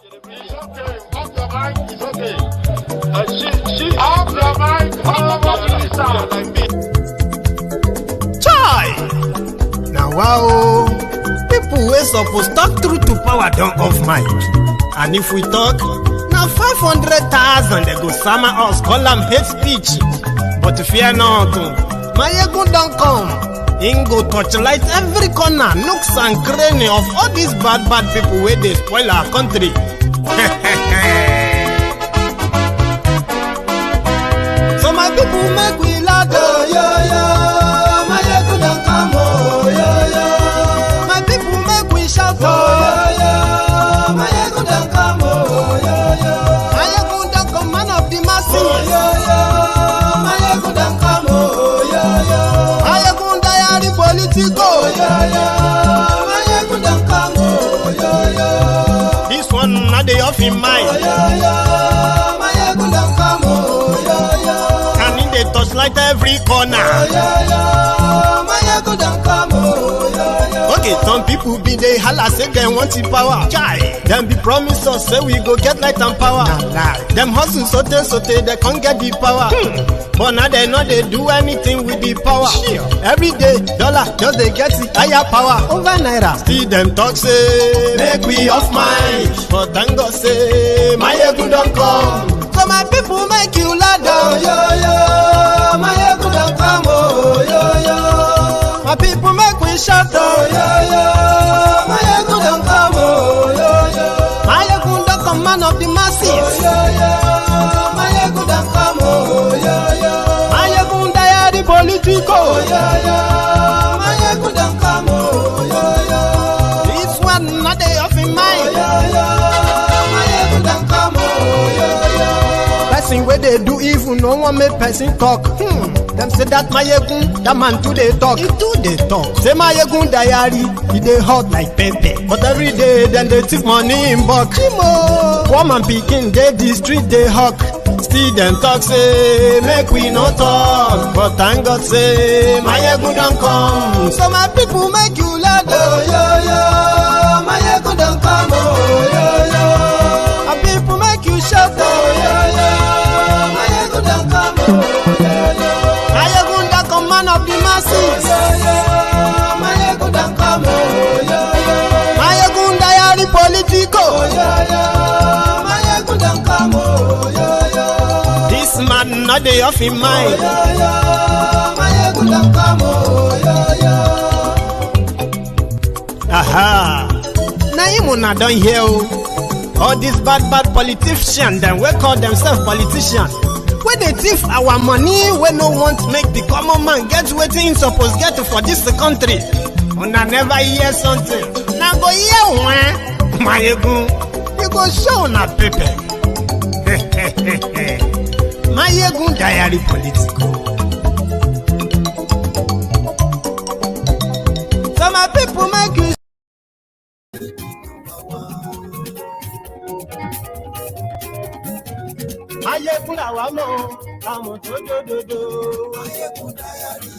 It's okay. Off your mind. It's okay. She off your mind. Like me. Chai! Now wow, people wey suppose talk truth to power don't off mic. And if we talk, now 500,000 they go summer us, call them hate speech. But fear not, Maiyegun don't come. Ingo torchlight every corner, nooks and cranny of all these bad people where they spoil our country. So my people make we laugh, oh yo yo. Maiyegun don't come, oh yo yo. My people make we shout, oh yo yo. Maiyegun don't come, oh yo yo. Maiyegun don't come, man of the masses, oh yo yo. Maiyegun don't come, oh yo yo. Maiyegun Diary Politico, oh yo yo. Maiyegun don't come, oh yo yo. This one not the off in mind, oh yo yo. Maiyegun don't come, oh yo yo. And in the touchlight every corner, oh yo yo. Maiyegun don't come, oh yo yo. Okay, some people be they holla say they want the power. Chai, them be promise us say we go get light and power. Nah. Them hustle sote they can't get the power. But now they know they do anything with the power. Sure. Every day, dollar just they get the higher power over naira. Still them talk say make we off mind. But thank God say Maiyegun don't come. So my people make you lie down, yo yo. Maiyegun don't come, oh yo yo. My people make we shout, oh yo yo. Maiyegun don't come, oh yo yo. Maiyegun don't come, man of the masses, oh yo yo. Maiyegun don't come, oh yo yo. Maiyegun Diary Politico, oh yo yo. Maiyegun don't come, oh yo yo. This one not they off in mind, oh yo yo. Maiyegun don't come, oh yo yo. Person where they do evil, no one make person talk. Them say that Maiyegun, that man too they talk. He too they talk. Say Maiyegun Diary, he they hot like pepper. But every day then they take money in bulk. Woman picking they the street they hawk. Still them talk say make we no talk. But thank God say Maiyegun don't come. So my people make you laugh, oh yo yo. Maiyegun don't come, oh yo yo. My people make you shout, oh yo yo. Maiyegun don't come, oh yo yo. Maiyegun don't come, man of the masses, oh yo yo. Maiyegun don't come, oh yo yo. Maiyegun Diary Politico, oh yo yo. Maiyegun don't come, oh yo yo. This man not the off in mind, oh yo yo. Maiyegun don't come, oh yo yo. Aha. Now you don't hear all these bad politicians, them we call themselves politicians. When they thief our money, we no want make the common man get waiting supposed get for this country. Una never hear something. Now go hear one, Maiyegun, you go show na paper. Maiyegun Diary Politico. So my people make you. Maiyegun làwa mọ̀, àmọ̀ tó dòdòdò. Maiyegun Diary,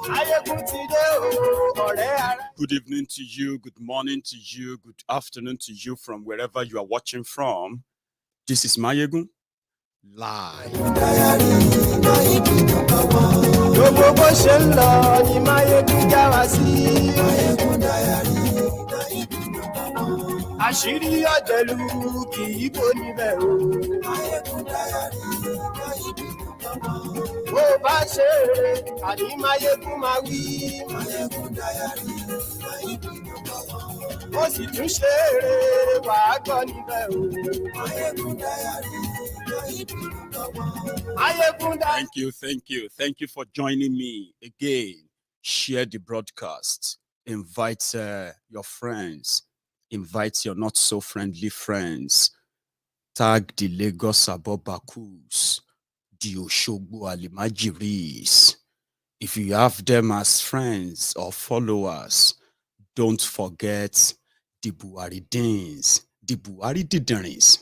Maiyegun ti dé o, ọ̀rẹ́ ara. Good evening to you, good morning to you, good afternoon to you from wherever you are watching from. This is Maiyegun live. Gbogbo bó ṣe ń lọ ni Maiyegun já wa sí. Maiyegun Diary. Àṣírí ọ̀jẹ̀lú kì í bò níbẹ̀ o. Maiyegun Diary. Bó bá ṣe eré, àní Maiyegun máa wí. Maiyegun Diary. Ó sì tún ṣe eré, wàá gbọ́ níbẹ̀ o. Maiyegun Diary. Maiyegun Diary. Thank you for joining me again. Share the broadcast. Invite your friends. Invite your not so friendly friends. Tag the Lagos Abobakus, the Oshogbo Alimajiris. If you have them as friends or followers, don't forget the Buharidins, the Buharididerins,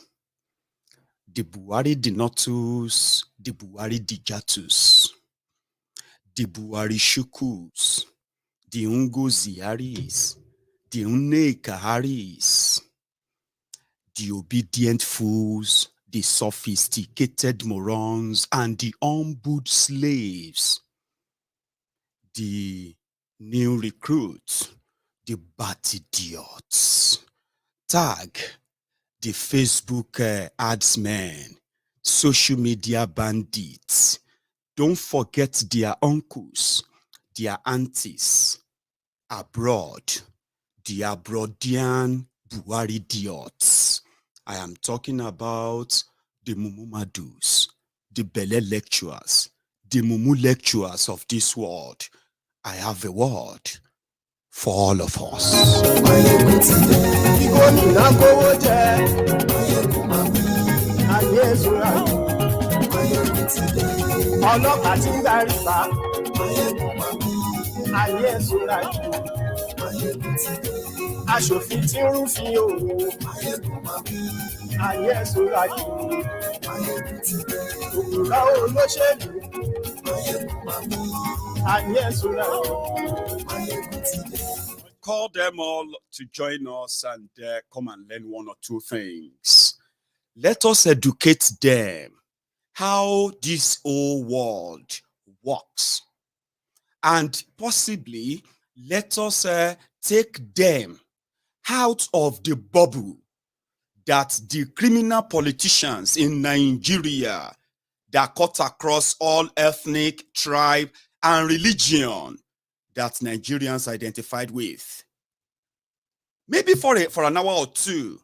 the Buharidinotus, the Buharidijatus, the Buharishukus, the Ungoziaris, the Unekaharis, the obedient fools, the sophisticated morons, and the humbled slaves, the new recruits, the bad idiots. Tag the Facebook ads men, social media bandits. Don't forget their uncles, their aunties abroad, the abroadian Buhari idiots. I am talking about the Mumumadus, the Bele lecturers, the Mumu lecturers of this world. I have a word for all of us. Aṣòfin tí ń rúfin òwò ayé ẹ̀sùn lájú òwúrọ̀ olóṣèlú ayé ẹ̀sùn lájú. Call them all to join us and come and learn one or two things. Let us educate them how this whole world works. And possibly let us take them out of the bubble that the criminal politicians in Nigeria that cut across all ethnic, tribe, and religion that Nigerians identified with. Maybe for an hour or two,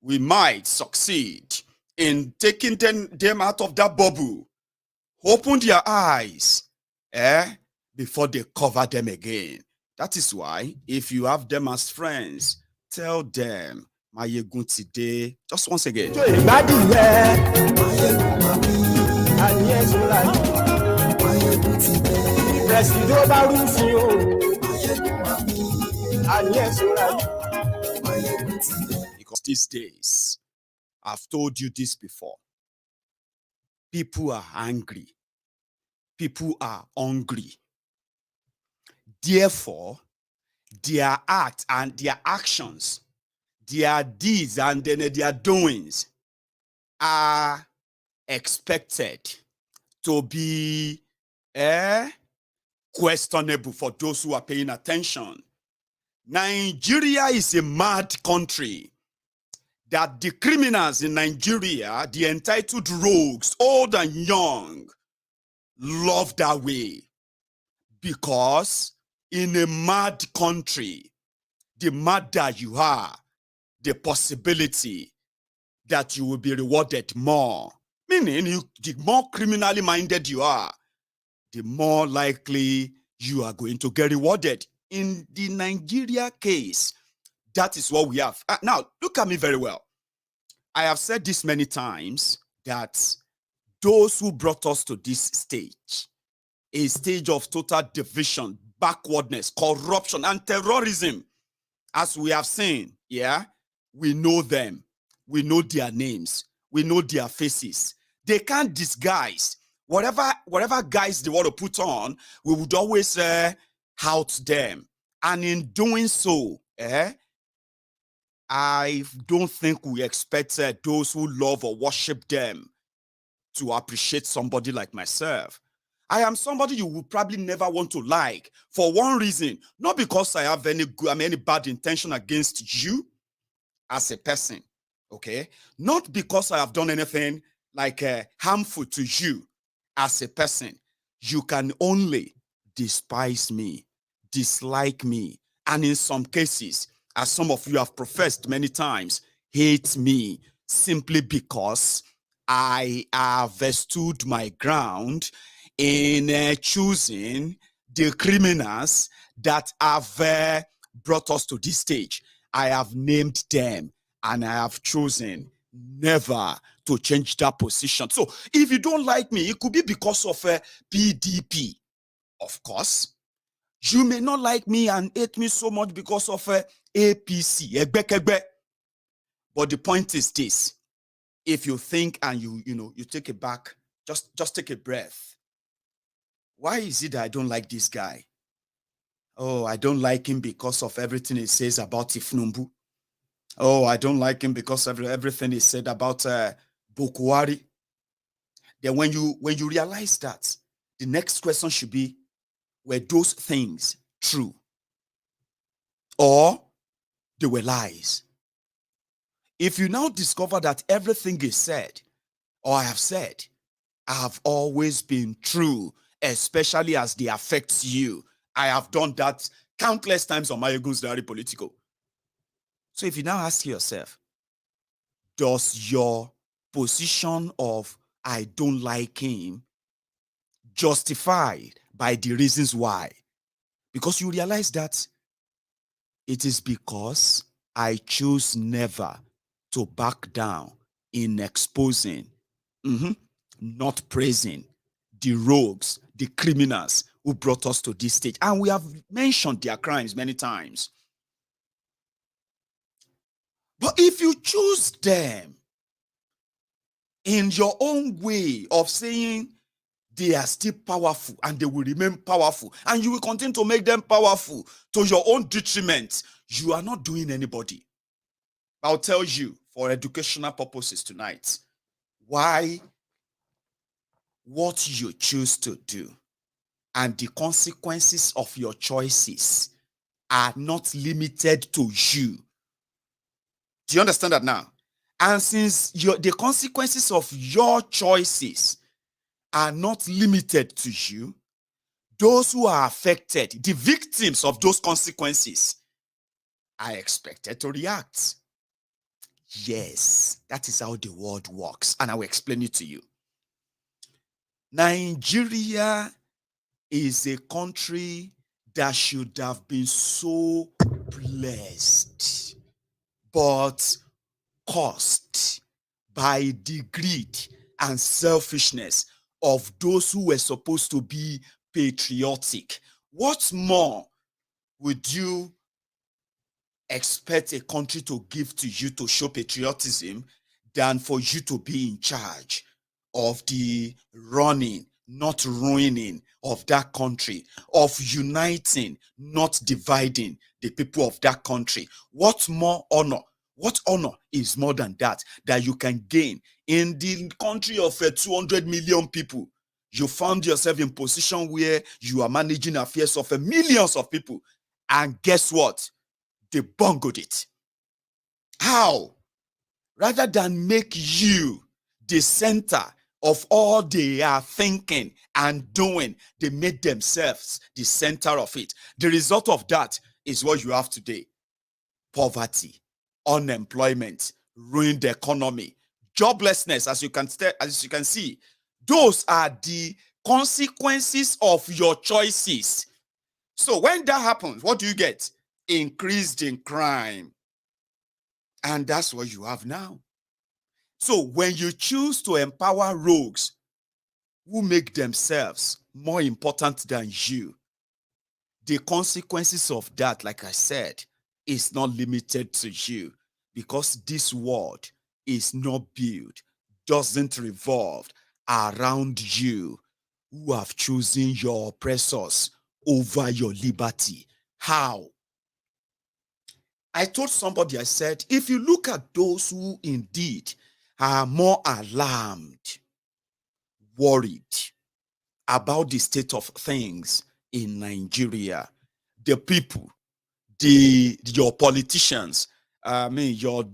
we might succeed in taking them out of that bubble, open their eyes, before they cover them again. That is why, if you have them as friends, tell them, Maiyegun today, just once again. Because these days, I've told you this before, people are angry. People are hungry. Therefore, their act and their actions, their deeds and then their doings are expected to be questionable for those who are paying attention. Nigeria is a mad country that the criminals in Nigeria, the entitled rogues, old and young, love that way. Because in a mad country, the madder you are, the possibility that you will be rewarded more. Meaning, the more criminally minded you are, the more likely you are going to get rewarded. In the Nigeria case, that is what we have. Now, look at me very well. I have said this many times that those who brought us to this stage, a stage of total division, backwardness, corruption, and terrorism, as we have seen, we know them. We know their names. We know their faces. They can't disguise. Whatever guys they want to put on, we would always out them. And in doing so, I don't think we expect those who love or worship them to appreciate somebody like myself. I am somebody you would probably never want to like for one reason, not because I have any bad intention against you as a person, okay? Not because I have done anything like harmful to you as a person. You can only despise me, dislike me, and in some cases, as some of you have professed many times, hate me simply because I have stood my ground in choosing the criminals that have brought us to this stage. I have named them and I have chosen never to change that position. So if you don't like me, it could be because of PDP, of course. You may not like me and hate me so much because of APC. But the point is this: if you think and you take it back, just take a breath. Why is it that I don't like this guy? Oh, I don't like him because of everything he says about Ifnumbu. Oh, I don't like him because everything is said about Bokuwari. Then when you realize that, the next question should be, were those things true? Or they were lies? If you now discover that everything is said, or I have said, have always been true, especially as they affect you. I have done that countless times on MaiyegunsDiary Politico. So if you now ask yourself, does your position of I don't like him justified by the reasons why? Because you realize that it is because I choose never to back down in exposing, not praising the rogues, the criminals who brought us to this stage. And we have mentioned their crimes many times. But if you choose them in your own way of saying they are still powerful and they will remain powerful, and you will continue to make them powerful to your own detriment, you are not doing anybody. I'll tell you for educational purposes tonight why what you choose to do and the consequences of your choices are not limited to you. Do you understand that now? And since the consequences of your choices are not limited to you, those who are affected, the victims of those consequences, are expected to react. Yes, that is how the world works. And I will explain it to you. Nigeria is a country that should have been so blessed, but caused by the greed and selfishness of those who were supposed to be patriotic. What more would you expect a country to give to you to show patriotism than for you to be in charge of the running, not ruining of that country, of uniting, not dividing the people of that country? What more honor? What honor is more than that you can gain in the country of 200 million people? You found yourself in position where you are managing affairs of millions of people. And guess what? They bungled it. How? Rather than make you the center of all they are thinking and doing, they made themselves the center of it. The result of that is what you have today. Poverty, unemployment, ruined economy, joblessness, as you can see. Those are the consequences of your choices. So when that happens, what do you get? Increased in crime. And that's what you have now. So when you choose to empower rogues who make themselves more important than you, the consequences of that, like I said, is not limited to you, because this world is not built, doesn't revolve around you who have chosen your oppressors over your liberty. How? I told somebody, I said, if you look at those who indeed are more alarmed, worried about the state of things in Nigeria, the people, your politicians, your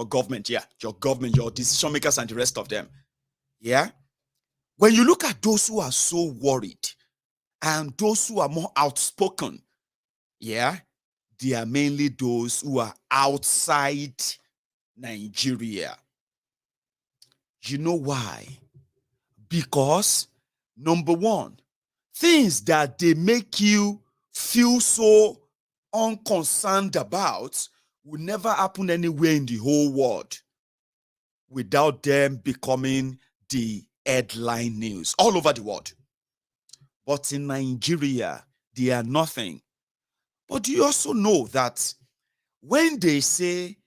government, your government, your decision makers, and the rest of them. Yeah. When you look at those who are so worried and those who are more outspoken, yeah, they are mainly those who are outside Nigeria. You know why? Because, number one, things that they make you feel so unconcerned about will never happen anywhere in the whole world without them becoming the headline news all over the world. But in Nigeria, they are nothing. But do you also know that when they say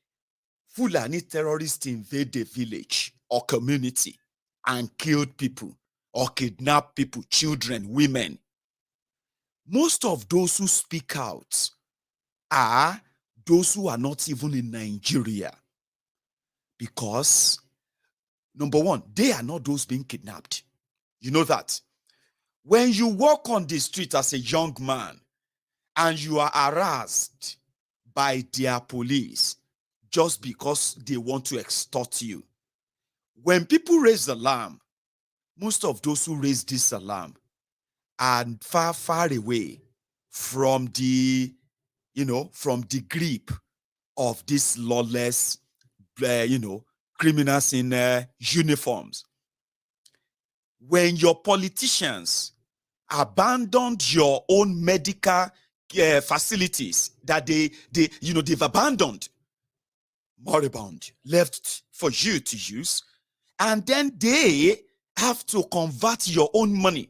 Fulani terrorists invade a village or community and killed people or kidnapped people, children, women, most of those who speak out are those who are not even in Nigeria. Because, number one, they are not those being kidnapped. You know that. When you walk on the street as a young man and you are harassed by their police just because they want to extort you, when people raise alarm, most of those who raise this alarm are far, far away from the, from the grip of these lawless, criminals in uniforms. When your politicians abandoned your own medical facilities that they've abandoned, moribund, left for you to use, and then they have to convert your own money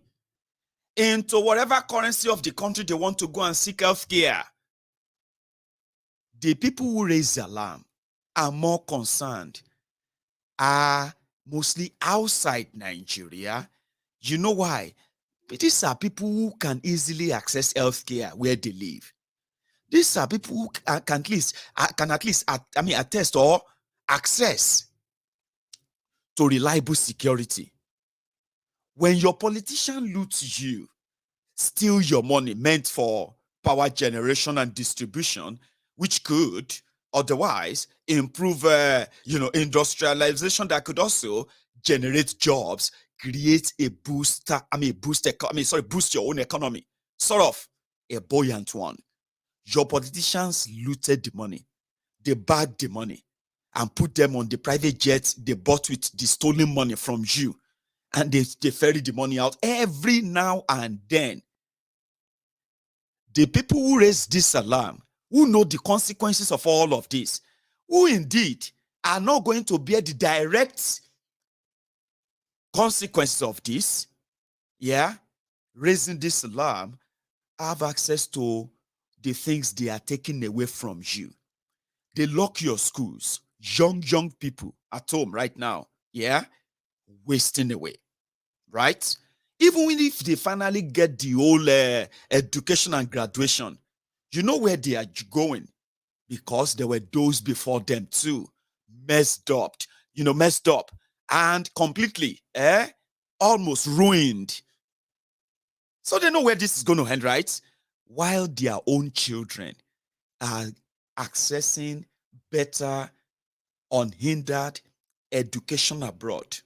into whatever currency of the country they want to go and seek health care. The people who raise the alarm are more concerned, are mostly outside Nigeria. You know why? These are people who can easily access health care where they live. These are people who can at least attest or access to reliable security. When your politician loots you, steal your money meant for power generation and distribution, which could otherwise improve, industrialization that could also generate jobs, create a boost your own economy, sort of a buoyant one. Your politicians looted the money. They bagged the money and put them on the private jets they bought with the stolen money from you. And they ferry the money out every now and then. The people who raise this alarm, who know the consequences of all of this, who indeed are not going to bear the direct consequences of this, raising this alarm, have access to the things they are taking away from you. They lock your schools, young people at home right now, wasting away, right? Even if they finally get the whole education and graduation, you know where they are going, because there were those before them too, messed up and completely, almost ruined. So they know where this is going to end, right? While their own children are accessing better, unhindered education abroad.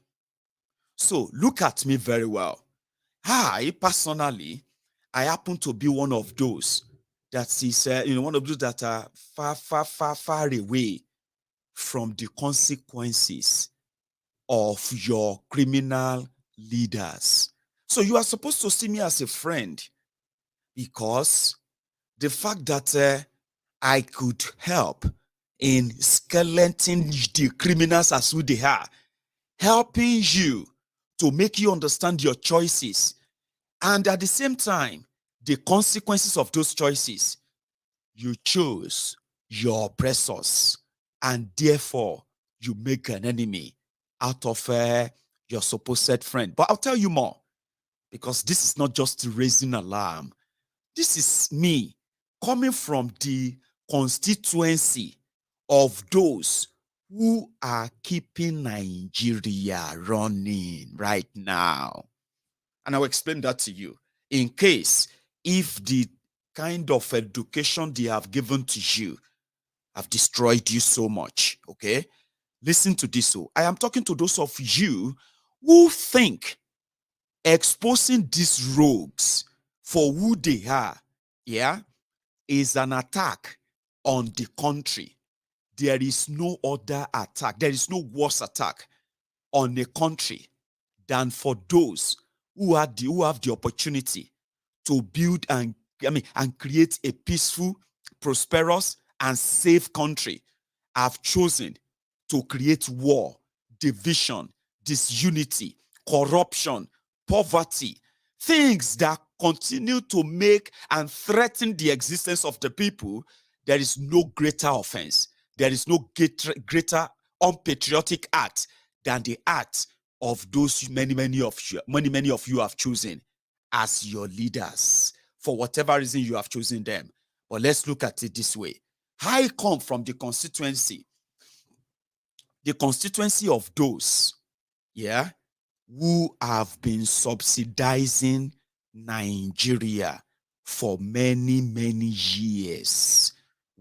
So look at me very well. I personally, I happen to be one of those that is, one of those that are far away from the consequences of your criminal leaders. So you are supposed to see me as a friend, because the fact that I could help in skeleton the criminals as who they are, helping you to make you understand your choices, and at the same time, the consequences of those choices. You chose your oppressors, and therefore you make an enemy out of your supposed friend. But I'll tell you more, because this is not just raising alarm. This is me coming from the constituency of those who are keeping Nigeria running right now. And I'll explain that to you, in case if the kind of education they have given to you have destroyed you so much, okay? Listen to this. So I am talking to those of you who think exposing these rogues for who they are, is an attack on the country. There is no other attack. There is no worse attack on a country than for those who have the opportunity to build and create a peaceful, prosperous, and safe country, have chosen to create war, division, disunity, corruption, poverty, things that continue to make and threaten the existence of the people. There is no greater offense. There is no greater unpatriotic act than the act of those many of you have chosen as your leaders, for whatever reason you have chosen them. But let's look at it this way. I come from the constituency of those, yeah, who have been subsidizing Nigeria for many, many years,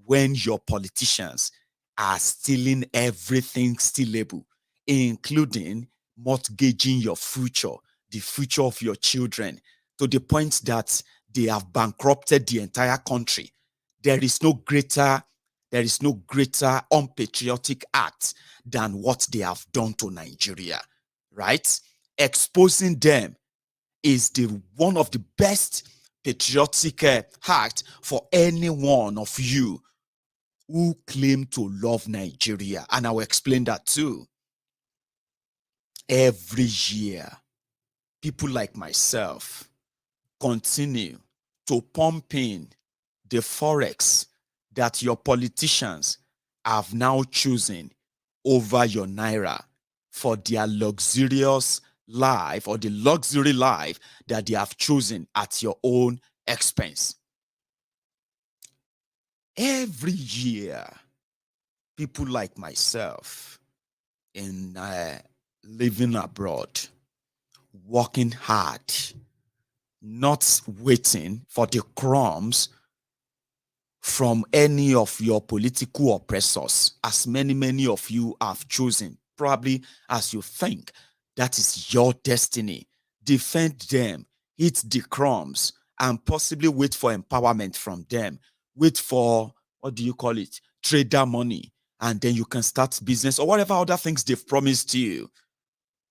when your politicians are stealing everything stealable, including mortgaging your future, the future of your children, to the point that they have bankrupted the entire country. There is no greater unpatriotic act than what they have done to Nigeria, right? Exposing them is one of the best patriotic act for any one of you who claim to love Nigeria. And I will explain that too. Every year, people like myself continue to pump in the forex that your politicians have now chosen over your naira for their luxurious life, or the luxury life that they have chosen at your own expense. Every year, people like myself in living abroad, working hard, not waiting for the crumbs from any of your political oppressors, as many of you have chosen, probably as you think that is your destiny. Defend them, eat the crumbs, and possibly wait for empowerment from them. Wait for, what do you call it, trader money, and then you can start business or whatever other things they've promised you,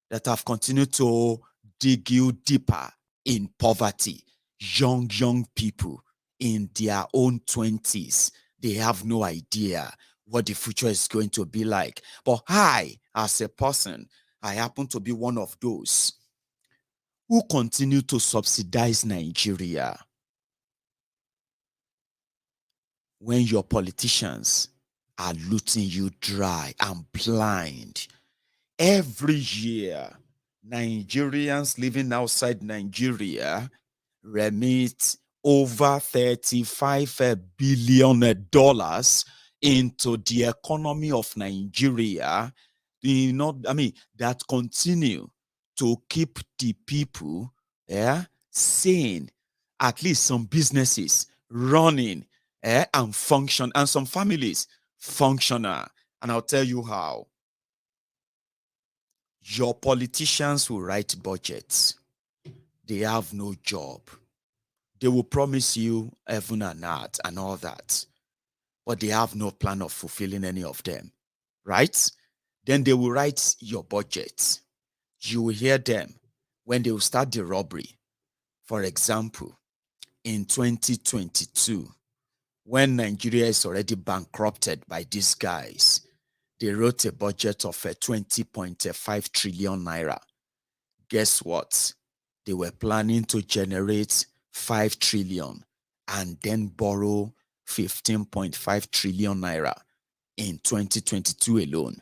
that have continued to dig you deeper in poverty. Young people in their own 20s, they have no idea what the future is going to be like. But I, as a person, I happen to be one of those who continue to subsidize Nigeria when your politicians are looting you dry and blind. Every year, Nigerians living outside Nigeria remit over $35 billion into the economy of Nigeria, that continue to keep the people sane, at least some businesses running and function, and some families functional. And I'll tell you how. Your politicians will write budgets. They have no job. They will promise you heaven and earth and all that, but they have no plan of fulfilling any of them, right? Then they will write your budget. You will hear them when they will start the robbery. For example, in 2022, when Nigeria is already bankrupted by these guys, they wrote a budget of 20.5 trillion naira. Guess what? They were planning to generate 5 trillion and then borrow 15.5 trillion naira in 2022 alone.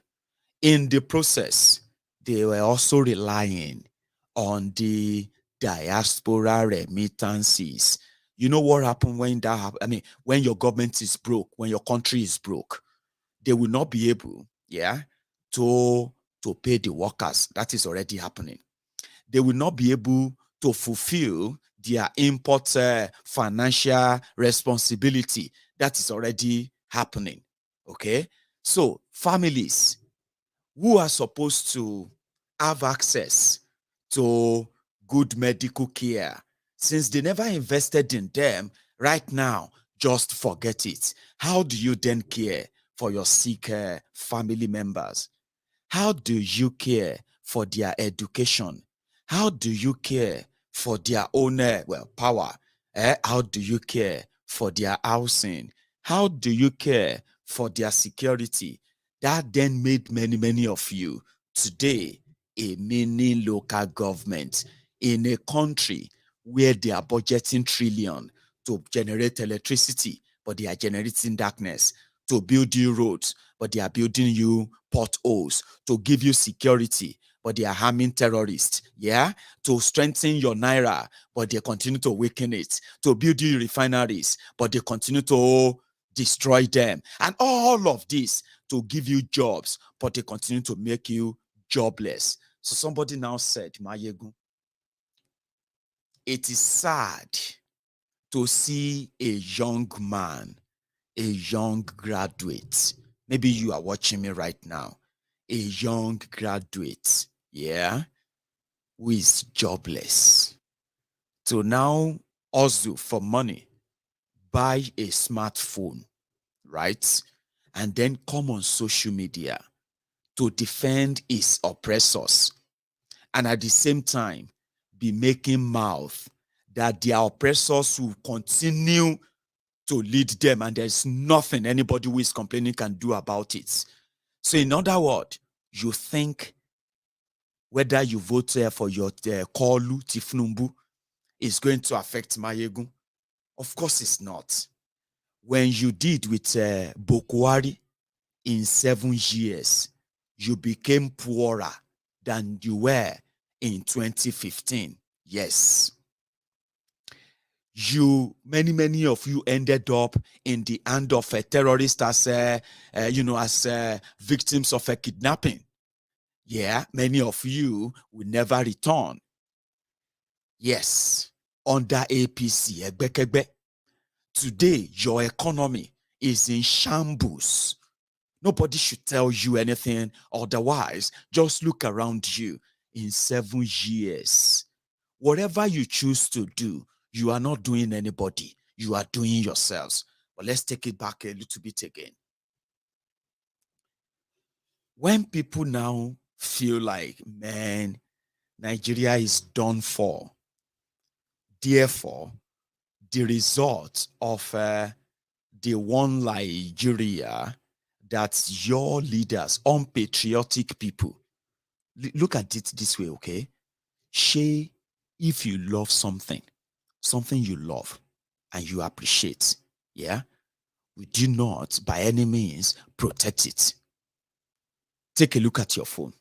In the process, they were also relying on the diaspora remittances. You know what happened when that happened? When your government is broke, when your country is broke, they will not be able, to pay the workers. That is already happening. They will not be able to fulfill their import financial responsibility. That is already happening. Okay? So families who are supposed to have access to good medical care, since they never invested in them, right now, just forget it. How do you then care for your sick family members? How do you care for their education? How do you care for their own power? How do you care for their housing? How do you care for their security? That then made many of you today a mini local government in a country where they are budgeting trillion to generate electricity, but they are generating darkness, to build you roads, but they are building you potholes, to give you security, but they are harming terrorists, to strengthen your naira, but they continue to weaken it, to build you refineries, but they continue to destroy them, and all of this to give you jobs, but they continue to make you jobless. So somebody now said, Maiyegun, it is sad to see a young man, a young graduate. Maybe you are watching me right now. A young graduate, yeah, who is jobless. To now hustle for money, buy a smartphone, right? And then come on social media to defend his oppressors. And at the same time, be making mouth that their oppressors will continue to lead them, and there's nothing anybody who is complaining can do about it. So in other words, you think whether you vote for your Kolu Tifnumbu is going to affect Maiyegun. Of course it's not. When you did with Bokwari in 7 years, you became poorer than you were in 2015. Yes. Many of you ended up in the hand of a terrorist as victims of a kidnapping. Yeah, many of you will never return. Yes, under APC, Egbekegbe. Today, your economy is in shambles. Nobody should tell you anything otherwise. Just look around you. In 7 years, whatever you choose to do, you are not doing anybody. You are doing yourselves. But let's take it back a little bit again. When people now feel like, man, Nigeria is done for, therefore, the result of the one Nigeria that your leaders, unpatriotic people, look at it this way, okay? Say, if you love something you love and you appreciate, yeah, would you not by any means protect it? Take a look at your phone.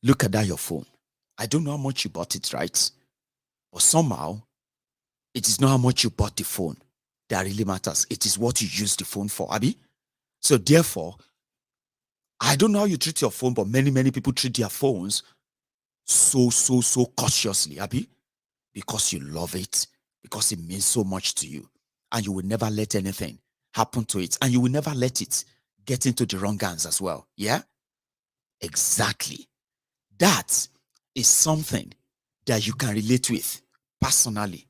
Look at that, your phone. I don't know how much you bought it, right? But somehow, it is not how much you bought the phone that really matters. It is what you use the phone for, Abi. So therefore, I don't know how you treat your phone, but many people treat their phones so cautiously, Abi, because you love it, because it means so much to you, and you will never let anything happen to it, and you will never let it get into the wrong hands as well. Yeah, exactly. That is something that you can relate with personally.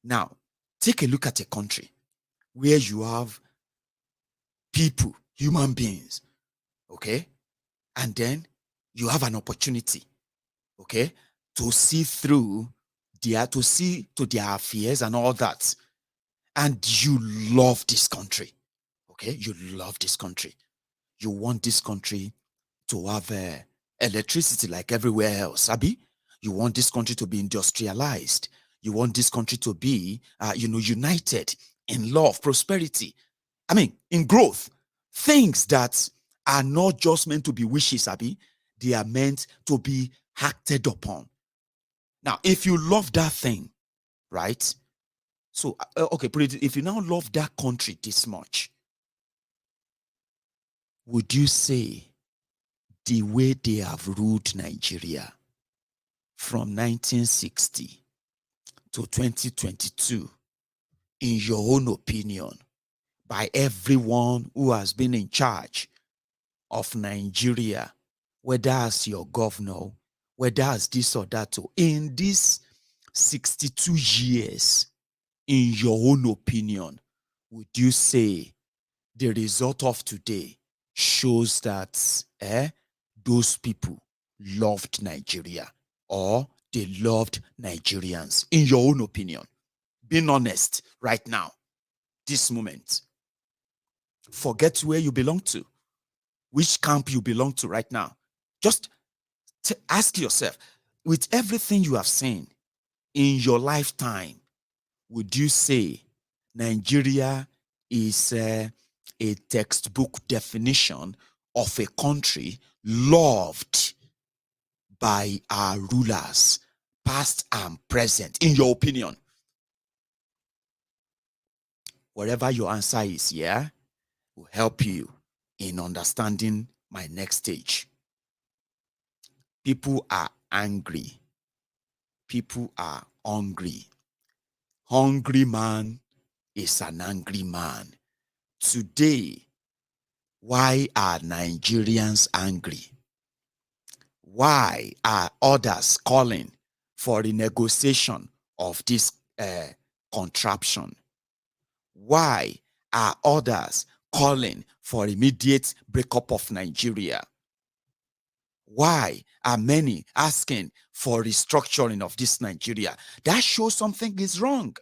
Now, take a look at a country where you have people, human beings, okay? And then you have an opportunity, okay, to see through to see to their affairs and all that. And you love this country, okay? You love this country. You want this country to have electricity like everywhere else, Abi. You want this country to be industrialized. You want this country to be, united in love, prosperity. I mean, in growth. Things that are not just meant to be wishes, Abi. They are meant to be acted upon. Now, if you love that thing, right? So, okay, if you now love that country this much, would you say the way they have ruled Nigeria from 1960 to 2022, in your own opinion, by everyone who has been in charge of Nigeria, whether as your governor, whether as this or that, in these 62 years, in your own opinion, would you say the result of today shows that those people loved Nigeria, or they loved Nigerians, in your own opinion? Being honest right now, this moment. Forget where you belong to, which camp you belong to right now. Just ask yourself, with everything you have seen in your lifetime, would you say Nigeria is a textbook definition of a country loved by our rulers, past and present, in your opinion? Wherever your answer is, yeah, will help you in understanding my next stage. People are angry. People are hungry. Hungry man is an angry man. Today, why are Nigerians angry? Why are others calling for renegotiation of this contraption? Why are others calling for immediate breakup of Nigeria? Why are many asking for restructuring of this Nigeria? That shows something is wrong.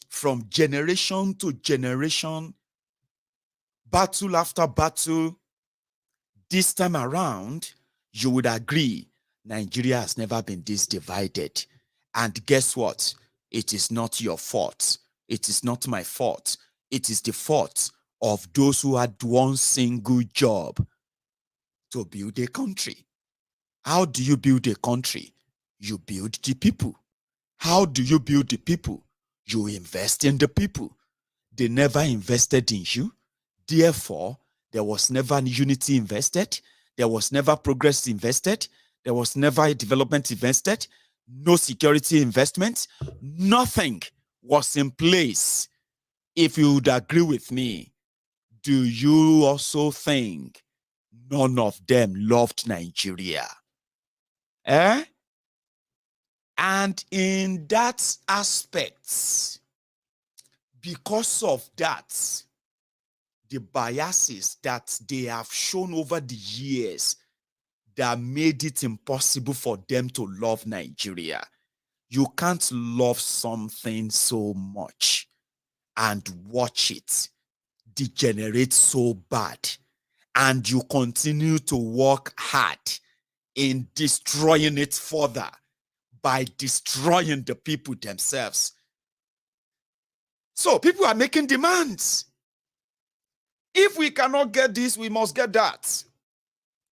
From generation to generation, battle after battle, this time around, you would agree Nigeria has never been this divided. And guess what? It is not your fault. It is not my fault. It is the fault of those who had one single job to build a country. How do you build a country? You build the people. How do you build the people? You invest in the people. They never invested in you. Therefore, there was never unity invested. There was never progress invested. There was never development invested. No security investment. Nothing was in place. If you would agree with me, do you also think none of them loved Nigeria? And in that aspect, because of that, the biases that they have shown over the years that made it impossible for them to love Nigeria. You can't love something so much and watch it degenerate so bad, and you continue to work hard in destroying it further by destroying the people themselves. So people are making demands. If we cannot get this, we must get that.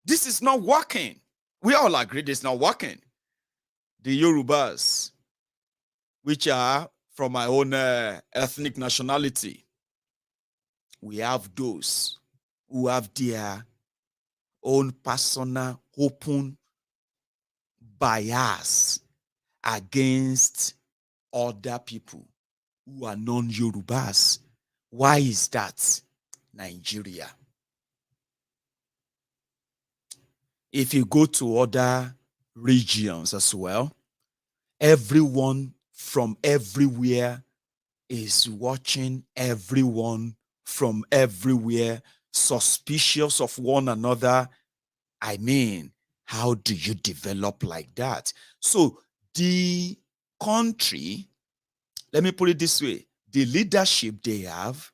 This is not working. We all agree this is not working. The Yorubas, which are from my own ethnic nationality, we have those who have their own personal open bias against other people who are non-Yorubas. Why is that? Nigeria. If you go to other regions as well, everyone from everywhere is watching everyone from everywhere, suspicious of one another. I mean, how do you develop like that? So the country, let me put it this way, the leadership they have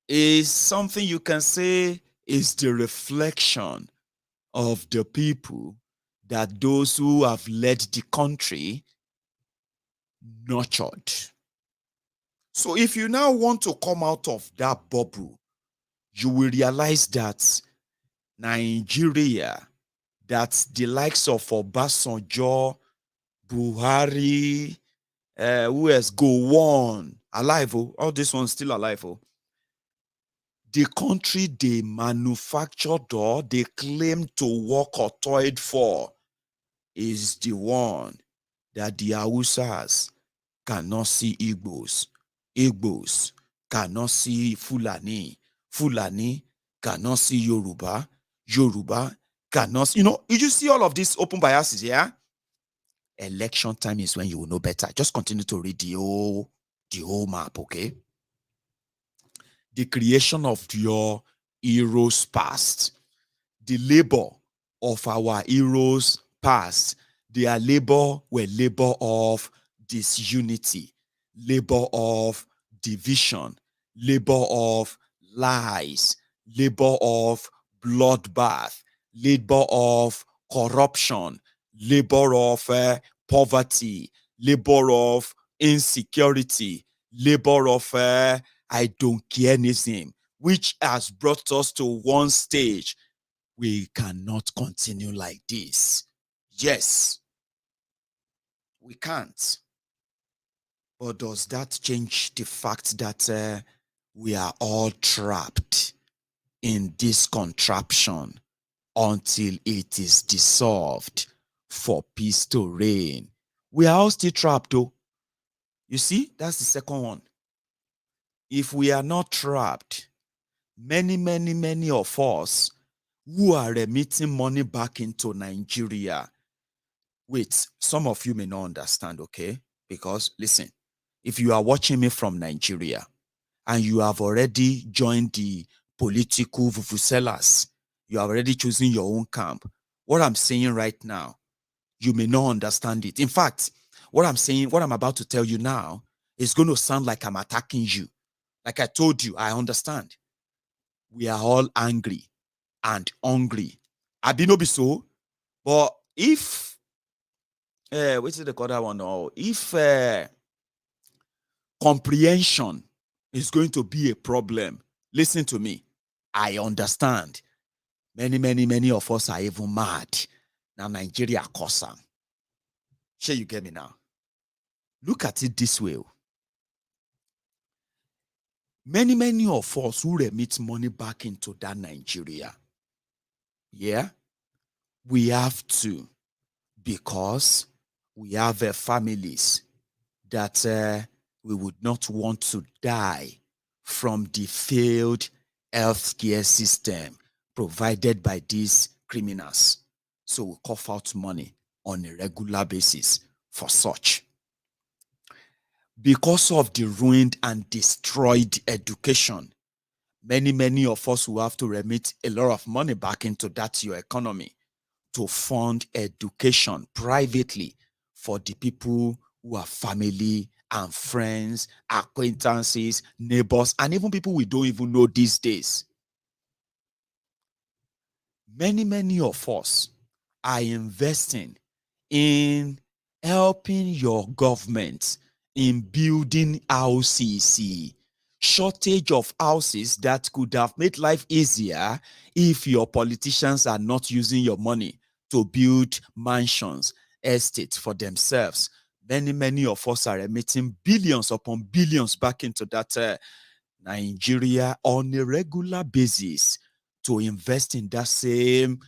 is something you can say is the reflection of the people that those who have led the country nurtured. So if you now want to come out of that bubble, you will realize that Nigeria, that the likes of Obasanjo, Buhari, who else, Gowon, alive, all this one's still alive. The country they manufactured or they claim to work or toiled for is the one that the Hausas cannot see Igbos. Igbos cannot see Fulani. Fulani cannot see Yoruba. Yoruba cannot see, you see all of these open biases, yeah? Election time is when you will know better. Just continue to read the whole map, okay? The creation of your heroes past, the labor of our heroes past, their labor were labor of disunity, labor of division, labor of lies, labor of bloodbath, labor of corruption, labor of poverty, labor of insecurity, labor of I don't careism, which has brought us to one stage. We cannot continue like this. Yes, we can't. But does that change the fact that we are all trapped in this contraption until it is dissolved for peace to reign? We are all still trapped, though. You see, that's the second one. If we are not trapped, many of us who are remitting money back into Nigeria, wait, some of you may not understand, okay? Because listen, if you are watching me from Nigeria and you have already joined the political vuvuzelas, you are already choosing your own camp, what I'm saying right now, you may not understand it. In fact, what I'm saying, what I'm about to tell you now, is going to sound like I'm attacking you. Like I told you, I understand. We are all angry and hungry. I be no be so, but if what's the other one? Or if comprehension is going to be a problem, listen to me. I understand. Many of us are even mad. Now Nigeria cause am. Sure, you get me now. Look at it this way. Many of us who remit money back into that Nigeria, yeah, we have to, because we have families that we would not want to die from the failed healthcare system provided by these criminals. So we cough out money on a regular basis for such. Because of the ruined and destroyed education, many of us will have to remit a lot of money back into that your economy to fund education privately for the people who are family and friends, acquaintances, neighbors, and even people we don't even know these days. Many of us are investing in helping your government in building houses. Shortage of houses that could have made life easier if your politicians are not using your money to build mansions, estates for themselves. Many of us are emitting billions upon billions back into that Nigeria on a regular basis to invest in that same,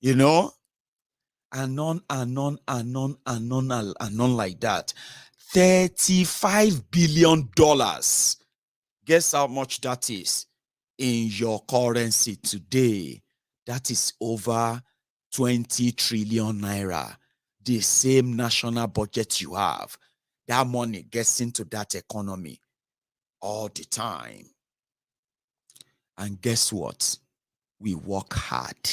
anon like that. $35 billion. Guess how much that is in your currency today? That is over 20 trillion naira. The same national budget you have. That money gets into that economy all the time. And guess what? We work hard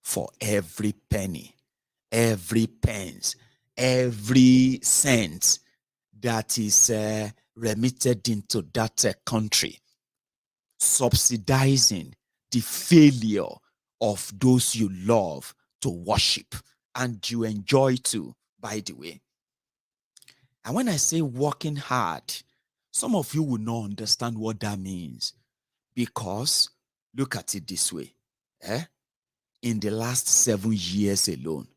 for every penny, every pence, every cent that is remitted into that country, subsidizing the failure of those you love to worship and you enjoy too, by the way. And when I say working hard, some of you will not understand what that means, because look at it this way. In the last 7 years alone,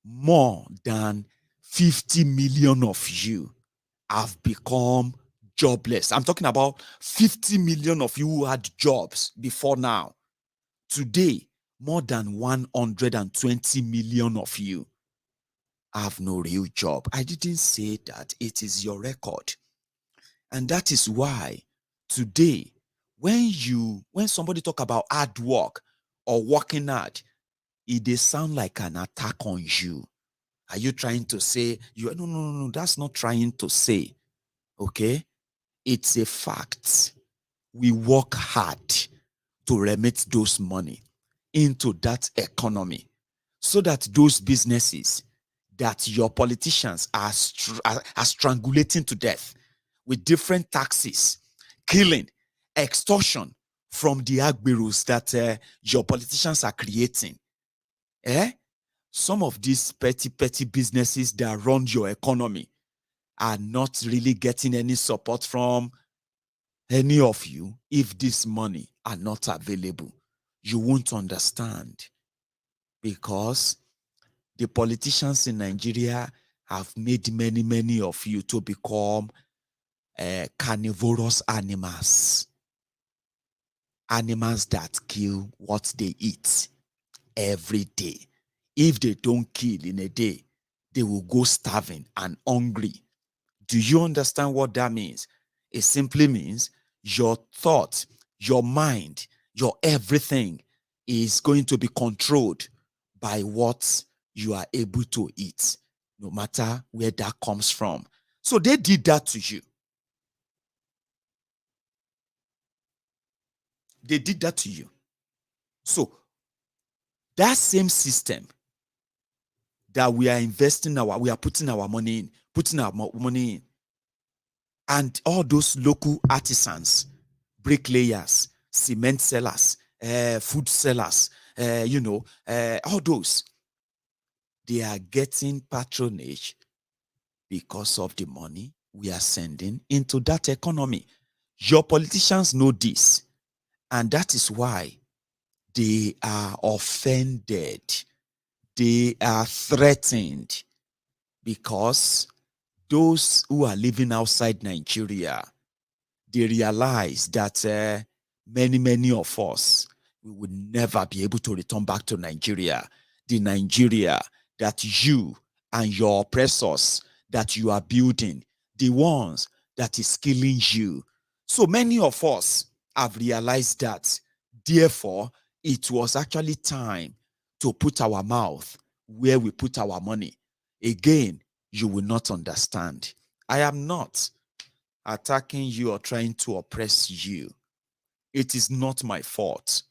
more than 50 million of you have become jobless. I'm talking about 50 million of you who had jobs before now. Today, more than 120 million of you have no real job. I didn't say that. It is your record. And that is why today, when somebody talk about hard work or working hard, it they sound like an attack on you. Are you trying to say no, that's not trying to say. Okay? It's a fact. We work hard to remit those money into that economy so that those businesses that your politicians are strangulating to death with different taxes, killing, extortion from the agberos that your politicians are creating. Some of these petty businesses that run your economy are not really getting any support from any of you. If this money are not available, you won't understand, because the politicians in Nigeria have made many of you to become carnivorous animals. Animals that kill what they eat every day. If they don't kill in a day, they will go starving and hungry. Do you understand what that means? It simply means your thought, your mind, your everything is going to be controlled by what you are able to eat, no matter where that comes from. So they did that to you. They did that to you. So that same system that we are we are putting our money in, and all those local artisans, bricklayers, cement sellers, food sellers, all those, they are getting patronage because of the money we are sending into that economy. Your politicians know this, and that is why they are offended. They are threatened because those who are living outside Nigeria, they realize that many of us, we would never be able to return back to Nigeria. The Nigeria that you and your oppressors that you are building, the ones that is killing you. So many of us have realized that. Therefore, it was actually time to put our mouth where we put our money. Again, you will not understand. I am not attacking you or trying to oppress you. It is not my fault,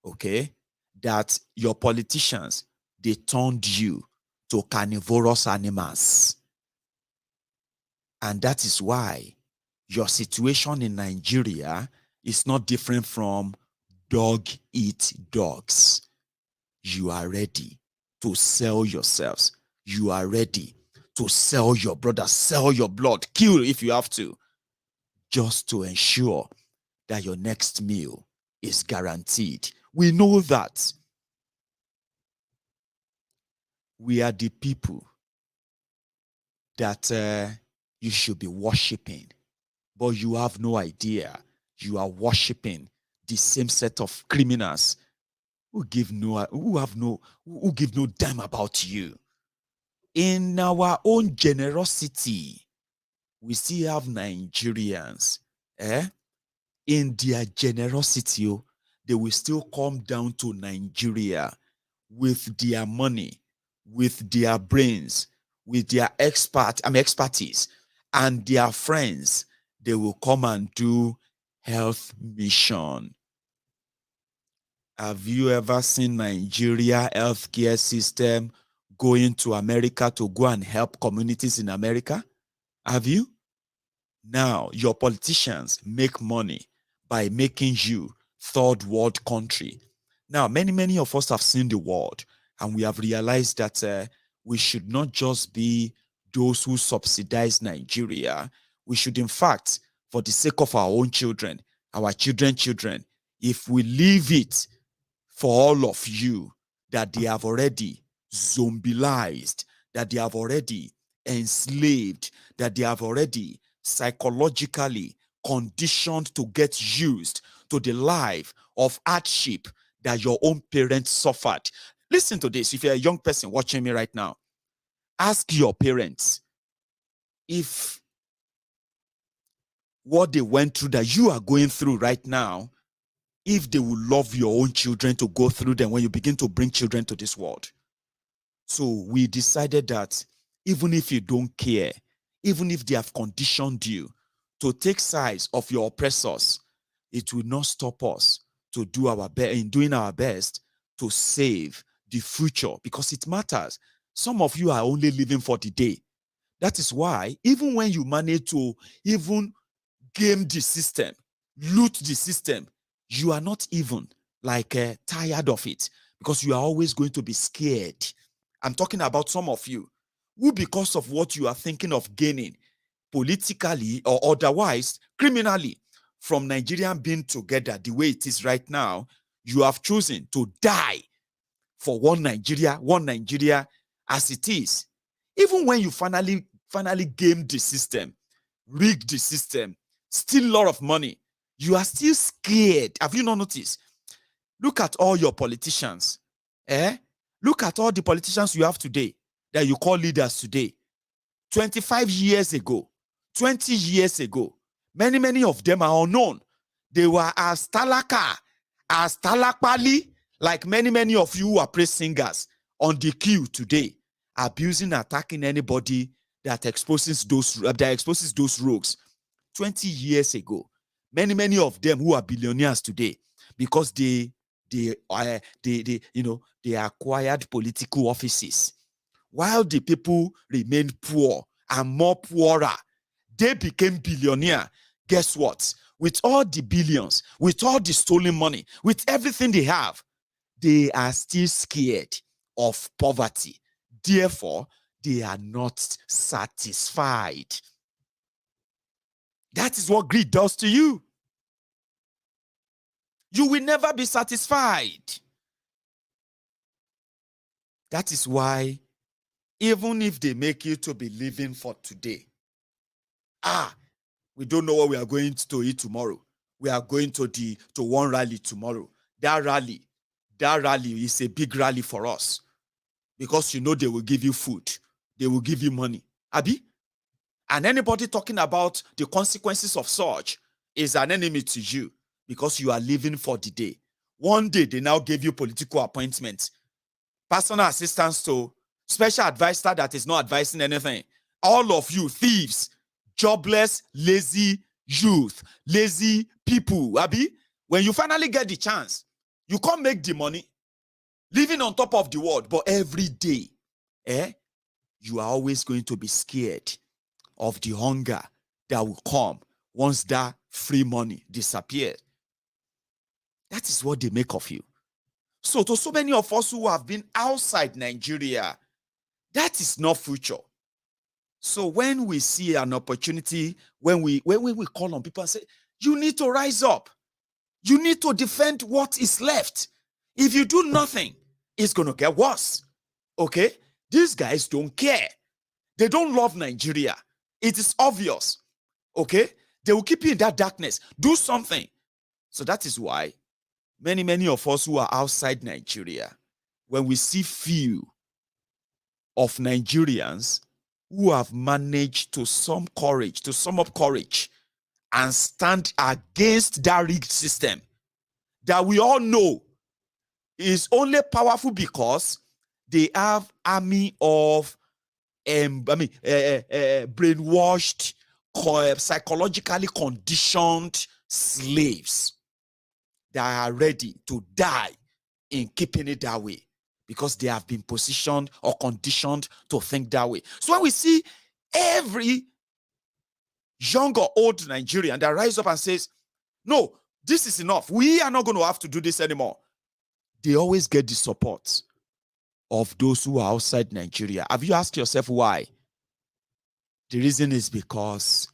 okay, that your politicians, they turned you to carnivorous animals. And that is why your situation in Nigeria is not different from dog eat dogs. You are ready to sell yourselves. You are ready to sell your brother, sell your blood, kill if you have to, just to ensure that your next meal is guaranteed. We know that. We are the people that you should be worshiping, but you have no idea you are worshiping the same set of criminals who give no damn about you. In our own generosity, we still have Nigerians, in their generosity, they will still come down to Nigeria with their money, with their brains, with their expertise, and their friends. They will come and do health mission. Have you ever seen Nigeria healthcare system going to America to go and help communities in America? Have you? Now, your politicians make money by making you third world country. Now, many of us have seen the world, and we have realized that we should not just be those who subsidize Nigeria. We should, in fact, for the sake of our own children, our children, if we leave it for all of you that they have already zombialized, that they have already enslaved, that they have already psychologically conditioned to get used to the life of hardship that your own parents suffered. Listen to this. If you're a young person watching me right now, ask your parents if what they went through that you are going through right now, if they will love your own children to go through them when you begin to bring children to this world. So we decided that even if you don't care, even if they have conditioned you to take sides of your oppressors, it will not stop us to do our best in doing our best to save the future, because it matters. Some of you are only living for the day. That is why even when you manage to even game the system, loot the system, you are not even tired of it, because you are always going to be scared. I'm talking about some of you who, because of what you are thinking of gaining politically or otherwise, criminally, from Nigeria being together the way it is right now, you have chosen to die for one Nigeria as it is. Even when you finally game the system, rig the system, steal a lot of money, you are still scared. Have you not noticed? Look at all your politicians. Look at all the politicians you have today that you call leaders today. 25 years ago, 20 years ago, many of them are unknown. They were as talaka, as talakpali, like many of you who are praise singers on the queue today, abusing, attacking anybody that exposes those rogues. 20 years ago, many of them who are billionaires today, because they acquired political offices, while the people remained poor and more poorer. They became billionaire. Guess what? With all the billions, with all the stolen money, with everything they have, they are still scared of poverty. Therefore, they are not satisfied. That is what greed does to you. You will never be satisfied. That is why, even if they make you to be living for today, we don't know what we are going to eat tomorrow. We are going to one rally tomorrow. That rally is a big rally for us, because you know they will give you food, they will give you money, Abi. And anybody talking about the consequences of such is an enemy to you, because you are living for the day. One day they now give you political appointments, personal assistants to special advisor that is not advising anything. All of you thieves, jobless, lazy youth, lazy people, Abi. When you finally get the chance, you can't make the money, living on top of the world, but every day, you are always going to be scared of the hunger that will come once that free money disappears. That is what they make of you. So to so many of us who have been outside Nigeria, that is not future. So when we see an opportunity, when we call on people and say, you need to rise up, you need to defend what is left. If you do nothing, it's going to get worse. Okay? These guys don't care. They don't love Nigeria. It is obvious. Okay? They will keep you in that darkness. Do something. So that is why many of us who are outside Nigeria, when we see few of Nigerians who have managed to sum up courage and stand against that rigged system that we all know is only powerful because they have army of brainwashed, psychologically conditioned slaves that are ready to die in keeping it that way, because they have been positioned or conditioned to think that way. So when we see every young or old Nigerian that rise up and says, no, this is enough, we are not going to have to do this anymore, they always get the support of those who are outside Nigeria. Have you asked yourself why? The reason is because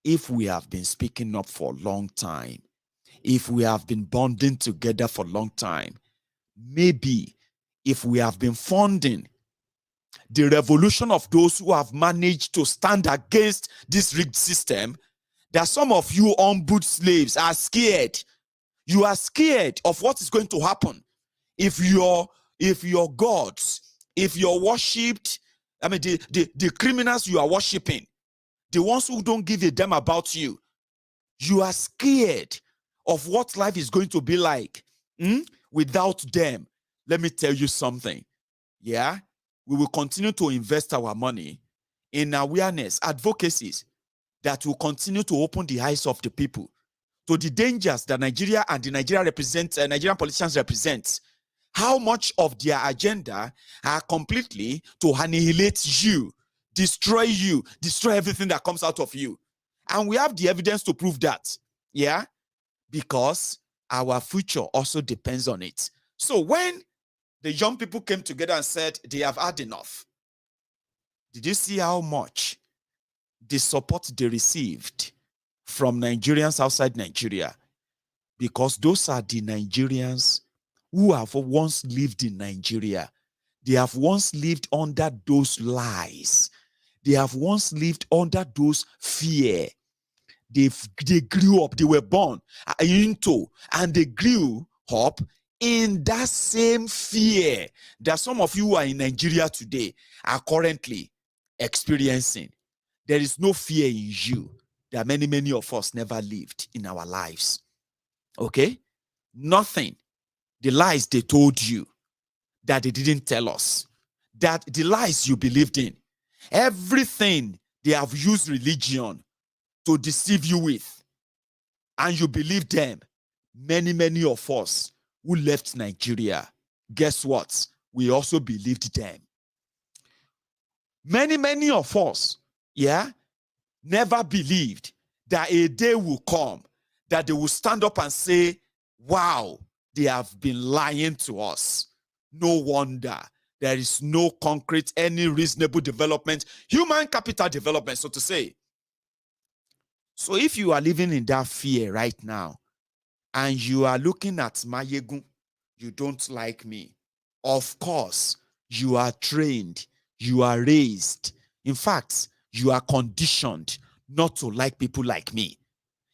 if we have been speaking up for a long time, if we have been bonding together for a long time, maybe if we have been funding the revolution of those who have managed to stand against this rigged system, that some of you humbled slaves are scared. You are scared of what is going to happen if your gods, if you're worshipped, the criminals you are worshiping, the ones who don't give a damn about you, you are scared of what life is going to be like without them. Let me tell you something. Yeah, we will continue to invest our money in awareness, advocacies that will continue to open the eyes of the people to the dangers that Nigeria and the Nigerian politicians represent. How much of their agenda are completely to annihilate you, destroy everything that comes out of you. And we have the evidence to prove that. Yeah, because our future also depends on it. So when the young people came together and said they have had enough, did you see how much the support they received from Nigerians outside Nigeria? Because those are the Nigerians who have once lived in Nigeria. They have once lived under those lies. They have once lived under those fear. They grew up, they were born into, and they grew up in that same fear that some of you who are in Nigeria today are currently experiencing. There is no fear in you that many of us never lived in our lives. Okay? Nothing. The lies they told you that they didn't tell us, that the lies you believed in, everything they have used religion to deceive you with, and you believe them. Many of us who left Nigeria, guess what? We also believed them. Many of us, never believed that a day will come that they will stand up and say, wow, they have been lying to us. No wonder there is no concrete, any reasonable development, human capital development, so to say. So if you are living in that fear right now, and you are looking at Maiyegun, you don't like me. Of course, you are trained, you are raised. In fact, you are conditioned not to like people like me.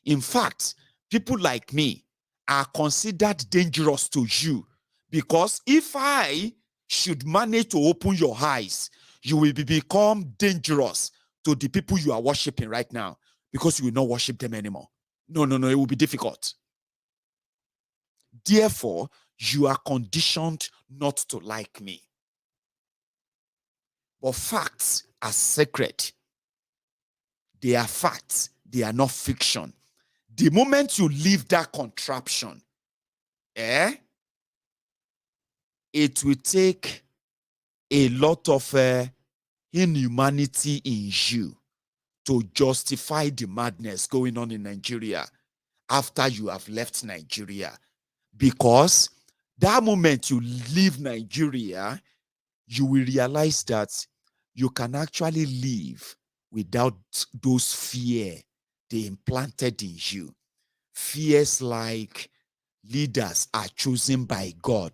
In fact, people like me are considered dangerous to you, because if I should manage to open your eyes, you will become dangerous to the people you are worshiping right now, because you will not worship them anymore. No, it will be difficult. Therefore, you are conditioned not to like me. But facts are sacred. They are facts. They are not fiction. The moment you leave that contraption, it will take a lot of inhumanity in you to justify the madness going on in Nigeria after you have left Nigeria. Because that moment you leave Nigeria, you will realize that you can actually live without those fear they implanted in you. Fears like leaders are chosen by God.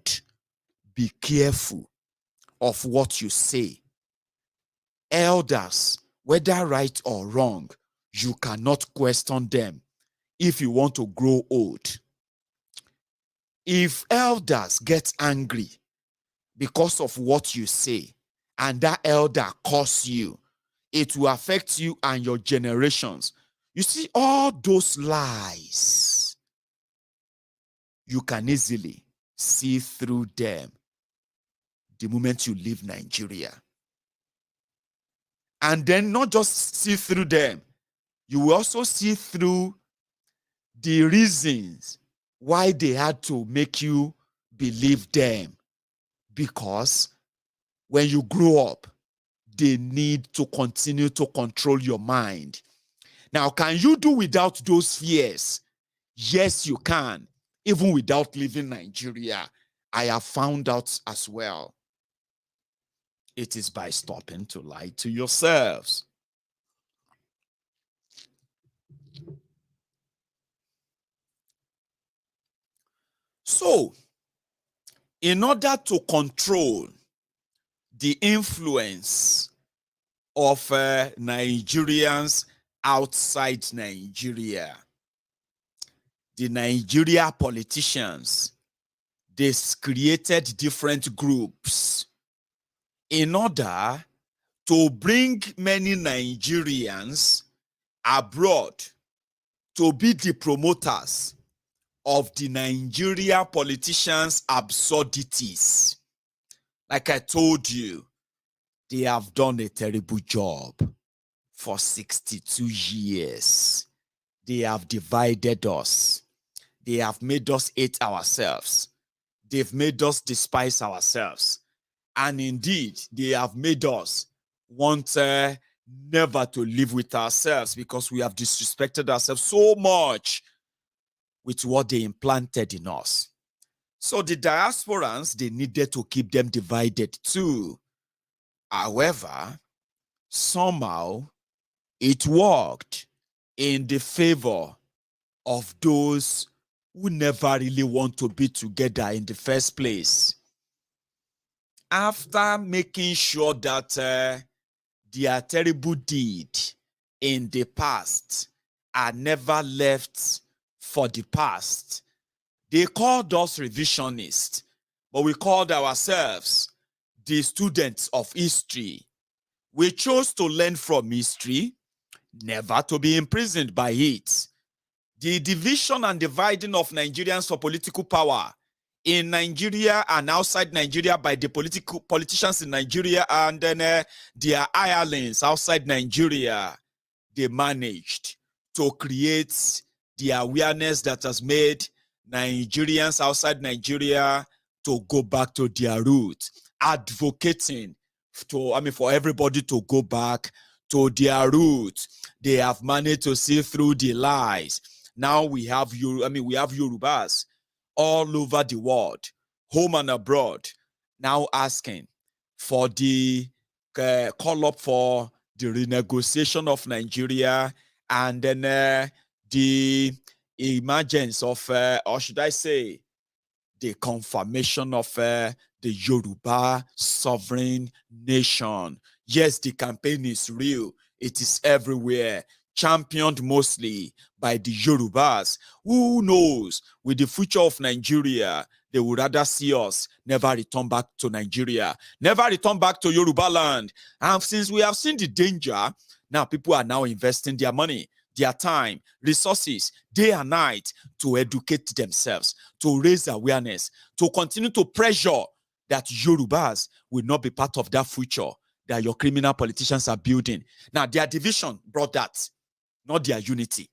Be careful of what you say. Elders, whether right or wrong, you cannot question them if you want to grow old. If elders get angry because of what you say, and that elder curse you, it will affect you and your generations. You see, all those lies, you can easily see through them the moment you leave Nigeria. And then not just see through them, you will also see through the reasons why they had to make you believe them. Because when you grow up, they need to continue to control your mind. Now, can you do without those fears? Yes, you can, even without leaving Nigeria. I have found out as well. It is by stopping to lie to yourselves. So, in order to control the influence of Nigerians outside Nigeria, the Nigeria politicians, they created different groups in order to bring many Nigerians abroad to be the promoters of the Nigeria politicians' absurdities. Like I told you, they have done a terrible job for 62 years. They have divided us. They have made us hate ourselves. They've made us despise ourselves. And indeed, they have made us want never to live with ourselves, because we have disrespected ourselves so much with what they implanted in us. So the diasporans, they needed to keep them divided too. However, somehow it worked in the favor of those who never really want to be together in the first place. After making sure that their terrible deed in the past are never left for the past. They called us revisionists, but we called ourselves the students of history. We chose to learn from history, never to be imprisoned by it. The division and dividing of Nigerians for political power in Nigeria and outside Nigeria by the politicians in Nigeria and then their hirelings outside Nigeria, they managed to create the awareness that has made Nigerians outside Nigeria to go back to their roots, advocating for everybody to go back to their roots. They have managed to see through the lies. Now we have Yorubas all over the world, home and abroad, now asking for the call up for the renegotiation of Nigeria and then the emergence of, or should I say, the confirmation of the Yoruba sovereign nation. Yes, the campaign is real. It is everywhere, championed mostly by the Yorubas. Who knows, with the future of Nigeria, they would rather see us never return back to Nigeria, never return back to Yoruba land. And since we have seen the danger, now people are now investing their money, their time, resources, day and night to educate themselves, to raise awareness, to continue to pressure that Yorubas will not be part of that future that your criminal politicians are building. Now, their division brought that, not their unity.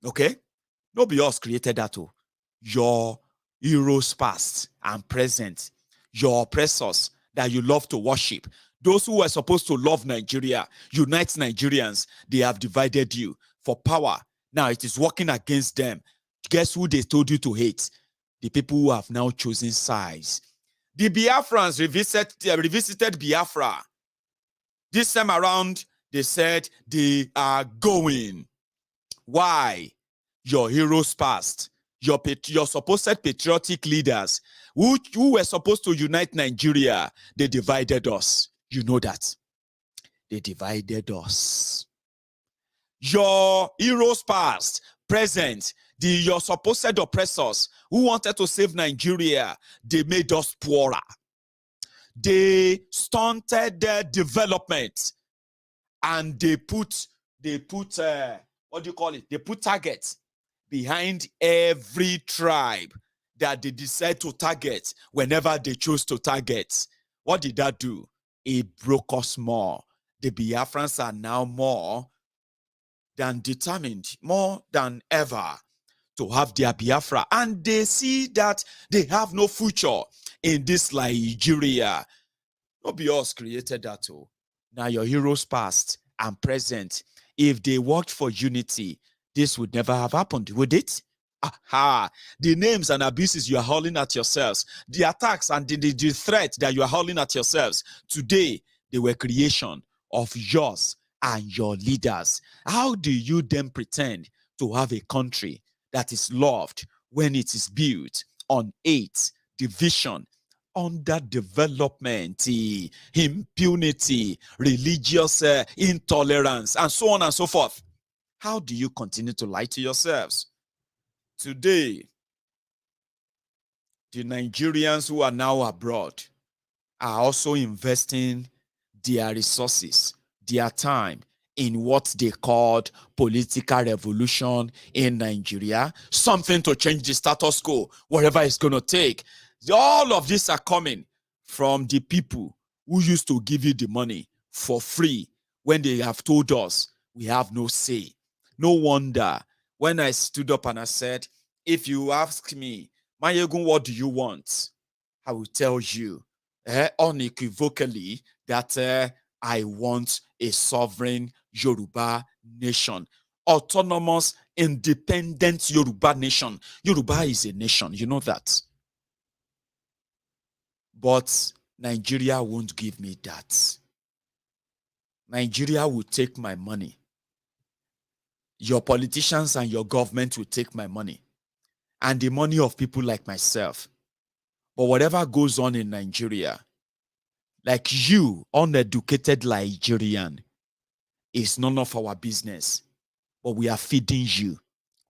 Okay? Nobody else created that. Oh. Your heroes past and present, your oppressors that you love to worship, those who were supposed to love Nigeria, unite Nigerians, they have divided you for power. Now it is working against them. Guess who they told you to hate? The people who have now chosen sides. The Biafrans revisited Biafra. This time around, they said they are going. Why? Your heroes past, your supposed patriotic leaders who were supposed to unite Nigeria, they divided us. You know that. They divided us. Your heroes past, present, your supposed oppressors who wanted to save Nigeria, they made us poorer. They stunted their development and they put what do you call it? They put targets behind every tribe that they decide to target whenever they choose to target. What did that do? It broke us more. The Biafrans are now more than determined, more than ever, to have their Biafra. And they see that they have no future in this Nigeria. Nobody else created that. Oh. Now your heroes past and present, if they worked for unity, this would never have happened, would it? Aha! The names and abuses you are hurling at yourselves, the attacks and the threat that you are hurling at yourselves, today, they were creation of yours and your leaders. How do you then pretend to have a country that is loved when it is built on hate, division, underdevelopment, impunity, religious intolerance, and so on and so forth? How do you continue to lie to yourselves? Today, the Nigerians who are now abroad are also investing their resources, their time in what they called political revolution in Nigeria, something to change the status quo, whatever it's going to take. All of these are coming from the people who used to give you the money for free when they have told us we have no say. No wonder when I stood up and I said, if you ask me, Maiyegun, what do you want? I will tell you unequivocally that I want a sovereign Yoruba nation. Autonomous, independent Yoruba nation. Yoruba is a nation, you know that. But Nigeria won't give me that. Nigeria will take my money. Your politicians and your government will take my money and the money of people like myself. But whatever goes on in Nigeria, Like you, uneducated Nigerian, is none of our business. But we are feeding you.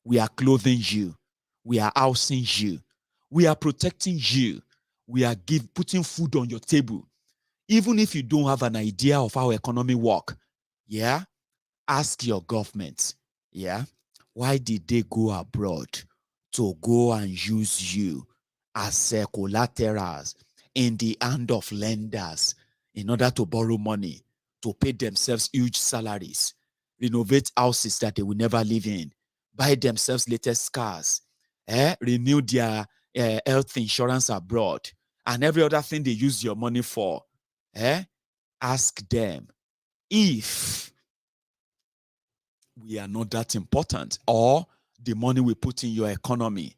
We are clothing you. We are housing you. We are protecting you. We are putting food on your table. Even if you don't have an idea of how economy work, yeah, ask your government, yeah, why did they go abroad to go and use you as collaterals in the hand of lenders in order to borrow money, to pay themselves huge salaries, renovate houses that they will never live in, buy themselves latest cars, renew their health insurance abroad, and every other thing they use your money for? Ask them if we are not that important, or the money we put in your economy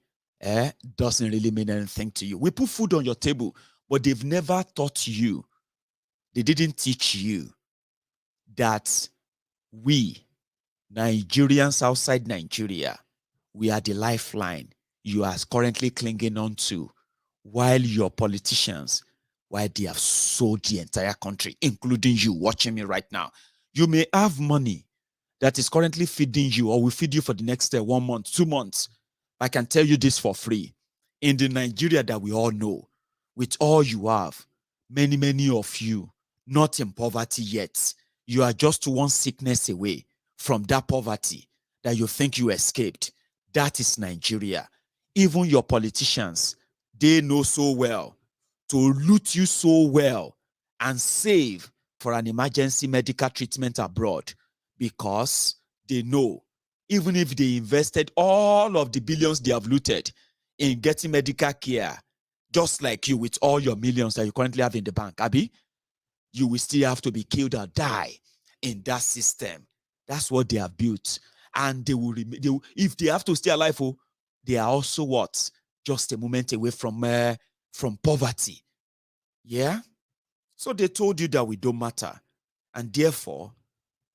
doesn't really mean anything to you. We put food on your table, but they've never taught you, they didn't teach you that we, Nigerians outside Nigeria, we are the lifeline you are currently clinging on to, while your politicians, while they have sold the entire country, including you watching me right now. You may have money that is currently feeding you, or will feed you for the next 1 month, 2 months. I can tell you this for free. In the Nigeria that we all know, with all you have, many of you, not in poverty yet, you are just one sickness away from that poverty that you think you escaped. That is Nigeria. Even your politicians, they know so well to loot you so well and save for an emergency medical treatment abroad, because they know even if they invested all of the billions they have looted in getting medical care, just like you with all your millions that you currently have in the bank, Abi, you will still have to be killed or die in that system. That's what they have built. And they will, if they have to stay alive, they are also what? Just a moment away from poverty. Yeah? So they told you that we don't matter. And therefore,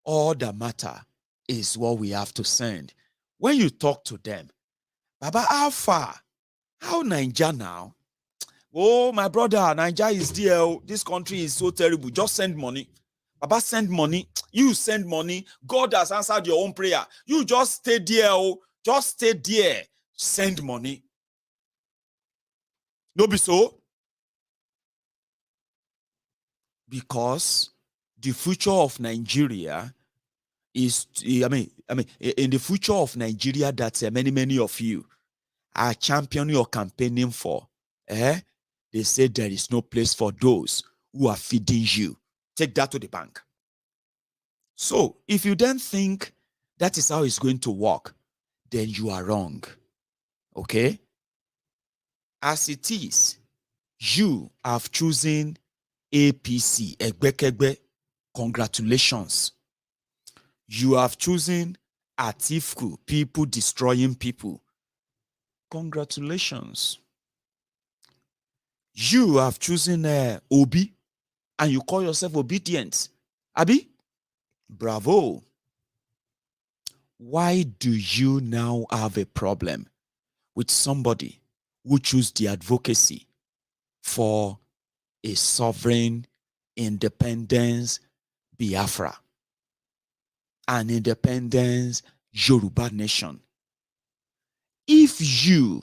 all that matter is what we have to send. When you talk to them, Baba, how far? How Niger now? Oh, my brother, Niger is there. This country is so terrible. Just send money. Baba, send money. You send money. God has answered your own prayer. You just stay there. Just stay there. Send money. No be so? Because the future of Nigeria is, in the future of Nigeria that many of you are championing or campaigning for, they say there is no place for those who are feeding you. Take that to the bank. So if you then think that is how it's going to work, then you are wrong. Okay? As it is, you have chosen APC, Egbekegbe. Congratulations. You have chosen Atifku, people destroying people. Congratulations. You have chosen Obi, and you call yourself obedient. Abi? Bravo. Why do you now have a problem with somebody who choose the advocacy for a sovereign independence Biafra, an independence Yoruba nation? If you,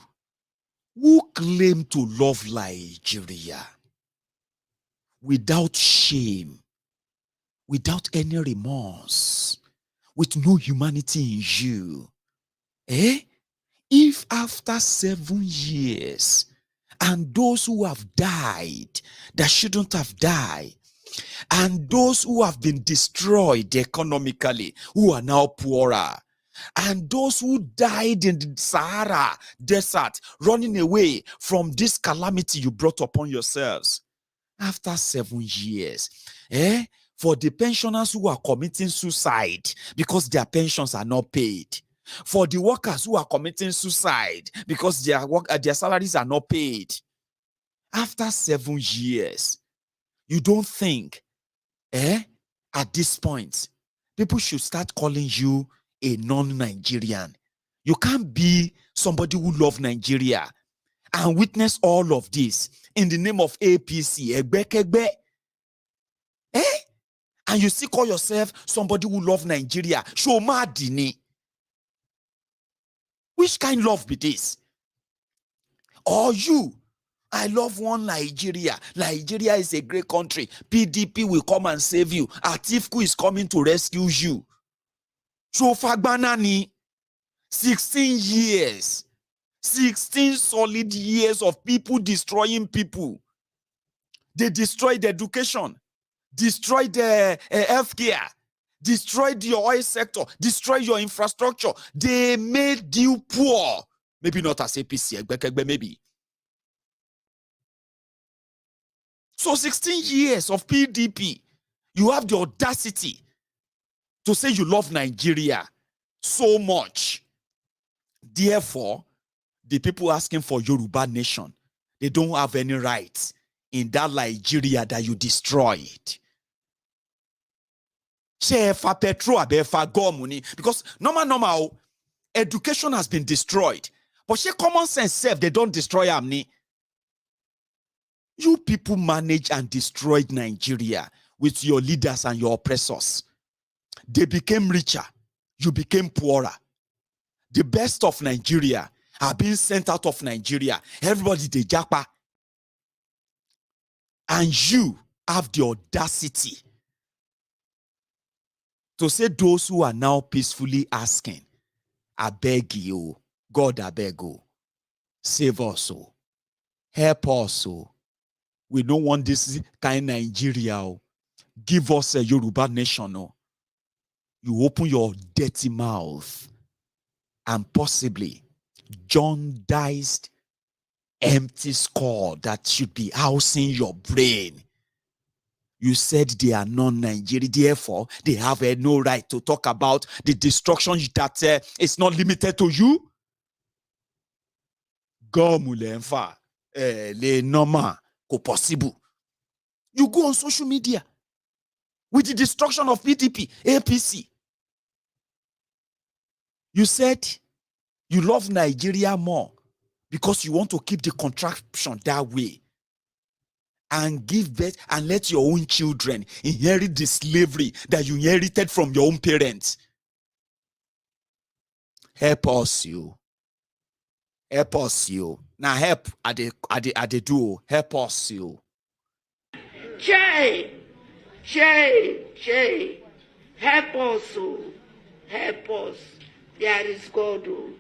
who claim to love Nigeria without shame, without any remorse, with no humanity in you, if after 7 years, and those who have died that shouldn't have died, and those who have been destroyed economically, who are now poorer, and those who died in the Sahara desert, running away from this calamity you brought upon yourselves, after 7 years, for the pensioners who are committing suicide because their pensions are not paid, for the workers who are committing suicide because their salaries are not paid, after 7 years, you don't think, at this point, people should start calling you a non-Nigerian? You can't be somebody who loves Nigeria and witness all of this in the name of APC, Egbekegbe. Eh? And you still call yourself somebody who love Nigeria. Show madini. Which kind of love be this? Or you, I love one Nigeria. Nigeria is a great country. PDP will come and save you. Atiku is coming to rescue you. So Fagbanani, 16 years. 16 solid years of people destroying people. They destroyed education, destroyed the healthcare, destroyed your oil sector, destroyed your infrastructure. They made you poor. Maybe not as APC, maybe. So 16 years of PDP, you have the audacity to say you love Nigeria so much. Therefore, the people asking for Yoruba nation, they don't have any rights in that Nigeria that you destroyed. Because normal, education has been destroyed. But common sense self, they don't destroy amni. You people manage and destroyed Nigeria with your leaders and your oppressors. They became richer. You became poorer. The best of Nigeria are being sent out of Nigeria. Everybody, they japa. And you have the audacity to say those who are now peacefully asking, I beg you, God, I beg you, save us, oh, help us, oh. We don't want this kind of Nigeria, oh. Give us a Yoruba nation, oh. You open your dirty mouth and possibly jaundiced, empty skull that should be housing your brain. You said they are non-Nigerian, therefore they have no right to talk about the destruction that is not limited to you. Gomulenfa, le normal, ko possible. You go on social media with the destruction of PDP, APC. You said you love Nigeria more because you want to keep the contraption that way and give birth and let your own children inherit the slavery that you inherited from your own parents. Help us, you. Help us, you. Now help at the do. Help us, you. Che, help us, oh. Help us. There is God, oh.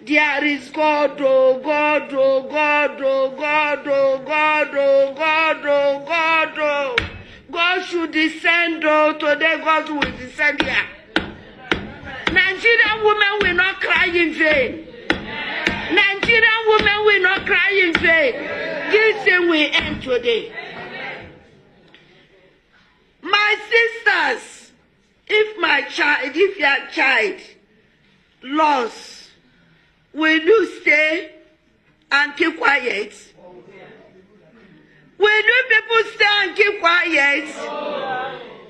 There is God, oh, God, oh, God, oh, God, oh, God, oh, God, oh, God, oh. God should descend, oh, today God will descend here. Nigerian women will not cry in vain. Nigerian women will not cry in vain. This thing will end today. My sisters, if your child lost, will you stay and keep quiet? Will you people stay and keep quiet?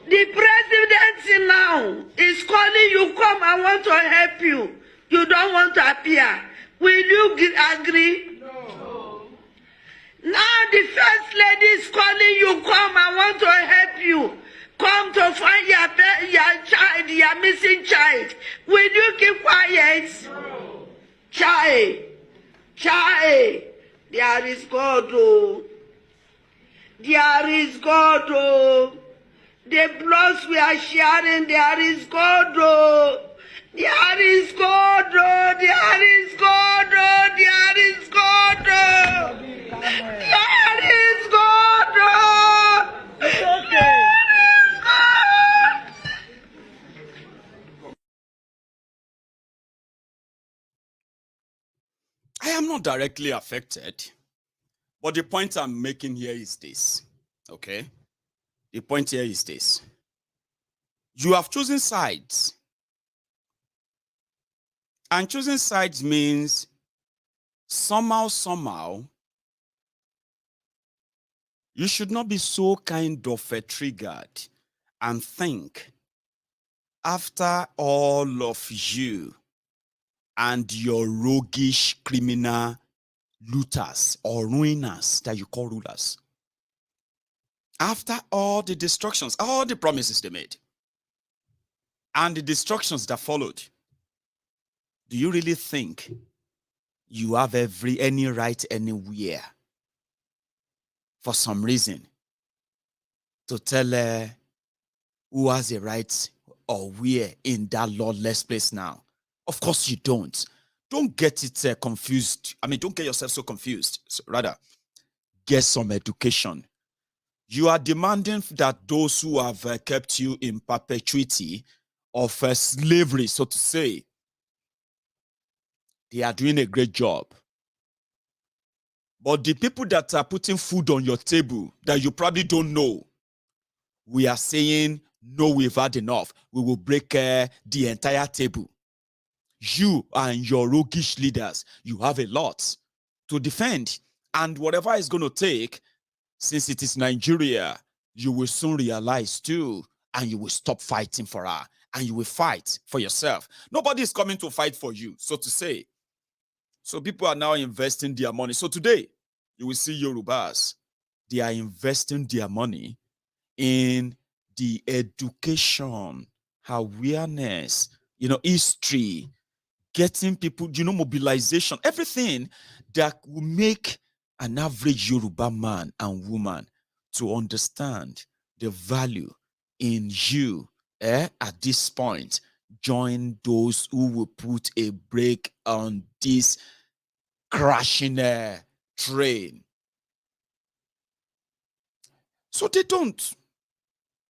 The president now is calling you, come, I want to help you. You don't want to appear. Will you agree? No. Now the first lady is calling you, come, I want to help you. Come to find your child, your missing child. Will you keep quiet? No. Child, there is God, oh. There is God, oh. The bloods we are sharing, there is God, oh. There is God, oh. There is God, oh. There is God, oh. There is God, oh. It's okay. There is God. I am not directly affected, but the point I'm making here is this, okay? The point here is this. You have chosen sides. And choosing sides means somehow, you should not be so kind of triggered and think, after all of you and your roguish criminal looters or ruiners that you call rulers, After all the destructions, all the promises they made, and the destructions that followed, do you really think you have any right anywhere for some reason to tell who has a right or where in that lawless place now? Of course you don't. Don't get it confused. I mean, don't get yourself so confused. Rather, get some education. You are demanding that those who have kept you in perpetuity of slavery, so to say, they are doing a great job. But the people that are putting food on your table that you probably don't know, we are saying, no, we've had enough. We will break the entire table. You and your roguish leaders, you have a lot to defend. And whatever it's going to take, since it is Nigeria, you will soon realize too, and you will stop fighting for her, and you will fight for yourself. Nobody is coming to fight for you, so to say. So people are now investing their money. So today, you will see Yorubas. They are investing their money in the education, awareness, history, getting people, mobilization, everything that will make an average Yoruba man and woman to understand the value in you at this point. Join those who will put a brake on this crashing train. So they don't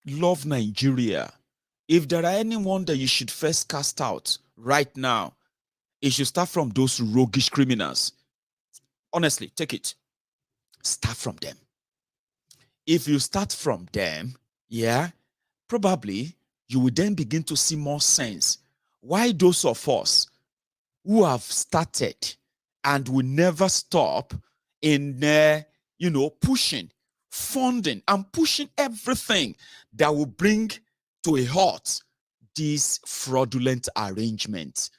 love Nigeria. If there are anyone that you should first cast out right now, it should start from those roguish criminals. Honestly, take it. Start from them. If you start from them, probably you will then begin to see more sense. Why those of us who have started and will never stop in pushing, funding, and pushing everything that will bring to a halt this fraudulent arrangement.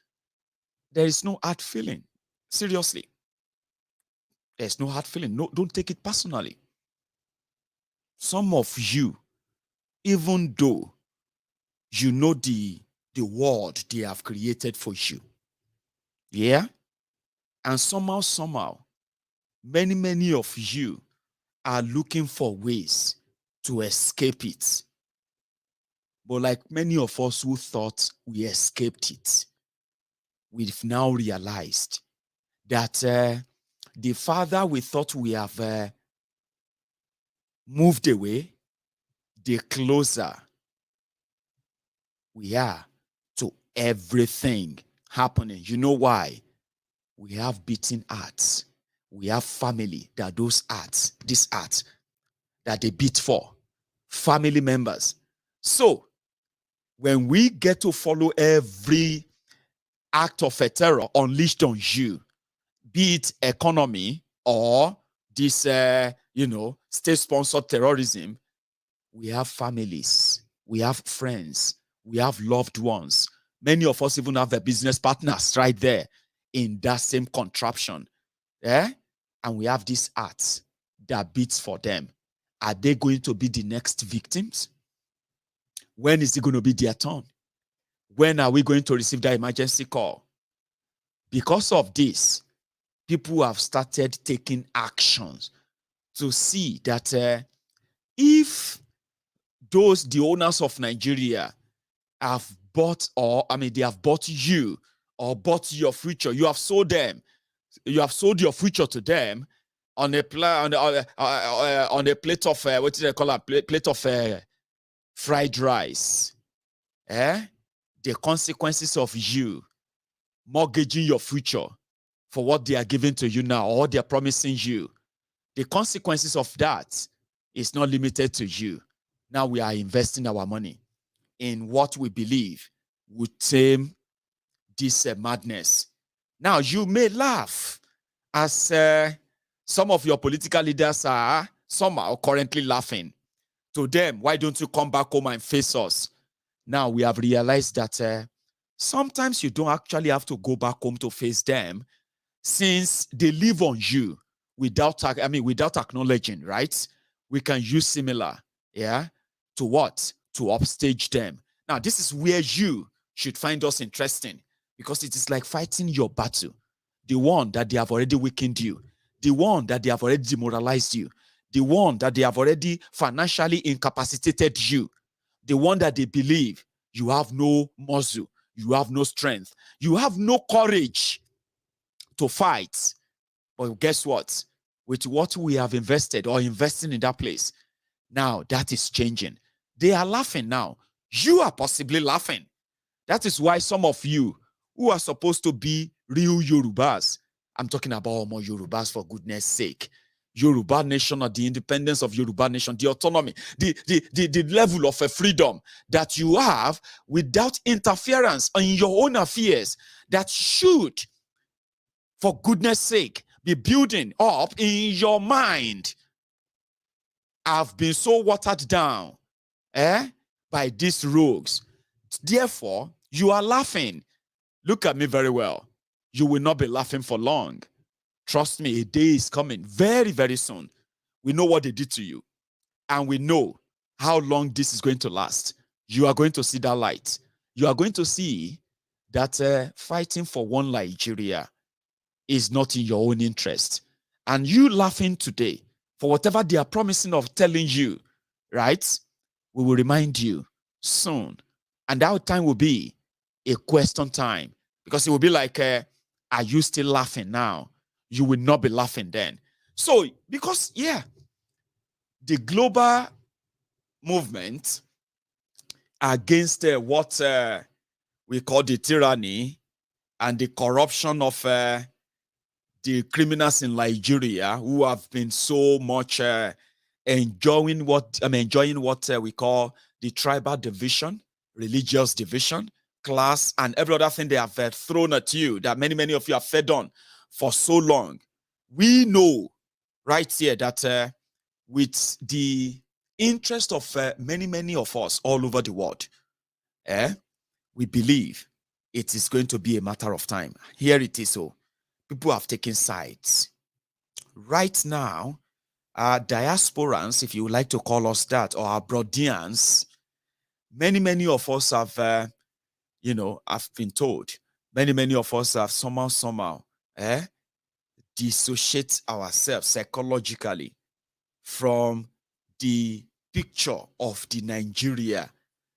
There is no hard feeling. Seriously. There's no hard feeling. No, don't take it personally. Some of you, even though you know the world they have created for you, and somehow, many of you are looking for ways to escape it. But like many of us who thought we escaped it, we've now realized that the farther we thought we have moved away, the closer we are to everything happening. You know why? We have beating hearts. We have family that those hearts, this heart that they beat for, family members. So when we get to follow every act of a terror unleashed on you, be it economy or this, state-sponsored terrorism, we have families, we have friends, we have loved ones. Many of us even have business partners right there in that same contraption. And we have these hearts that beats for them. Are they going to be the next victims? When is it going to be their turn? When are we going to receive that emergency call? Because of this, people have started taking actions to see that if the owners of Nigeria have bought, they have bought you or bought your future, you have sold them, you have sold your future to them on a plate of what do they call it? Plate of fried rice. The consequences of you mortgaging your future for what they are giving to you now or what they are promising you, the consequences of that is not limited to you. Now we are investing our money in what we believe would tame this madness. Now you may laugh as some of your political leaders are somehow currently laughing. To them, why don't you come back home and face us? Now we have realized that sometimes you don't actually have to go back home to face them, since they live on you without acknowledging, right? we can use similar, to what? To upstage them. Now, this is where you should find us interesting, because it is like fighting your battle, the one that they have already weakened you, the one that they have already demoralized you, the one that they have already financially incapacitated you, the one that they believe you have no muscle, you have no strength, you have no courage to fight. But guess what? With what we have invested or investing in that place, now that is changing. They are laughing now. You are possibly laughing. That is why some of you who are supposed to be real Yorubas, I'm talking about more Yorubas for goodness sake, Yoruba nation, or the independence of Yoruba nation, the autonomy, the level of a freedom that you have without interference in your own affairs, that should, for goodness sake, be building up in your mind, have been so watered down by these rogues. Therefore, you are laughing. Look at me very well. You will not be laughing for long. Trust me, a day is coming very, very soon. We know what they did to you, and we know how long this is going to last. You are going to see that light. You are going to see that fighting for one Nigeria is not in your own interest. And you laughing today for whatever they are promising of telling you, right? We will remind you soon. And that time will be a question time, because it will be like, are you still laughing now? You will not be laughing then. So, because, the global movement against what we call the tyranny and the corruption of the criminals in Nigeria, who have been so much enjoying what we call the tribal division, religious division, class, and every other thing they have thrown at you, that many of you have fed on for so long. We know right here that with the interest of many of us all over the world, we believe it is going to be a matter of time. Here it is. So people have taken sides. Right now, our diasporans, if you would like to call us that, or our Brodians, many of us have, I've been told, many of us have somehow, dissociate ourselves psychologically from the picture of the Nigeria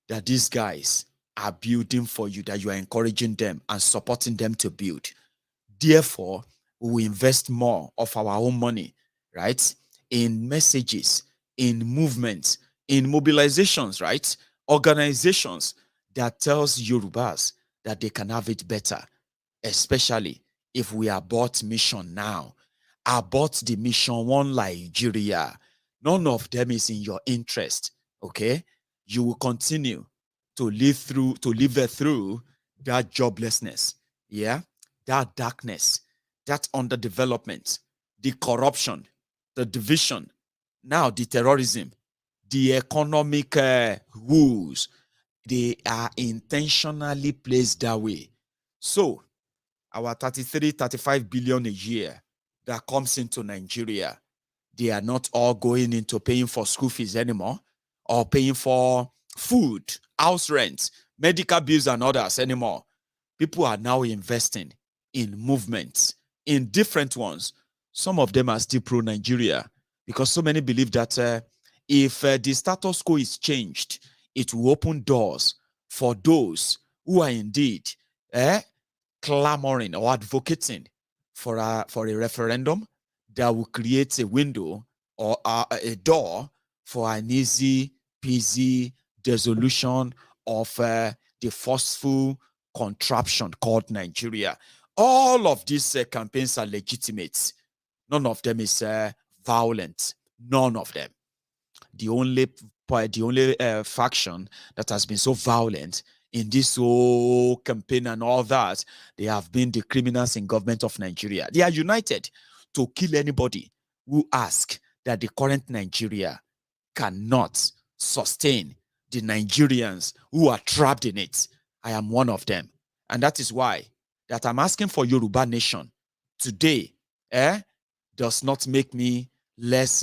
that these guys are building for you, that you are encouraging them and supporting them to build. Therefore, we will invest more of our own money, right, in messages, in movements, in mobilizations, right, organizations that tells Yorubas that they can have it better, especially if we abort mission now. Abort the mission one Nigeria. None of them is in your interest, okay? You will continue to live through that joblessness, that darkness, that underdevelopment, the corruption, the division, now the terrorism, the economic woes. They are intentionally placed that way. So, our 35 billion a year that comes into Nigeria, they are not all going into paying for school fees anymore, or paying for food, house rent, medical bills, and others anymore. People are now investing in movements, in different ones. Some of them are still pro-Nigeria, because so many believe that if the status quo is changed, it will open doors for those who are indeed clamoring or advocating for a referendum that will create a window or a door for an easy peasy dissolution of the forceful contraption called Nigeria. All of these campaigns are legitimate. None of them is violent. None of them. The only faction that has been so violent in this whole campaign and all that, they have been the criminals in government of Nigeria. They are united to kill anybody who ask that the current Nigeria cannot sustain the Nigerians who are trapped in it. I am one of them. And that is why that I'm asking for Yoruba nation today does not make me less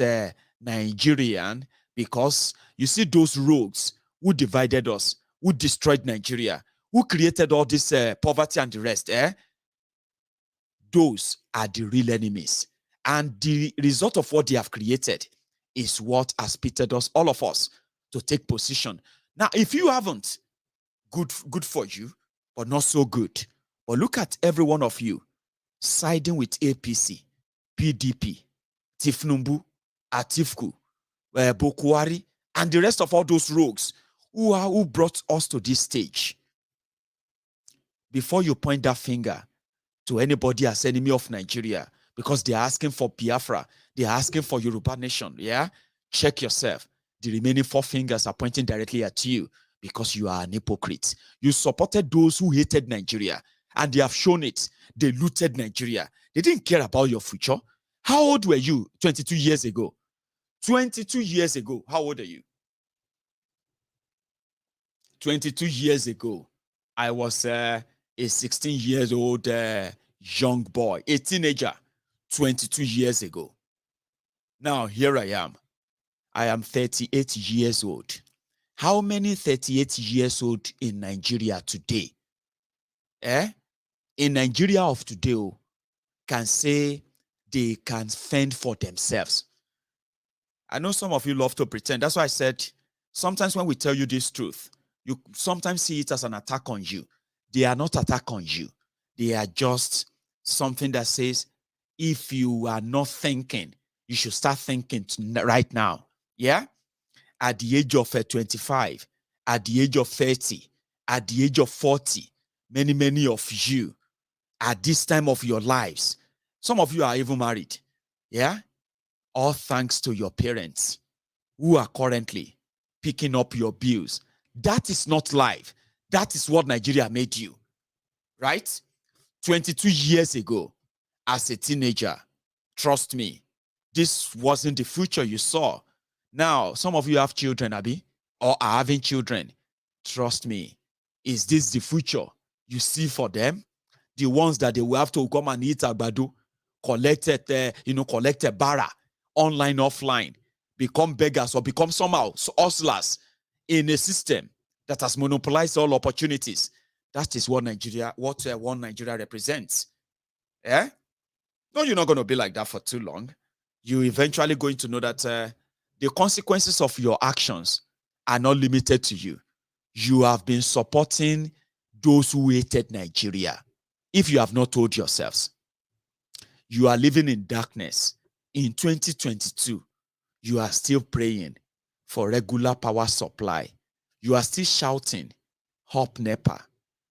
Nigerian, because you see those rogues who divided us, who destroyed Nigeria, who created all this poverty and the rest, those are the real enemies. And the result of what they have created is what has pitted us, all of us, to take position. Now, if you haven't, good for you, but not so good. But look at every one of you siding with APC, PDP, Tifnumbu, Atifku, Bokwari, and the rest of all those rogues who brought us to this stage. Before you point that finger to anybody as enemy of Nigeria, because they are asking for Biafra, they are asking for Yoruba nation, check yourself. The remaining 4 fingers are pointing directly at you because you are an hypocrite. You supported those who hated Nigeria, and they have shown it. They looted Nigeria. They didn't care about your future. How old were you 22 years ago? 22 years ago, how old are you? 22 years ago, I was a 16-year-old young boy, a teenager, 22 years ago. Now, here I am. I am 38 years old. How many 38 years old in Nigeria today? In Nigeria of today, can say they can fend for themselves. I know some of you love to pretend. That's why I said, sometimes when we tell you this truth, you sometimes see it as an attack on you. They are not attack on you. They are just something that says, if you are not thinking, you should start thinking right now. Yeah? At the age of 25, at the age of 30, at the age of 40, many of you, at this time of your lives, some of you are even married. Yeah? All thanks to your parents who are currently picking up your bills. That is not life. That is what Nigeria made you. Right? 22 years ago, as a teenager, trust me, this wasn't the future you saw. Now, some of you have children, Abi, or are having children. Trust me, is this the future you see for them? The ones that they will have to come and eat agbado, collect a bara, online, offline, become beggars or become somehow hustlers in a system that has monopolized all opportunities. That is what one Nigeria represents. No, you're not going to be like that for too long. You're eventually going to know that the consequences of your actions are not limited to you. You have been supporting those who hated Nigeria. If you have not told yourselves, you are living in darkness. In 2022, you are still praying for regular power supply. You are still shouting, "Up NEPA."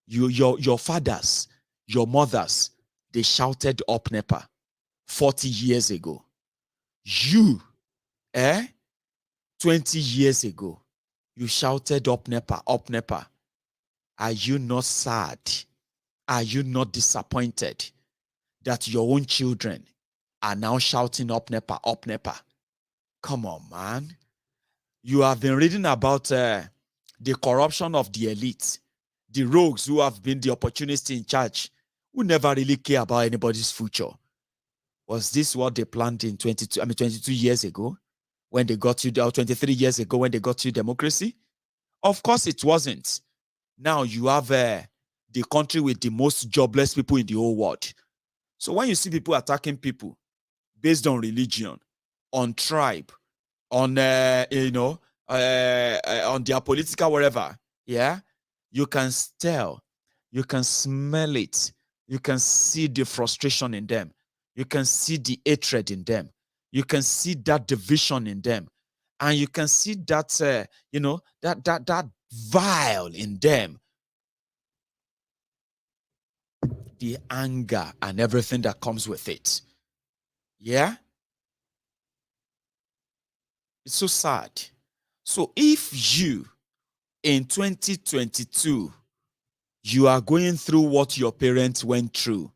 Your fathers, your mothers, they shouted "Up NEPA" 40 years ago. You, 20 years ago, you shouted "Up NEPA, up NEPA." Are you not sad? Are you not disappointed that your own children are now shouting "Up NEPA, up NEPA"? Come on, man. You have been reading about the corruption of the elite, the rogues who have been the opportunists in charge, who never really care about anybody's future. Was this what they planned in 22 years ago when they got you, or 23 years ago when they got you democracy? Of course it wasn't. Now you have the country with the most jobless people in the whole world. So when you see people attacking people based on religion, on tribe, on on their political whatever, you can tell, you can smell it, you can see the frustration in them, you can see the hatred in them, you can see that division in them, and you can see that that vile in them, the anger and everything that comes with it. Yeah, it's so sad. So if you in 2022 you are going through what your parents went through,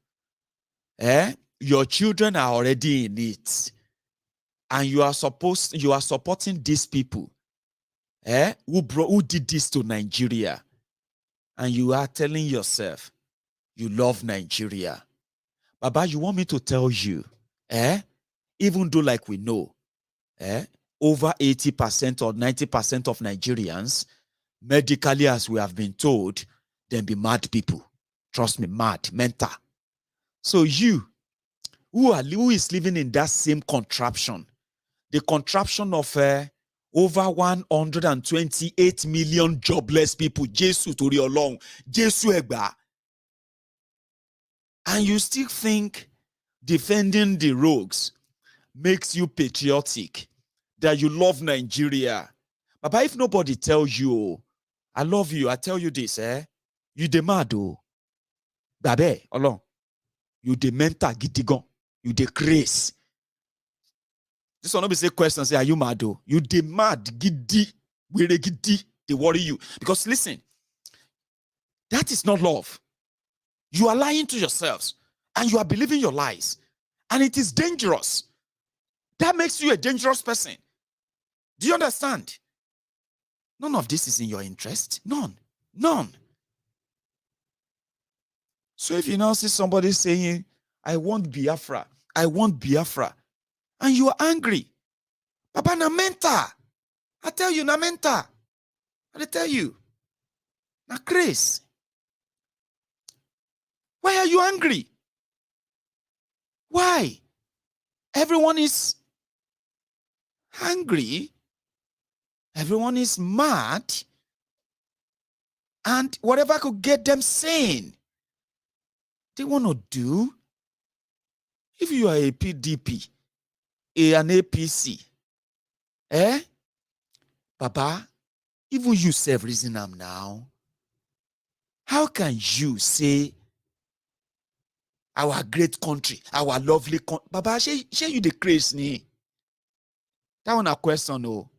your children are already in it, and you are supporting these people who did this to Nigeria, and you are telling yourself you love Nigeria. Baba, you want me to tell you, even though like we know, over 80% or 90% of Nigerians, medically, as we have been told, then be mad people. Trust me, mad, mental. So you, who is living in that same contraption, the contraption of over 128 million jobless people, Jesus tori Ọlọ́run, Jesus Egba, and you still think defending the rogues makes you patriotic, that you love Nigeria. But if nobody tells you, I love you, I tell you this, you de mad o. Babe, Ọlọ́run, you de mental gidigan, you de craze. This one not be say question, say, are you mad o? You de mad gidi, were gidi, they worry you. Because listen, that is not love. You are lying to yourselves and you are believing your lies. And it is dangerous. That makes you a dangerous person. Do you understand? None of this is in your interest. None. None. So if you now see somebody saying, I want Biafra, and you are angry, Papa na menta. I tell you, na menta. I tell you, na grace. Why are you angry? Why? Everyone is angry. Everyone is mad. And whatever could get them sane, they want to do. If you are a PDP, an APC, Papa, even you self reason am now. How can you say our great country, our lovely country? Baba, share you the craze ni? That one a question, no.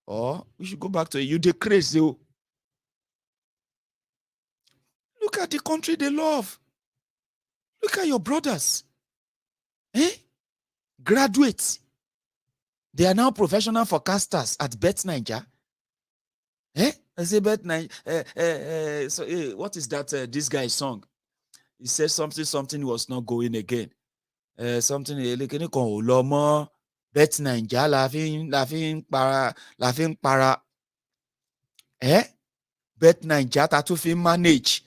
Or we should go back to you the craze, yo. Look at the country they love. Look at your brothers. Graduates. They are now professional forecasters at Bet Niger. I say Bet Niger. What is that? This guy's song. He said something was not going again. Something Bet Niger laughing para. Bet Niger tatu fi manage.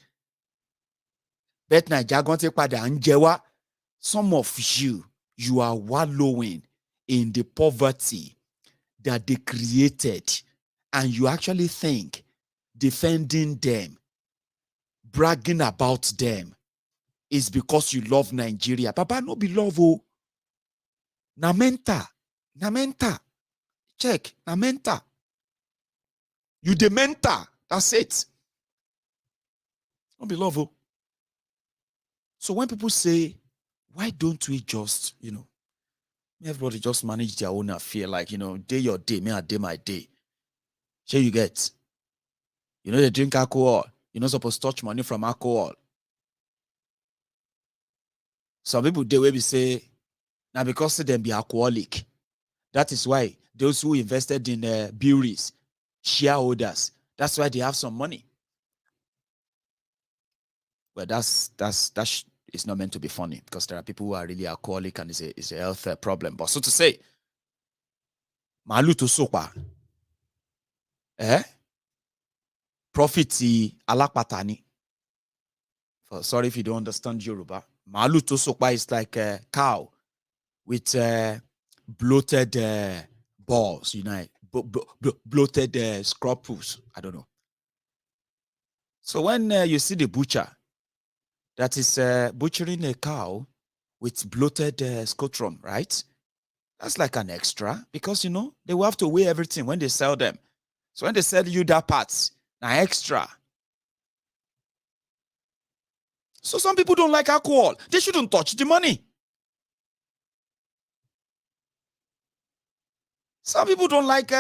Bet Niger gon te padà ń jẹ wá. Some of you are wallowing in the poverty that they created, and you actually think defending them, bragging about them, is because you love Nigeria. Papa, no be love, oh. Namenta. Check, namenta. You the menta. That's it. No be love, oh. So when people say, why don't we just, everybody just manage their own affair, like, day your day, me I day my day. Sure you get. They drink alcohol. You're not supposed to touch money from alcohol. Some people, they will say, now because they be alcoholic. That is why those who invested in breweries, shareholders, that's why they have some money. Well, that's it's not meant to be funny, because there are people who are really alcoholic and it's a health problem. But so to say, malu to sopa, profiti alakpatani. Sorry if you don't understand Yoruba. Malu to sopa is like a cow with bloated balls, bloated scruples. I don't know. So when you see the butcher that is butchering a cow with bloated scrotum, right? That's like an extra, because, they will have to weigh everything when they sell them. So when they sell you that parts, now extra. So some people don't like alcohol. They shouldn't touch the money. Some people don't like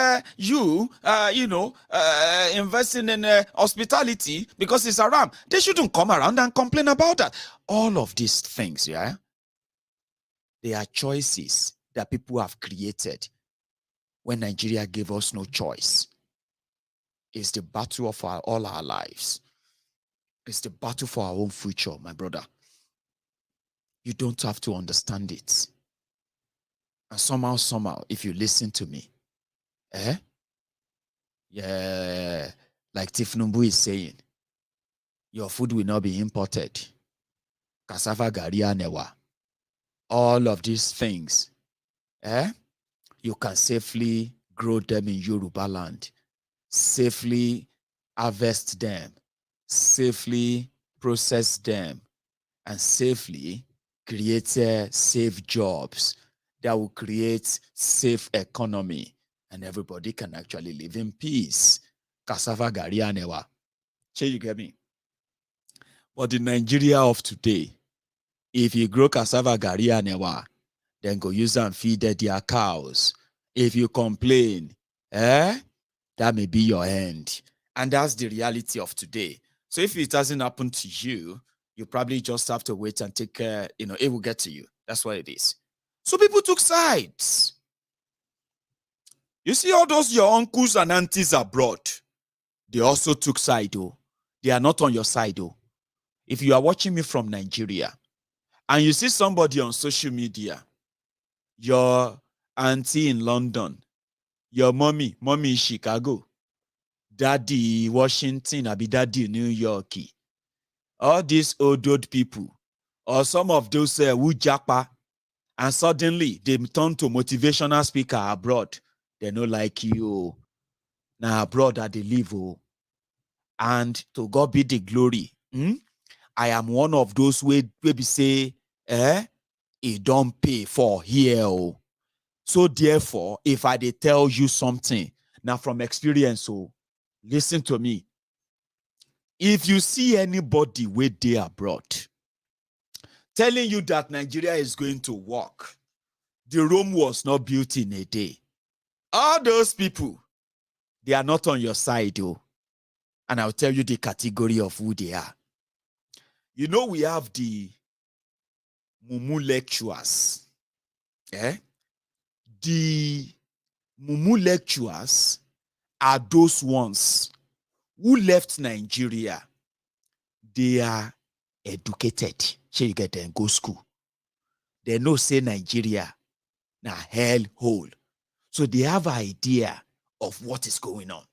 investing in hospitality because it's haram. They shouldn't come around and complain about that. All of these things, they are choices that people have created when Nigeria gave us no choice. It's the battle of all our lives. It's the battle for our own future, my brother. You don't have to understand it. And somehow, if you listen to me, yeah, like Tifnumbu is saying, your food will not be imported. Cassava, garia, newa. All of these things, you can safely grow them in Yoruba land, safely harvest them, safely process them, and safely create safe jobs that will create safe economy, and everybody can actually live in peace. Cassava, gari, anewa. Sure, you get me? But the Nigeria of today, if you grow cassava, gari, anewa, then go use and feed their cows. If you complain, that may be your end. And that's the reality of today. So if it hasn't happened to you, you probably just have to wait and take care, it will get to you. That's what it is. So people took sides. You see all those your uncles and aunties abroad, they also took side, though. They are not on your side, though. If you are watching me from Nigeria and you see somebody on social media, your auntie in London, your mommy in Chicago, daddy Washington, abi daddy New York, all these old people, or some of those who japa, and suddenly they turn to motivational speaker abroad. They no like you. Now abroad that they live, and to God be the glory. I am one of those who be say, it don't pay for here. So therefore, if I did tell you something, now from experience, listen to me. If you see anybody with they abroad telling you that Nigeria is going to work, the Rome was not built in a day. All those people, they are not on your side, and I'll tell you the category of who they are. You know, we have the Mumu lecturers. The Mumu lecturers are those ones who left Nigeria. They are educated. So you get them, go school. They know say Nigeria na hell hole. So they have an idea of what is going on.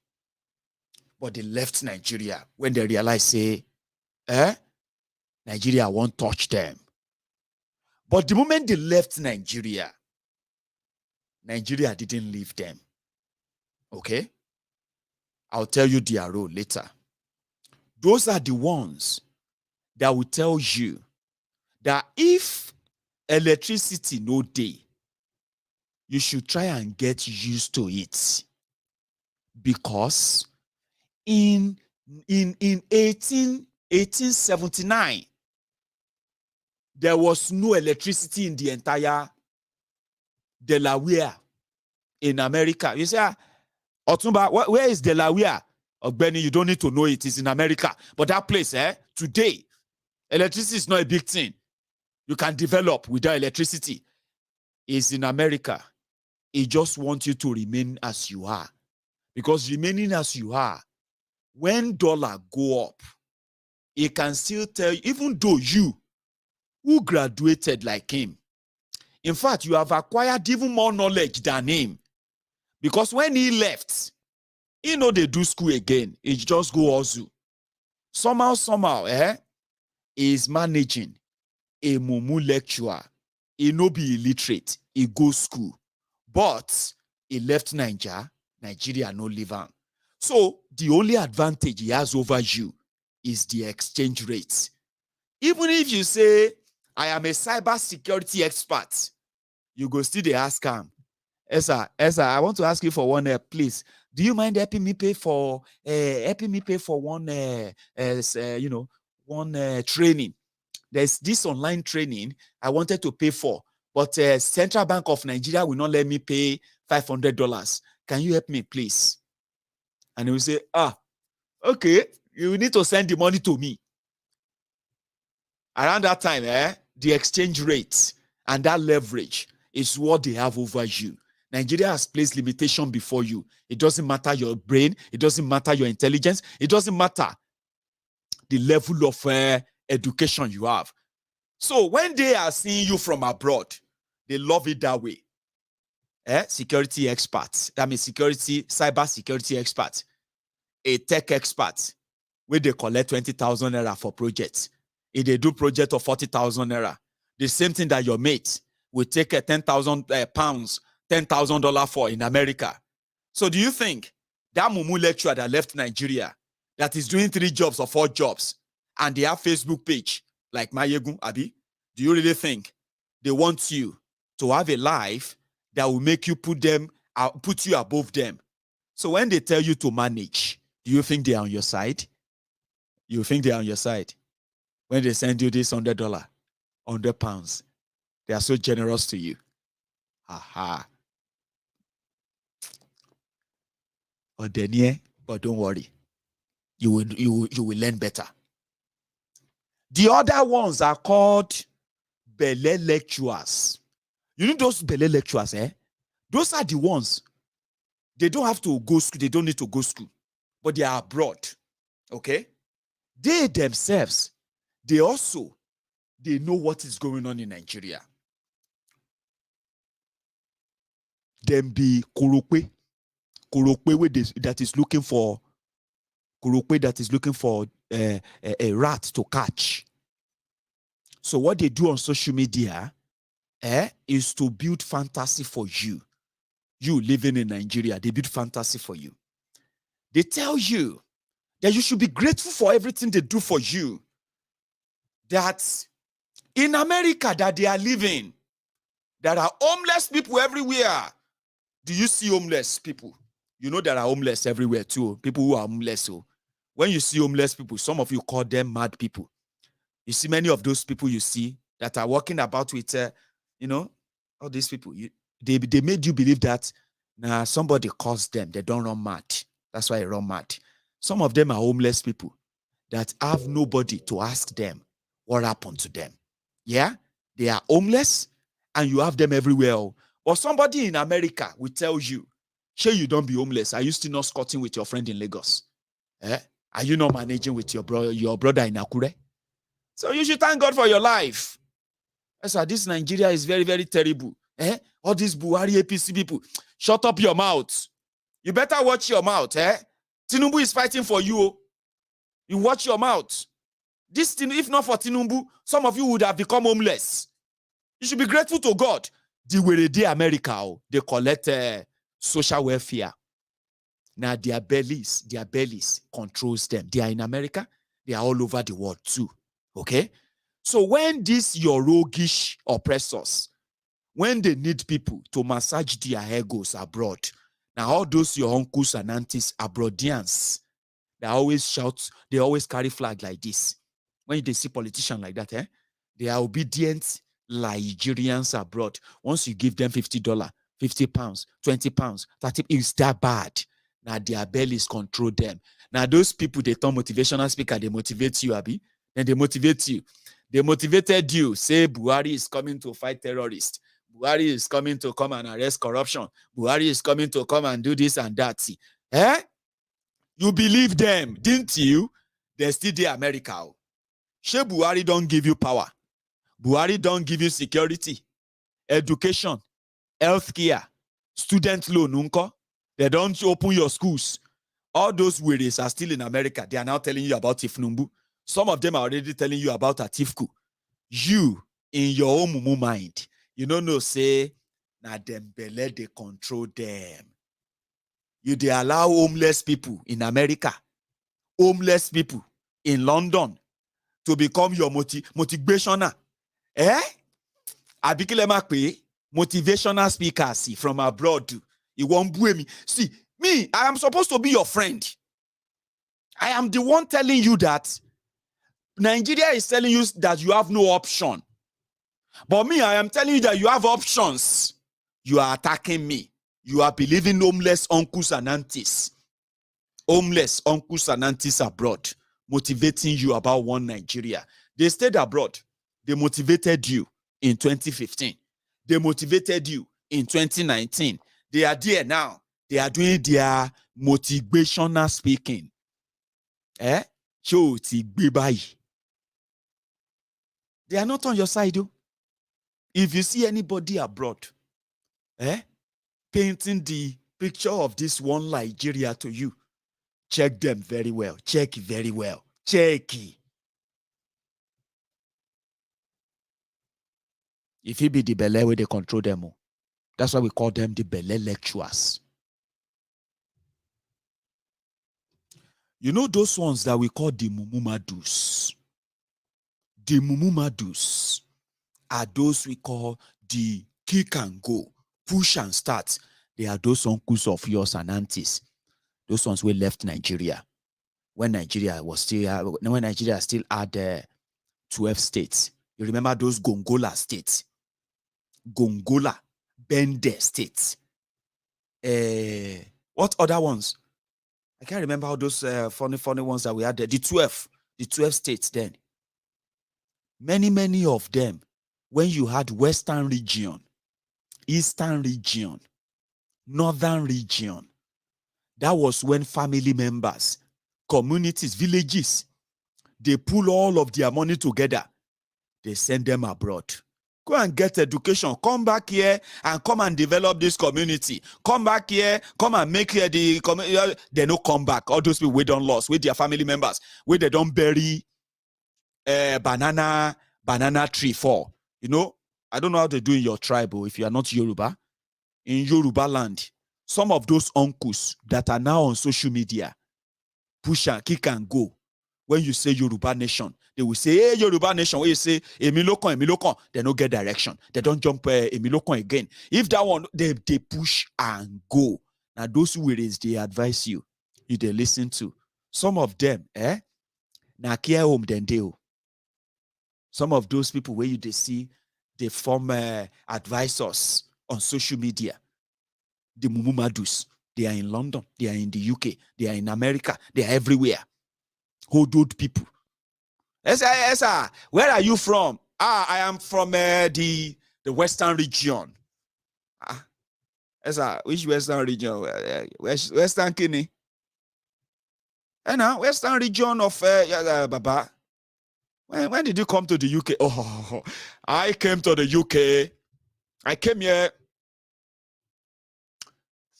But they left Nigeria when they realize, say, Nigeria won't touch them. But the moment they left Nigeria, Nigeria didn't leave them. Okay? I'll tell you their role later. Those are the ones that will tell you that if electricity no day, you should try and get used to it. Because in 1879, there was no electricity in the entire Delaware in America. You say, Otumba, where is Delaware? Benny, you don't need to know it. It's in America. But that place, today, electricity is not a big thing. You can develop without electricity. It's in America. It just wants you to remain as you are. Because remaining as you are, when dollar go up, it can still tell you, even though you, who graduated like him, in fact, you have acquired even more knowledge than him. Because when he left, he know they do school again. He just go also. Somehow, he is managing a Mumu lecturer. He no be illiterate. He go school. But he left Nigeria no live on. So the only advantage he has over you is the exchange rate. Even if you say, I am a cyber security expert, you go still they ask him, Esa, I want to ask you for one, please. Do you mind helping me pay for one, training? There's this online training I wanted to pay for, but Central Bank of Nigeria will not let me pay $500. Can you help me, please? And he will say, okay, you need to send the money to me. Around that time, the exchange rate and that leverage is what they have over you. Nigeria has placed limitation before you. It doesn't matter your brain. It doesn't matter your intelligence. It doesn't matter the level of education you have. So when they are seeing you from abroad, they love it that way. security expert, that means cyber security expert, a tech expert, where they collect 20,000 naira for projects. If they do project of 40,000 naira, the same thing that your mate will take a 10,000 pounds, $10,000 for in America. So do you think that Mumu lecturer that left Nigeria, that is doing 3 jobs or 4 jobs, and they have Facebook page like Maiyegun, Abi, do you really think they want you to have a life that will make you put you above them? So when they tell you to manage, do you think they are on your side? You think they are on your side? When they send you this $100, £100, they are so generous to you. Aha. But don't worry. You will learn better. The other ones are called Bele lecturers. You know those Bele lecturers, Those are the ones. They don't have to go school. They don't need to go school. But they are abroad. Okay? They themselves, they know what is going on in Nigeria. Them be Kurokwe that is looking for a rat to catch. So what they do on social media is to build fantasy for you. You living in Nigeria, they build fantasy for you. They tell you that you should be grateful for everything they do for you. That in America that they are living, there are homeless people everywhere. Do you see homeless people? You know there are homeless everywhere too. People who are homeless. So when you see homeless people, some of you call them mad people. You see many of those people you see that are walking about with, all these people. They made you believe that somebody caused them. They don't run mad. That's why they run mad. Some of them are homeless people that have nobody to ask them what happened to them. Yeah? They are homeless and you have them everywhere. Or somebody in America will tell you, sure, you don't be homeless. Are you still not squatting with your friend in Lagos? Are you not managing with your brother in Akure? So you should thank God for your life. So this Nigeria is very, very terrible. All these Buhari APC people, shut up your mouth. You better watch your mouth. Tinubu is fighting for you. You watch your mouth. This thing, if not for Tinubu, some of you would have become homeless. You should be grateful to God. The way they America, they collect social welfare. Now their bellies controls them. They are in America. They are all over the world too. Okay? So when these your roguish oppressors, when they need people to massage their egos abroad, now all those your uncles and aunties abroadians, they always shout, they always carry flag like this. When they see politicians like that, they are obedient Nigerians abroad. Once you give them $50, 50 pounds, 20 pounds, 30, it's that bad. Now their bellies control them. Now those people, they turn motivational speaker, they motivate you, Abi. Then they motivate you. They motivated you. Say Buhari is coming to fight terrorists. Buhari is coming to come and arrest corruption. Buhari is coming to come and do this and that. See, you believe them, didn't you? They're still there, America. She Buhari don't give you power. Buhari don't give you security, education, healthcare, student loan, unko. They don't open your schools. All those wearies are still in America. They are now telling you about Tifnumbu. Some of them are already telling you about Atifku. You, in your own mumu mind, you don't know, say, na them bele, they control them. You they allow homeless people in America, homeless people in London to become your motivational. Abikile Makpe, motivational speakers from abroad. You won't blame me. See, me, I am supposed to be your friend. I am the one telling you that Nigeria is telling you that you have no option. But me, I am telling you that you have options. You are attacking me. You are believing homeless uncles and aunties. Homeless uncles and aunties abroad, motivating you about one Nigeria. They stayed abroad. They motivated you in 2015. They motivated you in 2019. They are there now. They are doing their motivational speaking. They are not on your side, though. If you see anybody abroad, painting the picture of this one Nigeria to you. Check them very well. Check very well. Check. If he be the belle where they control them, that's why we call them the belle lecturers. You know those ones that we call the mumumadus. The mumumadus are those we call the kick and go, push and start. They are those uncles of yours and aunties. Those ones we left Nigeria when Nigeria still had 12 states. You remember those Gongola states? Gongola, Bende states. What other ones? I can't remember all those funny ones that we had there. The 12 states then. Many of them, when you had Western region, Eastern region, Northern region, that was when family members, communities, villages, they pull all of their money together. They send them abroad. Go and get education. Come back here and come and develop this community. Come back here, come and make here the community. They don't come back. All those people we don't lost with their family members, where they don't bury banana tree for. You know, I don't know how they do in your tribe, if you are not Yoruba. In Yoruba land, some of those uncles that are now on social media, push and kick and go. When you say Yoruba nation, they will say, hey, Yoruba nation. When you say, Emilokon, they don't get direction. They don't jump Emilokon again. If that one, they push and go. Now, those who is, they advise you. They listen to. Some of them, na care home then they. Some of those people where they see, they form advisors on social media. The Mumumadus, they are in London, they are in the UK, they are in America, they are everywhere. Old people. Yes, where are you from? I am from the Western region. Which Western region? Western Kini. Western region of Baba. When did you come to the UK? Oh, I came to the UK. I came here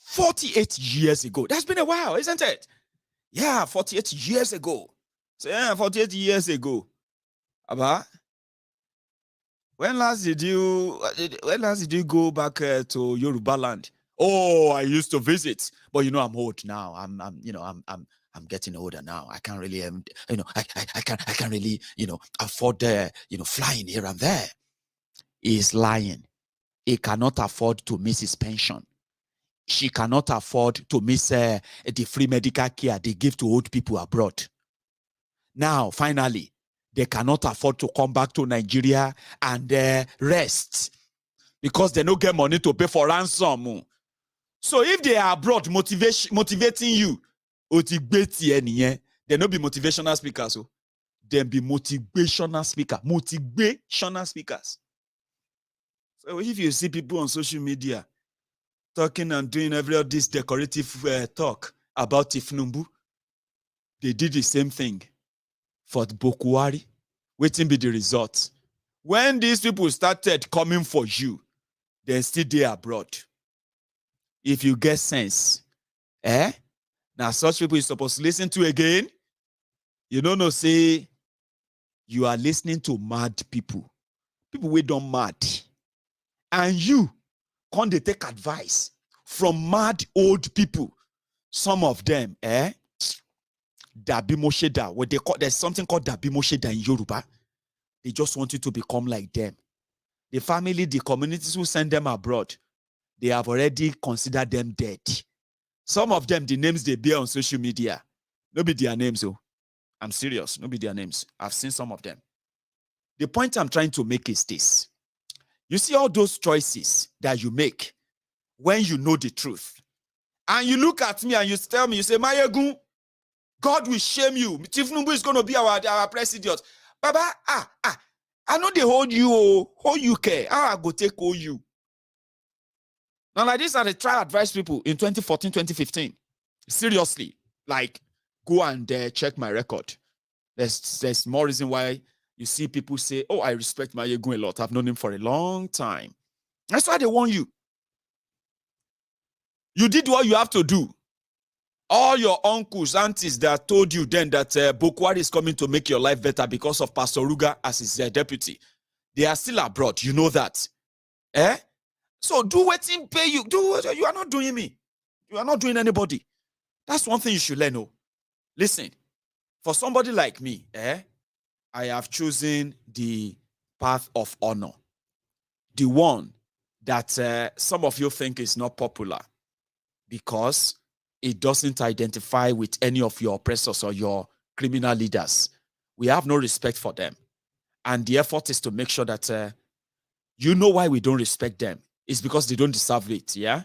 48 years ago. That's been a while, isn't it? Yeah, 48 years ago. So, yeah, 48 years ago. Abba, when last did you go back to Yoruba land? Oh, I used to visit, but I'm old now. I'm getting older now. I can't really, I can't really, afford, flying here and there. He's lying. He cannot afford to miss his pension. She cannot afford to miss the free medical care they give to old people abroad. Now, finally, they cannot afford to come back to Nigeria and rest because they don't get money to pay for ransom. So if they are abroad motivating you, they don't be motivational speakers. They be motivational speakers. So if you see people on social media talking and doing every of this decorative talk about Tifnumbu, they did the same thing for Bokuwari. Waiting be the result. When these people started coming for you, then still they abroad. If you get sense, now such people you're supposed to listen to again. You don't know, say you are listening to mad people. People we don't mad. And you can't they take advice from mad old people. Some of them, Dabimosheda, what they call, there's something called Dabimosheda in Yoruba. They just want you to become like them. The family, the communities who send them abroad, they have already considered them dead. Some of them, the names they bear on social media, no be their names. Oh, I'm serious, no be their names. I've seen some of them. The point I'm trying to make is this. You see all those choices that you make when you know the truth. And you look at me and you tell me, you say, Maiyegun, God will shame you. Tifnumbu is going to be our president. Baba, I know they hold you, hold you care. How I go take hold you? Now, like this, I try to advise people in 2014, 2015. Seriously, like, go and check my record. There's more reason why you see people say, oh, I respect Maiyegun a lot. I've known him for a long time. That's why they warn you. You did what you have to do. All your uncles, aunties that told you then that Bokwari is coming to make your life better because of Pastor Ruga as his deputy, they are still abroad. You know that. So do what him pay you. Do what you are not doing me. You are not doing anybody. That's one thing you should learn. Listen, for somebody like me, I have chosen the path of honor. The one that some of you think is not popular because it doesn't identify with any of your oppressors or your criminal leaders. We have no respect for them. And the effort is to make sure that you know why we don't respect them. It's because they don't deserve it, yeah?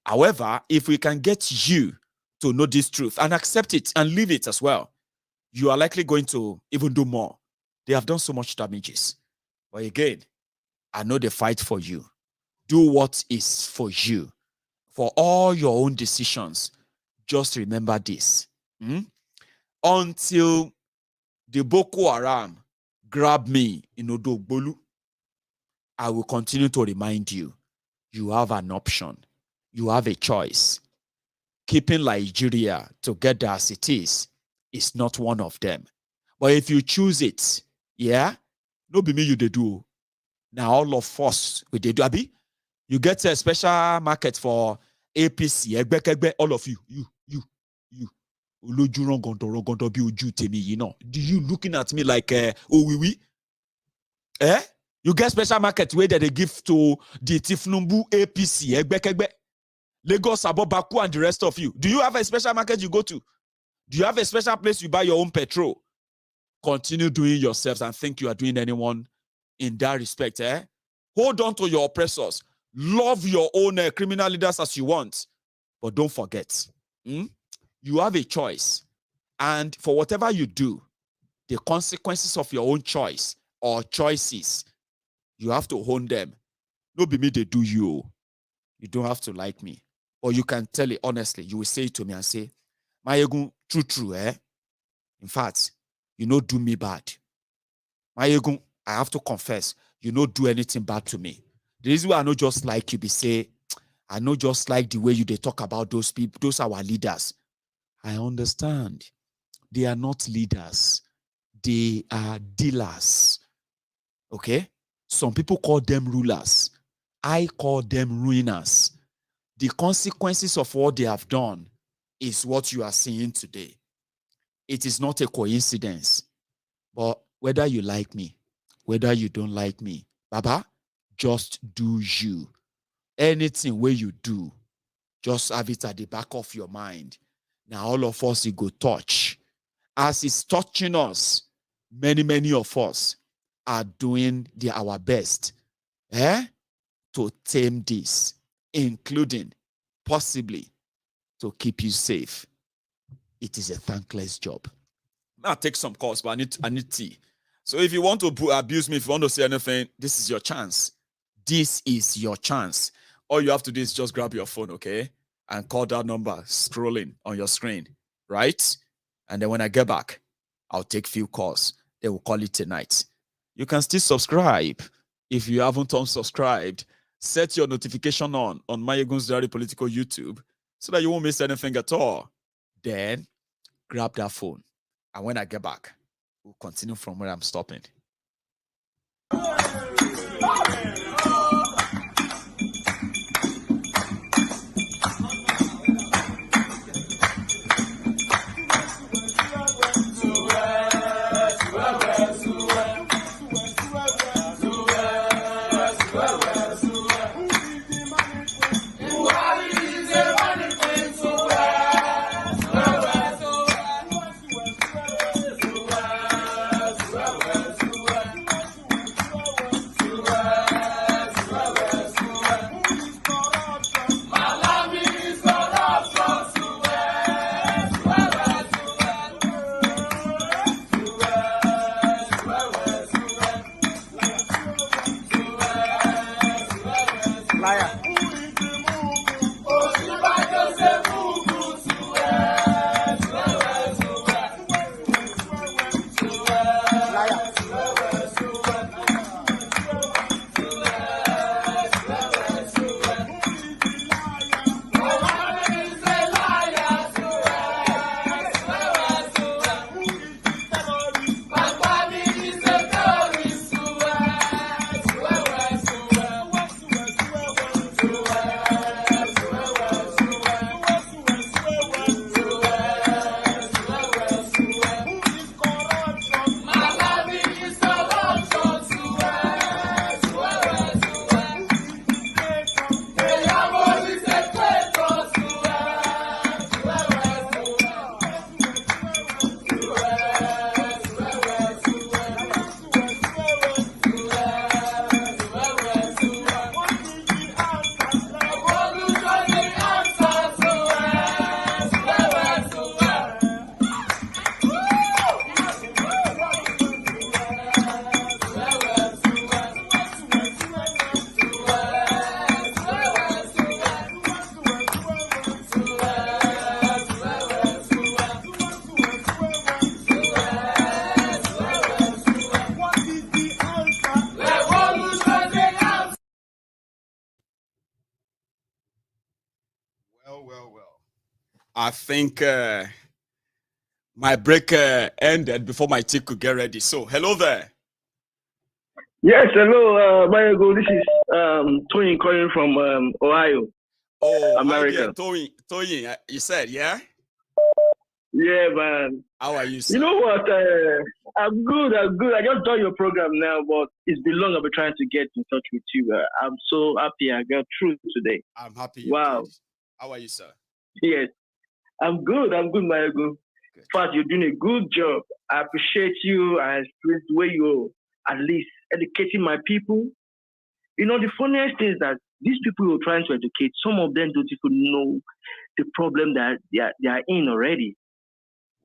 However, if we can get you to know this truth and accept it and live it as well, you are likely going to even do more. They have done so much damages. But again, I know they fight for you. Do what is for you. For all your own decisions, just remember this. Until the Boko Haram grab me in Odogbolu, I will continue to remind you, you have an option. You have a choice. Keeping Nigeria together as it is not one of them. But if you choose it, yeah, no be me you they do. Now all of us we they do. Abi, you get a special market for APC, all of you. You know, do you looking at me like we? You get special market where they give to the Tifnumbu APC, Lagos, Abobaku, and the rest of you. Do you have a special market you go to? Do you have a special place you buy your own petrol? Continue doing yourselves and think you are doing anyone in that respect. Hold on to your oppressors. Love your own criminal leaders as you want. But don't forget, you have a choice. And for whatever you do, the consequences of your own choice or choices, you have to own them. No be me, they do you. You don't have to like me. Or you can tell it honestly. You will say it to me and say, Maiyegun, true, In fact, you don't do me bad. Maiyegun, I have to confess, you don't do anything bad to me. The reason why I not just like you be say, I not just like the way you they talk about those people, those are our leaders. I understand. They are not leaders. They are dealers. Okay? Some people call them rulers. I call them ruiners. The consequences of what they have done is what you are seeing today. It is not a coincidence. But whether you like me, whether you don't like me, Baba, just do you. Anything where you do, just have it at the back of your mind. Now all of us, you go touch. As it's touching us, many of us are doing our best to tame this, including possibly to keep you safe. It is a thankless job. I'll take some calls, but I need tea. So if you want to abuse me, if you want to say anything, this is your chance. This is your chance. All you have to do is just grab your phone, okay? And call that number scrolling on your screen, right? And then when I get back, I'll take few calls. They will call it tonight. You can still subscribe. If you haven't unsubscribed, set your notification on MaiyegunsDiary Politico YouTube so that you won't miss anything at all. Then grab that phone. And when I get back, we'll continue from where I'm stopping. I think my break ended before my team could get ready. So, hello there. Yes, hello, Maiyegun. This is Tony calling from Ohio. Oh, America. Tony, you said, yeah? Yeah, man. How are you, sir? You know what? I'm good. I just joined your program now, but it's been long I've been trying to get in touch with you. I'm so happy I got through today. I'm happy. Wow. Did. How are you, sir? Yes, I'm good, Maiyegun. In fact, you're doing a good job. I appreciate you and the way you're at least educating my people. You know, the funniest thing is that these people you're trying to educate, some of them don't even know the problem that they are in already.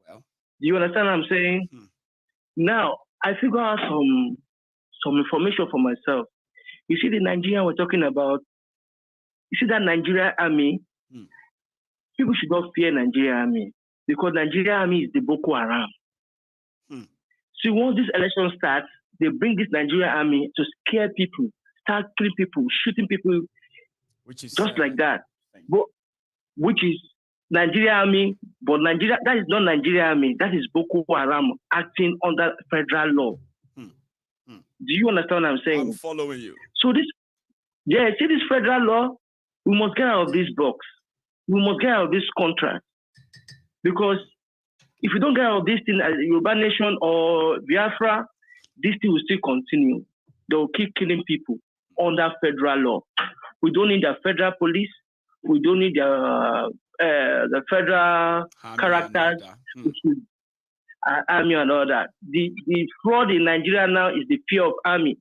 Well, do you understand what I'm saying? Now, I figure out some information for myself. You see, the Nigerian we're talking about, you see that Nigerian army, people should not fear Nigerian army because Nigerian army is the Boko Haram. So once this election starts, they bring this Nigerian army to scare people, start killing people, shooting people, which is just like that. But, which is Nigerian army, but Nigeria, that is not Nigerian army, that is Boko Haram acting under federal law. Do you understand what I'm saying? I'm following you. So see this federal law, we must get out of this box. We must get out of this contract. Because if you don't get out of this thing as Yoruba Nation or Biafra, this thing will still continue. They will keep killing people under federal law. We don't need the federal police. We don't need the federal characters, army and all that. The fraud in Nigeria now is the fear of army.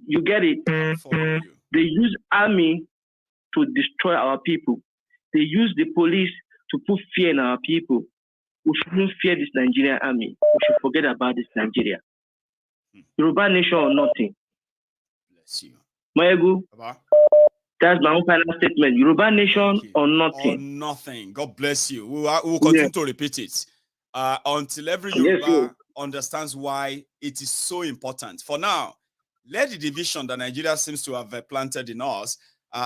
You get it? They use army to destroy our people. They use the police to put fear in our people. We shouldn't fear this Nigerian army. We should forget about this Nigeria. Yoruba Nation or nothing. Bless you. Maiyegun, that's my own final statement. Yoruba Nation or nothing. Or nothing. God bless you. We will continue to repeat it until every Yoruba understands why it is so important. For now, let the division that Nigeria seems to have planted in us,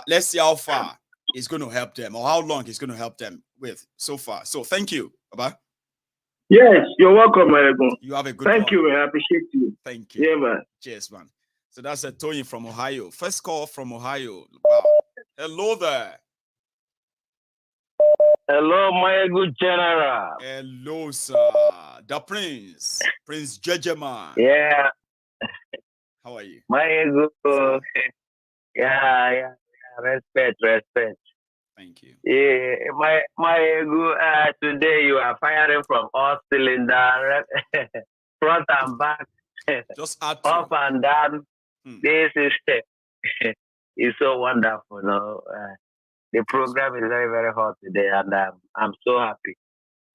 let's see how far it's going to help them or how long it's going to help them with so far. So thank you, Baba. Yes, you're welcome, Maiyegun. You have a good Thank you, man. I appreciate you. Thank you. Yeah, man. Cheers, man. So that's a Tony from Ohio. First call from Ohio. Wow. Hello there. Hello, Maiyegun General. Hello, sir. The Prince. Prince Jejema. Yeah. How are you? Maiyegun. Yeah. Respect. Thank you. Yeah, Maiyegun, today you are firing from all cylinders, front and back, just up and down. This is it's so wonderful. No? The program is very, very hot today, and I'm so happy.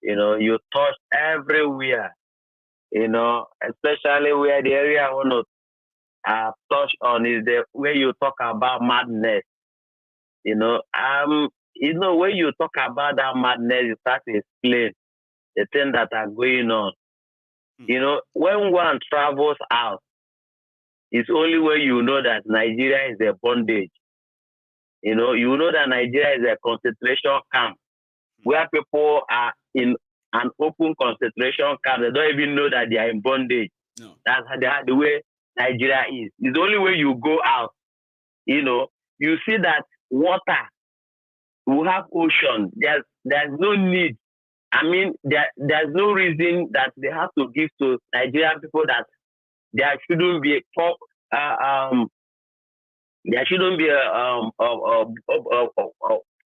You know, you touch everywhere. You know, especially where the area I want to touch on is the where you talk about madness. You know, when you talk about that madness, you start to explain the things that are going on. You know, when one travels out, it's only when you know that Nigeria is a bondage. You know that Nigeria is a concentration camp where people are in an open concentration camp. They don't even know that they are in bondage. No. That's the way Nigeria is. It's the only way you go out. You know, you see that water, we have ocean. There's no need. I mean, there's no reason that they have to give to Nigerian people that there shouldn't be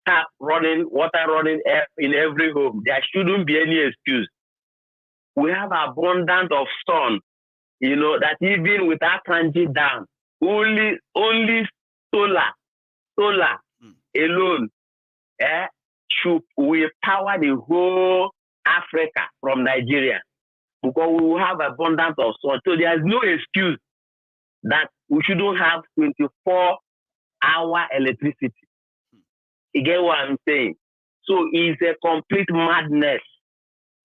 tap running, water running in every home. There shouldn't be any excuse. We have abundance of sun. You know that even without transit down, only solar alone will power the whole Africa from Nigeria because we will have abundance of sun. So there's no excuse that we shouldn't have 24-hour electricity. You get what I'm saying? So it's a complete madness.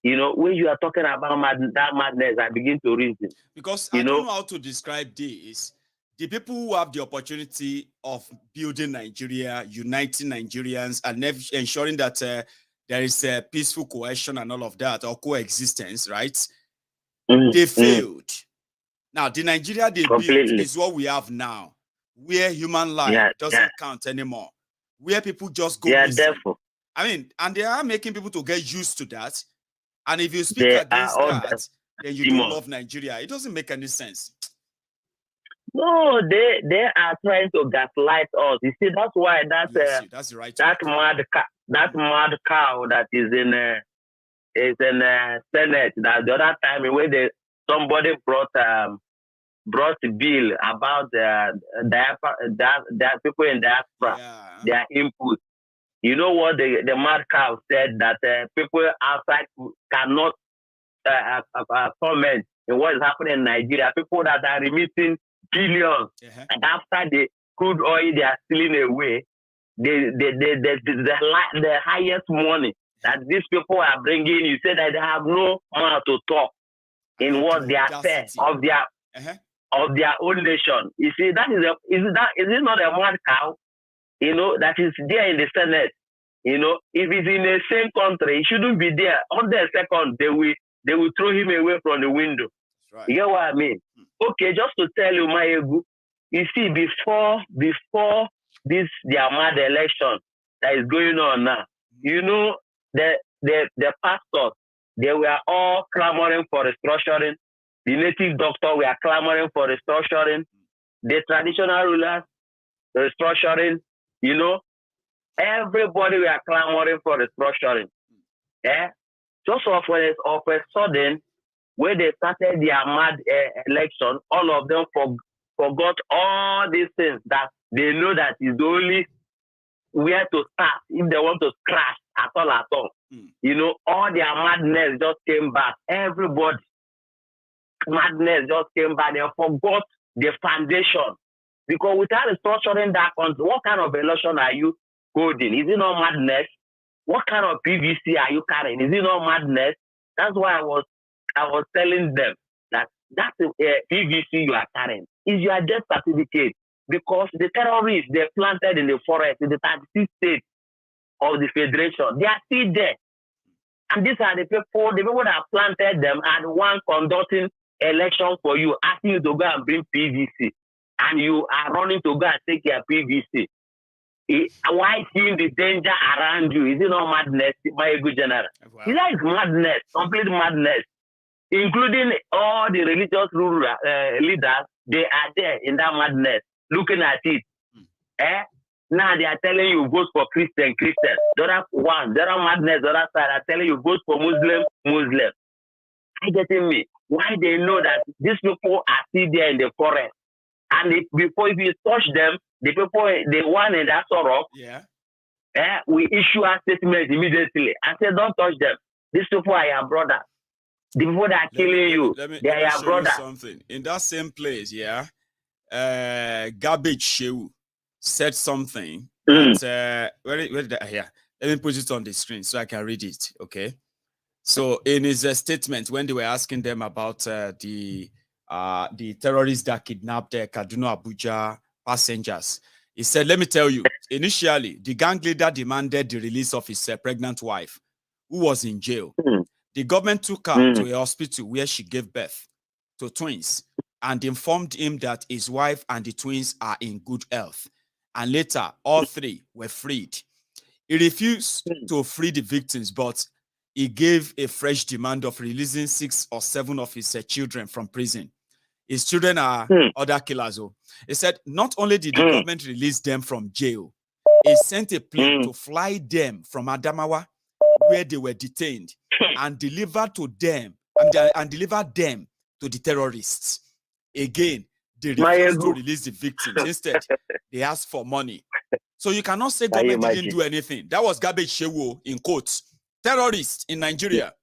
You know, when you are talking about that madness, I begin to reason. Because I don't know how to describe this. the people who have the opportunity of building Nigeria, uniting Nigerians, and ensuring that there is a peaceful cohesion and all of that, or coexistence, right? They failed. Now, the Nigeria they built is what we have now, where human life doesn't count anymore, where people just go missing. I mean, and they are making people to get used to that. And if you speak against that, then you don't love Nigeria. It doesn't make any sense. No, they are trying to gaslight us. You see, that's why that's the right that mad cow that is in Senate. That the other time when somebody brought a bill about that people in diaspora, their input. You know what the mad cow said, that people outside cannot comment in what is happening in Nigeria. People that are remitting billions, and after the crude oil they are stealing away, the highest money that these people are bringing. You say that they have no mouth to talk in what they are saying of their own nation. You see, is it not a mad cow? You know, that is there in the Senate. You know, if it's in the same country, he shouldn't be there. On the second, they will throw him away from the window. Right. You get what I mean? Okay, just to tell you, Maiyegun, you see, before this their mad election that is going on now, you know, the pastors, they were all clamoring for restructuring. The native doctors were clamoring for restructuring. The traditional rulers, restructuring. You know, everybody were clamoring for restructuring. Yeah, just of a sudden, when they started their mad election, all of them forgot all these things that they know that is the only where to start if they want to crash at all. You know, all their madness just came back. Everybody, madness just came back. They forgot the foundation. Because without restructuring that country, what kind of election are you holding? Is it not madness? What kind of PVC are you carrying? Is it not madness? That's why I was telling them that that's PVC you are carrying is your death certificate, because the terrorists they planted in the forest in the 36 states of the federation, they are still there, and these are the people that planted them are the ones conducting elections for you, asking you to go and bring PVC, and you are running to go and take your PVC. Why seeing the danger around you? Is it not madness, my good general? Wow. That is madness, complete madness. Including all the religious leaders, they are there in that madness, looking at it. Now they are telling you vote for Christian. The other madness, the other side are telling you vote for Muslim. Are you getting me? Why they know that these people are still there in the forest, and if you touch them, the people, the one in that sorrow, we issue a statement immediately. I said, don't touch them. These people are your brothers. The people that are killing you, they are your brothers. Something in that same place, Garbage Shehu said something. That, where did I hear? Let me put it on the screen so I can read it. Okay. So in his statement, when they were asking them about the terrorists that kidnapped Kaduna Abuja passengers, he said, let me tell you, initially, the gang leader demanded the release of his pregnant wife, who was in jail. The government took her to a hospital where she gave birth to twins and informed him that his wife and the twins are in good health. And later, all three were freed. He refused to free the victims, but he gave a fresh demand of releasing 6 or 7 of his children from prison. His children are other killers. He said not only did the government release them from jail, he sent a plane to fly them from Adamawa, where they were detained, and deliver them to the terrorists. Again, they refused to release the victims. Instead, they asked for money. So you cannot say government didn't do anything. That was Garbage Shehu in quotes. Terrorists in Nigeria.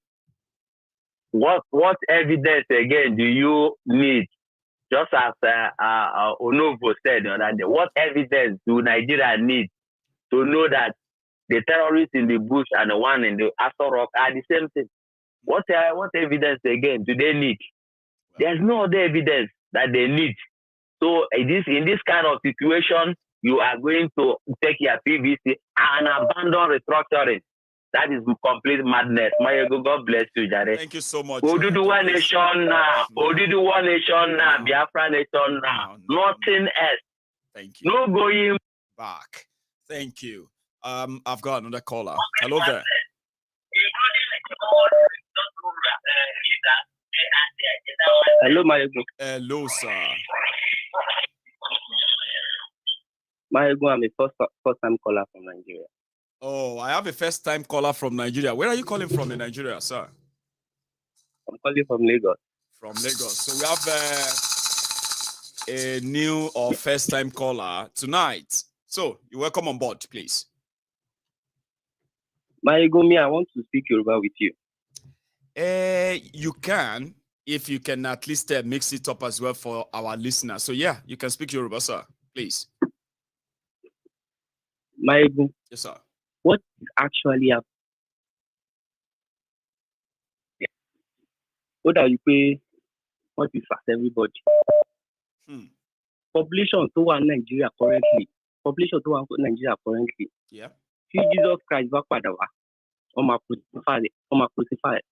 What evidence again do you need? Just as Onovo said the other day, what evidence do Nigeria need to know that the terrorists in the bush and the one in the Aso Rock are the same thing? What evidence again do they need? There's no other evidence that they need So in this kind of situation, you are going to take your PVC and abandon restructuring. That is complete madness. Maiyegun, God bless you, Jare. Thank you so much. Oduduwa nation now. Oduduwa nation now. Biafra nation now. Nothing else. Thank you. No going back. Thank you. I've got another caller. Hello there. Hello, Maiyegun. Hello, sir. Maiyegun, I'm a first-time caller from Nigeria. Oh, I have a first-time caller from Nigeria. Where are you calling from in Nigeria, sir? I'm calling from Lagos. From Lagos. So we have a new or first-time caller tonight. So you're welcome on board, please. Maiyegun, I want to speak Yoruba with you. You can, if you can at least mix it up as well for our listeners. So yeah, you can speak Yoruba, sir, please. Maiyegun. Yes, sir. What is actually happening? What are you pay? What is fast everybody? Population to one Nigeria currently. Population to one Nigeria currently. Yeah. See Jesus Christ back padawa. Oma crucified. Oma crucified.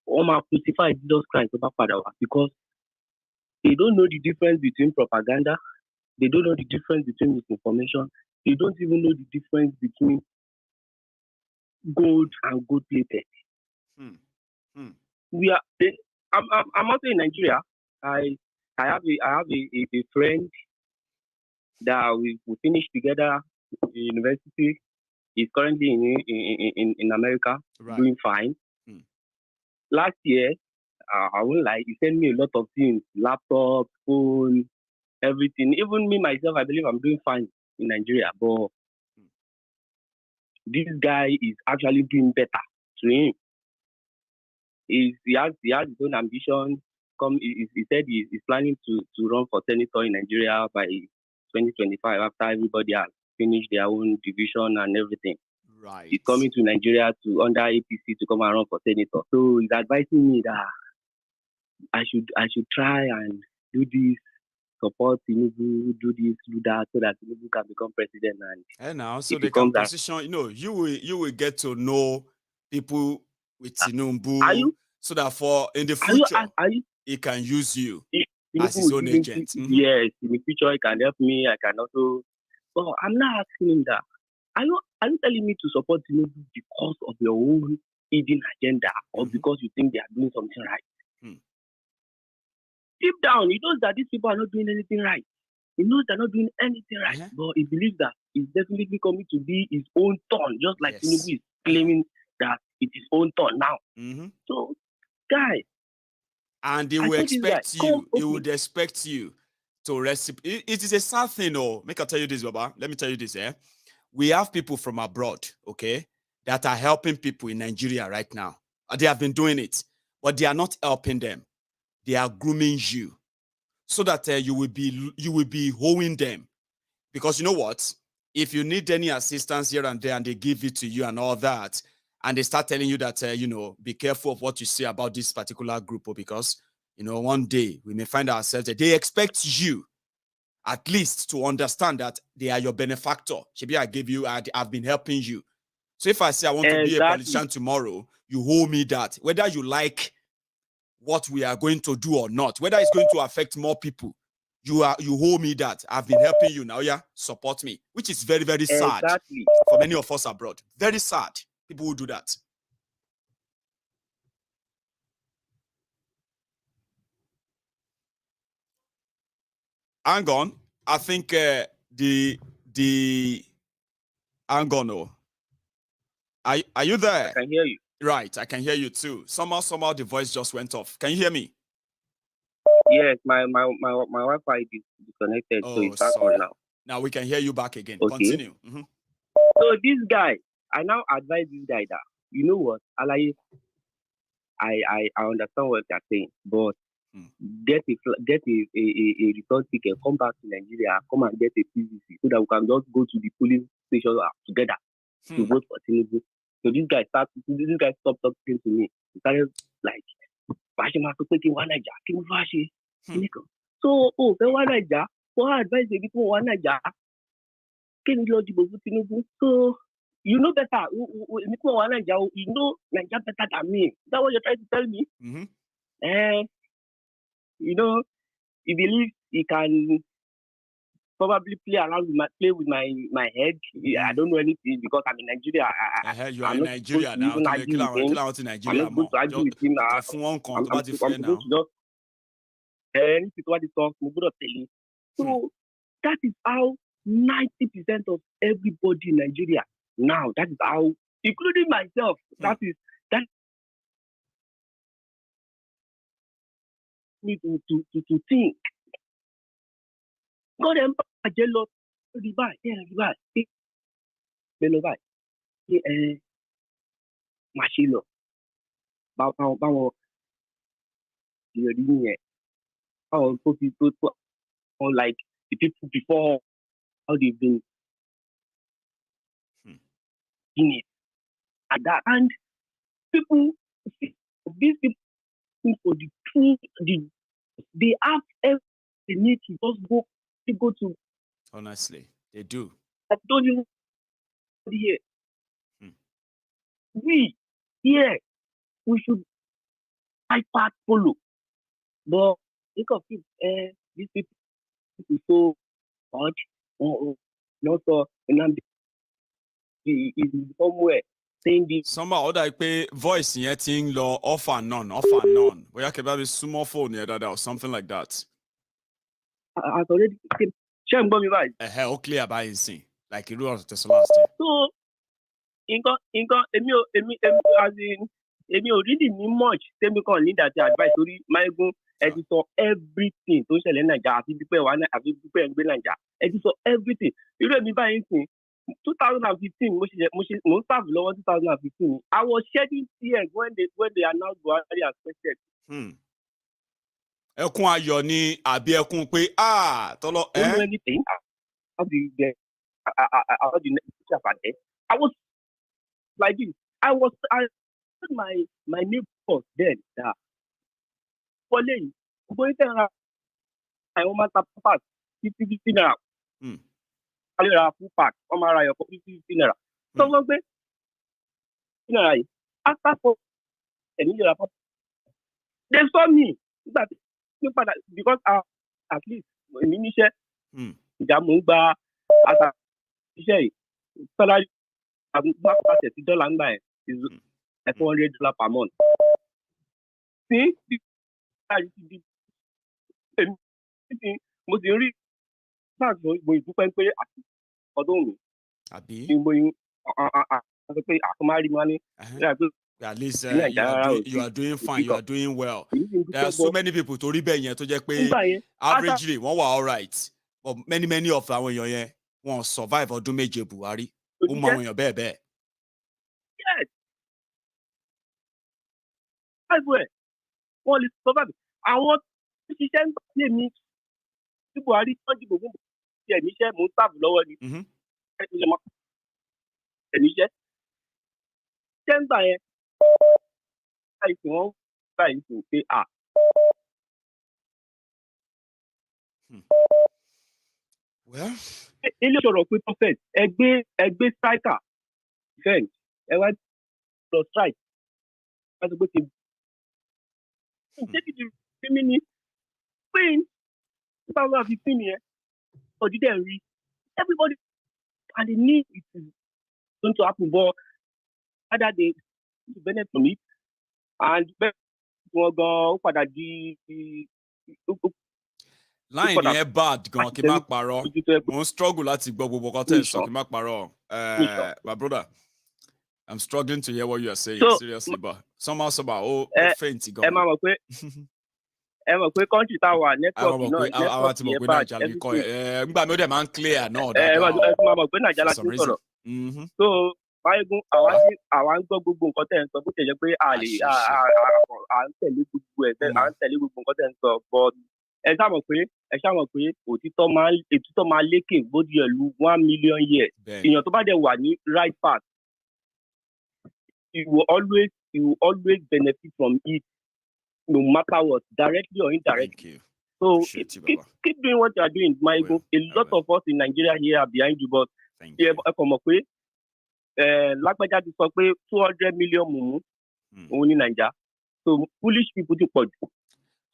Oma crucified Jesus Christ back padawa because they don't know the difference between propaganda. They don't know the difference between misinformation. They don't even know the difference between gold and gold plated. We are. I'm also in Nigeria. I have a friend that we finished together in university. He's currently in America, doing fine. Last year, I won't lie, he sent me a lot of things: laptop, phone, everything. Even me myself, I believe I'm doing fine in Nigeria. But this guy is actually doing better to him. He has his own ambition. He said he's planning to run for senator in Nigeria by 2025 after everybody has finished their own division and everything. Right. He's coming to Nigeria under APC to come and run for senator. So he's advising me that I should try and do this, support Tinubu, do this, do that, so that Tinubu can become president. And now, so they can position. You will get to know people with Tinubu, so that for in the future he can use you as his own agent. Yes, in the future he can help me. I can also. But I'm not asking him that. Are you telling me to support Tinubu because of your own hidden agenda, or because you think they are doing something right? Deep down, he knows that these people are not doing anything right. He knows they're not doing anything right, but he believes that it's definitely coming to be his own turn, just like Tinubu is claiming that it's his own turn now. So, guys, and they will expect you. He would expect you to reciprocate. It is a sad thing, Make I tell you this, Baba. Let me tell you this, We have people from abroad, okay, that are helping people in Nigeria right now. They have been doing it, but they are not helping them. They are grooming you, so that you will be hoeing them. Because you know what? If you need any assistance here and there, and they give it to you and all that, and they start telling you that be careful of what you say about this particular group, because one day we may find ourselves that they expect you at least to understand that they are your benefactor. Maybe I've been helping you. So if I say I want to be a politician tomorrow, you owe me that, whether you like what we are going to do or not, whether it's going to affect more people, you owe me that. I've been helping you now, support me, which is very, very sad for many of us abroad. Very sad. People who do that. Hang on. I think hang on. Are you there? I can hear you. Right, I can hear you too. Somehow the voice just went off. Can you hear me? Yes, my Wi-Fi is disconnected, so it's back on now. Now we can hear you back again. Okay. Continue. So this guy, I now advise this guy that, you know what, Alaye, I understand what you're saying, but get a return ticket, come back to Nigeria, come and get a PVC, so that we can just go to the polling station together to vote for Tinubu. So this guy stopped talking to me. He started Bashima to take one Naija, Kimufashi. So, oh, the one Naija, what advice they give one Naija? Can you Tinubu? So, you know better. You know Naija better than me. Is that what you're trying to tell me? You know, he believes he can probably play with my head. I don't know anything because I'm in Nigeria. You are in Nigeria now. I'm not supposed to argue with him. I'm supposed to just anything what he talks, so that is how 90% of everybody in Nigeria now. That is how, including myself. That me to think. God empower jealous divide. Machilo. Like the people before, how they've been in it. And people, these people for the truth, they have every need to just go to. Honestly, they do. I told you here. We here, we should iPad follow. But think of it, these people so much, not so, and is somewhere saying this. Somehow that pay voice in thing law off and on. We have a small phone here or something like that. I've already share me right. Hell clear by insane. Like it was the last time. So as in really need much. Tell me can need that advice. Sorry, Maiyegun editor everything. Don't share Nigeria. People want people in Nigeria. Editor everything. You don't be buying anything. 2015, most serve lower 2015. I was shedding tears when they announced Buhari as president. Ẹkún ayọ̀ ni àbí ẹkún pé tọ́lọ́ I don't know anything. I was like this. I told my neighbors then that going to I almost have 50 naira. I full pack. I'm around 50 naira. So what after for they saw me that because at least initial Jamumba as a salary $100 is $400 per month. See, most really going to pay although money. At least you are doing fine, you are doing well. There are so many people to rebel to just pay averagely one were all right. But many of our won't survive or do major Buhari. Yes. Well, it's survival. I want to send me to Buhari. Yeah, Michelle Mustaf lower. Send by I want to say well, a striker. Defense. I want to strike. As a good team. Take it to 3 minutes. Win. 2015 here. Or didn't read. Everybody and the need is going to happen, but other they benefit from it. And go for the line here bad gan ki ma paro mo struggle láti gbọ́ gbogbo kan tẹ́ sọ ki ma paro my brother, I'm struggling to hear what you are saying, seriously, but somehow faint gan ẹ mọ̀ pé country tá wà network náà ti mọ̀ pé Naija lè kọ́ nígbà mi ó dẹ̀ máa ń clear náà dáadáa ẹ mọ̀ pé Naija la ti ń sọ̀rọ̀ so Maiyegun àwa ń gbọ́ gbogbo nǹkan tẹ́ ń sọ bó ṣe jẹ́ pé à ń tẹ̀lé gbogbo ẹ̀ à ń tẹ̀lé gbogbo nǹkan tẹ́ ń sọ but ẹ ṣá mọ̀ pé òtítọ́ máa lékè bójú ẹ̀lú 1 million years èèyàn tó bá dẹ̀ wà ní right path you will always benefit from it. no matter what, directly or indirectly. Thank you. So Appreciate you, Baba. keep doing what you are doing, Maiyegun. A lot of us in Nigeria here are behind you, but Thank you. lágbájá ti sọ pé 200 million mumu òun ní Naija. So foolish people ti pọ̀ jù.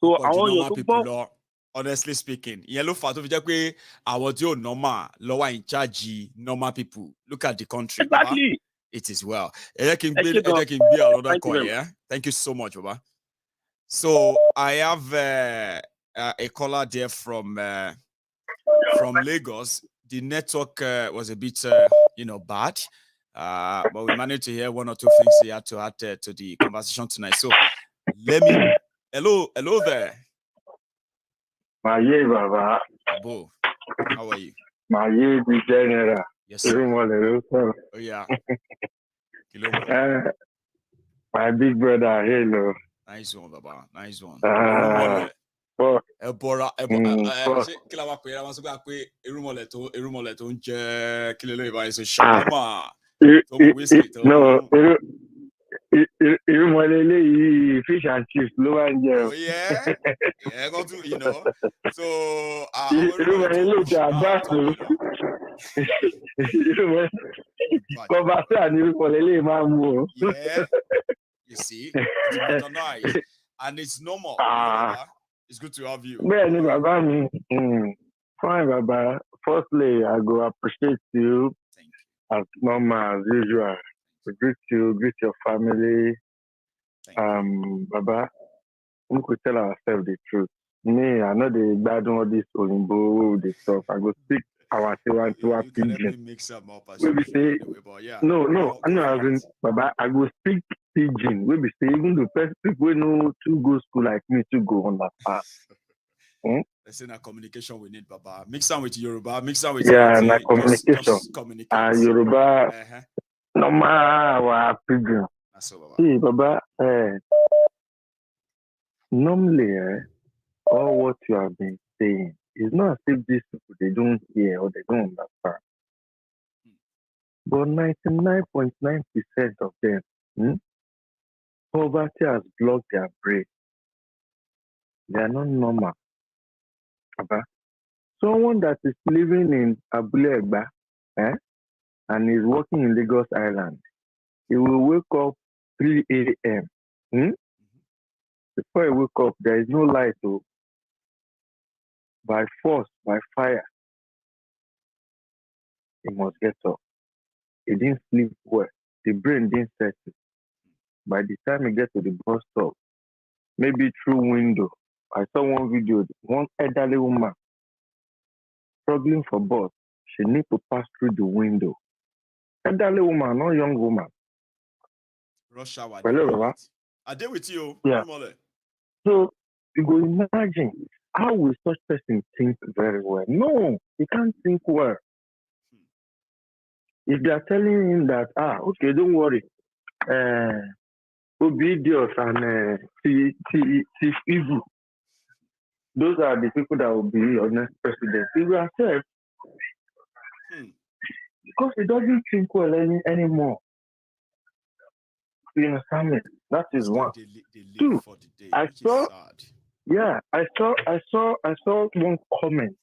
So àwọn èèyàn tó gbọ́. Honestly speaking, ìyẹn ló fà tó fi jẹ́ pé àwọn tí ò normal ló wà in charge normal people. Look at the country. Exactly. Baba. It is well. Ẹ jẹ́ kí n gbé another call, yeah? Thank you so much, Baba. So I have a caller there from Lagos. The network was a bit, bad. But we managed to hear one or two things he had to add to the conversation tonight. So hello there. Maye Baba. Abo, how are you? Maye the general. Yes, sir. Oh yeah. My big brother, hello. Nice one, Baba. Nice one. Fish and chips, oh yeah, go to So yeah, you see, it's nice and it's normal. It's good to have you. Fine, Baba. Firstly, I go appreciate you as normal as usual. Greet your family. Baba, we could tell ourselves the truth. Me, I know the bad all this Olimbo, the stuff. I go speak our pidgin. We be say, no, I know Baba, I go speak pidgin. We be say, even the first people who know to go school like me to go on that path. That's in a communication we need, Baba. Mix them with Yoruba, mix them with communication. Just communicate. Yoruba, no matter what pidgin. See, Baba, normally, all what you have been saying is not as if these people they don't hear or they don't understand. But 99.9% of them, poverty has blocked their brain. They are not normal. Baba. Someone that is living in Abule Egba, and is working in Lagos Island, he will wake up 3 a.m. Before he wake up, there is no light. So by force, by fire, he must get up. He didn't sleep well. The brain didn't settle. By the time he gets to the bus stop, maybe through window, I saw one video, one elderly woman struggling for bus. She needs to pass through the window. Elderly woman, not young woman. Rush hour. Hello, I deal with you. Yeah. So you go imagine how will such person think very well? No, he can't think well. If they are telling him that, okay, don't worry, obedience and evil, those are the people that will be your next president. He will accept because he doesn't think well anymore. You understand me? That is one. Two, I saw one comment,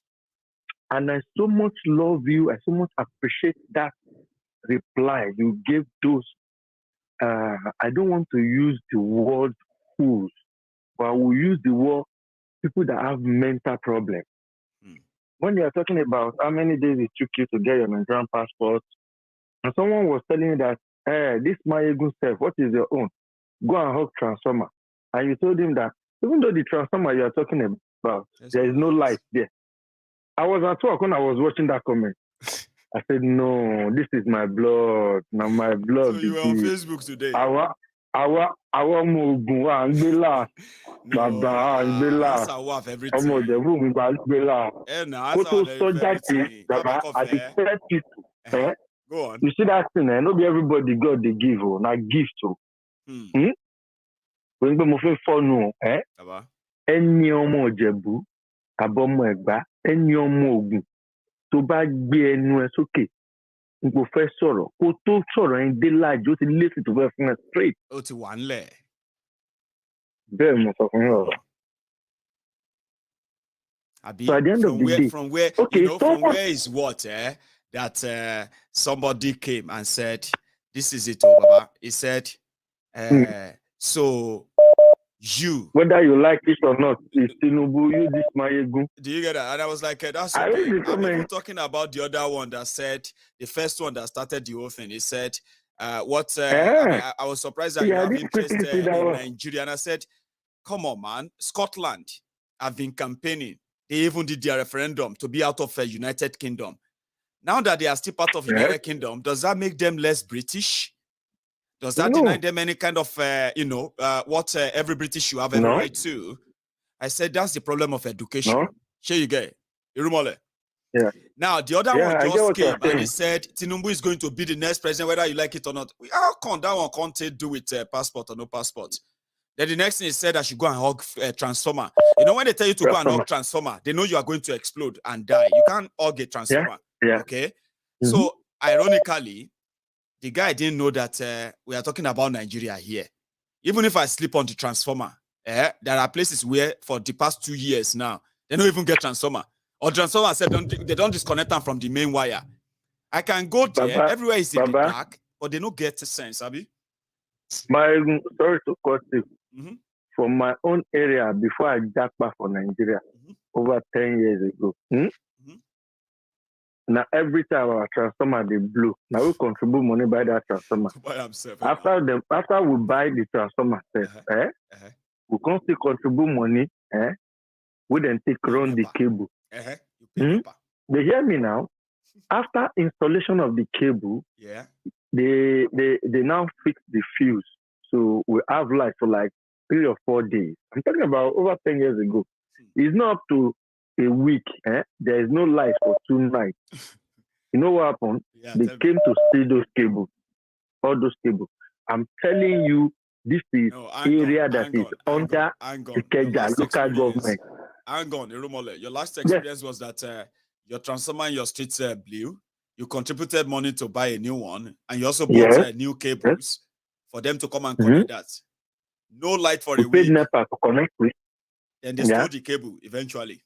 and I so much love you. I so much appreciate that reply you gave those. I don't want to use the word fools, but I will use the word people that have mental problems. When you are talking about how many days it took you to get your Nigerian passport, and someone was telling you that, this Maiyegun self, what is your own? Go and hug transformer. And you told him that even though the transformer you are talking about, there is no light there. I was at work when I was watching that comment. I said, no, this is my blood. Now my blood. So you were on Facebook today. Our Maiyegun and Bella. Baba and Bella. That's our everything. I declare people. Go on. You see that thing, not be everybody God they give, not gift. When we move forward, any ọmọ Ìjẹ̀bú, àbọ̀mọ Ẹ̀gbá, any ọmọ Ògùn, tó bá gbé ẹnu ẹ sókè, n kò fẹ́ sọ̀rọ̀, kó tó sọ̀rọ̀ ẹ̀ dé láàjì, ó ti lésì tó fẹ́ fún ẹ straight. Ó ti wà ńlẹ̀. So at the end of the day, from where okay, you know, from where is what that somebody came and said, "This is it, Baba." He said, "So you, whether you like it or not, it's Tinubu, you this Maiyegun." Do you get that?" And I was like, "That's okay." I'm even talking about the other one that said, the first one that started the whole thing. He said, I mean, I was surprised that you have interest in Nigeria. And I said, come on, man. Scotland have been campaigning. They even did their referendum to be out of United Kingdom. Now that they are still part of United Kingdom, does that make them less British? Does that deny them any kind of, what every British should have every right to? I said, that's the problem of education. Here you get it. Yeah. Now, the other one just came and he said, Tinubu is going to be the next president, whether you like it or not. How come that one can't do with passport or no passport? Then the next thing he said, I should go and hug transformer. You know, when they tell you to go and hug transformer, they know you are going to explode and die. You can't hug a transformer. Yeah. Okay? So, ironically, the guy didn't know that we are talking about Nigeria here. Even if I sleep on the transformer, there are places where for the past 2 years now, they don't even get transformer. Or transformer said they don't disconnect them from the main wire. I can go there, everywhere is in the dark, but they don't get a sense, Abi. Sorry to cut you. From my own area, before I jack back for Nigeria, over 10 years ago. Now every time our transformer they blew, now we contribute money by that transformer. After we buy the transformer, we can't still contribute money. We then take run the cable. They hear me now. After installation of the cable, they now fix the fuse, so we have light for like 3 or 4 days. I'm talking about over 10 years ago. It's not up to a week. There is no light for 2 nights. You know what happened? They came to steal those cables, all those cables. I'm telling you, this is area that is under Ikeja local government. Hang on, Irumole. Your last experience was that your transformer in your streets blew. You contributed money to buy a new one, and you also bought new cables for them to come and connect that. No light for a week. Paid NEPA to connect with. Then they stole the cable eventually.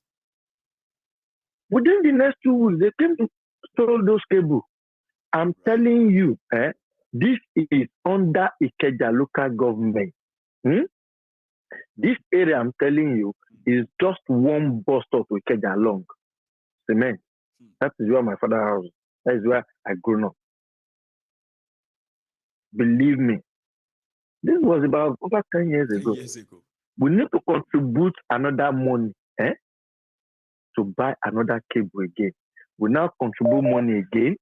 Within the next 2 weeks, they came to steal those cables. I'm telling you, this is under Ikeja local government. This area, I'm telling you, is just one bus stop to Ikeja long. Cement. That is where my father's house is. That is where I grew up. Believe me. This was about over 10 years ago. We need to contribute another money to buy another cable again. We now contribute money again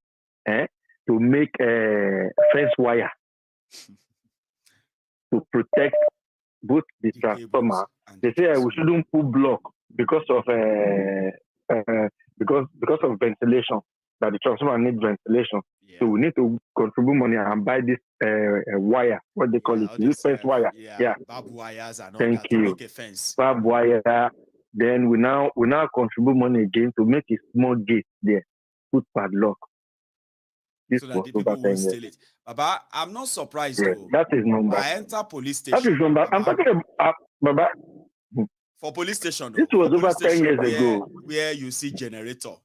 to make a fence wire to protect both the transformer. They say we shouldn't put block because of ventilation. That the transformer needs ventilation, so we need to contribute money and buy this wire. What they call it? This fence wire. Barbed wires and all Thank that. you. Make a fence. Barbed wire. Then we now contribute money again to make a small gate there. Put padlock. This so that was the people over 10 will years. steal it. Baba, I'm not surprised. Yes, that is number. I enter police station. That is number. I'm talking about Baba. For police station. This was over 10 years ago. Where you see generator.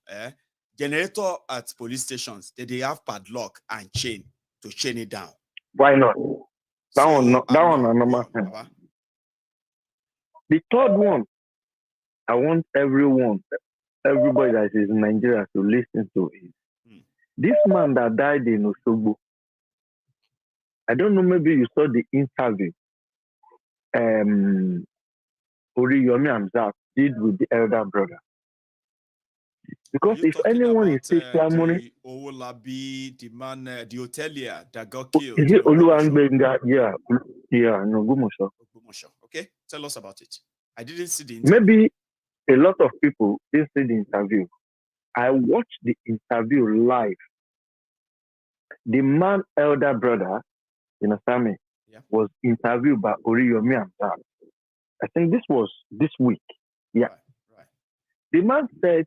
Generator at police stations, they have padlock and chain to chain it down. Why not? That one, number. The third one, I want everybody that is in Nigeria to listen to it. This man that died in Osogbo, I don't know, maybe you saw the interview Oriyomi Hamzat did with the elder brother. Because if anyone is still clamoring, the man, the hotelier that got killed. Is it Oluwangbenga? Yeah, no, Gumosho. Okay, tell us about it. I didn't see the interview. Maybe a lot of people didn't see the interview. I watched the interview live. The man, elder brother, you understand me, was interviewed by Oriyomi Hamzat. I think this was this week. Yeah. Right. The man said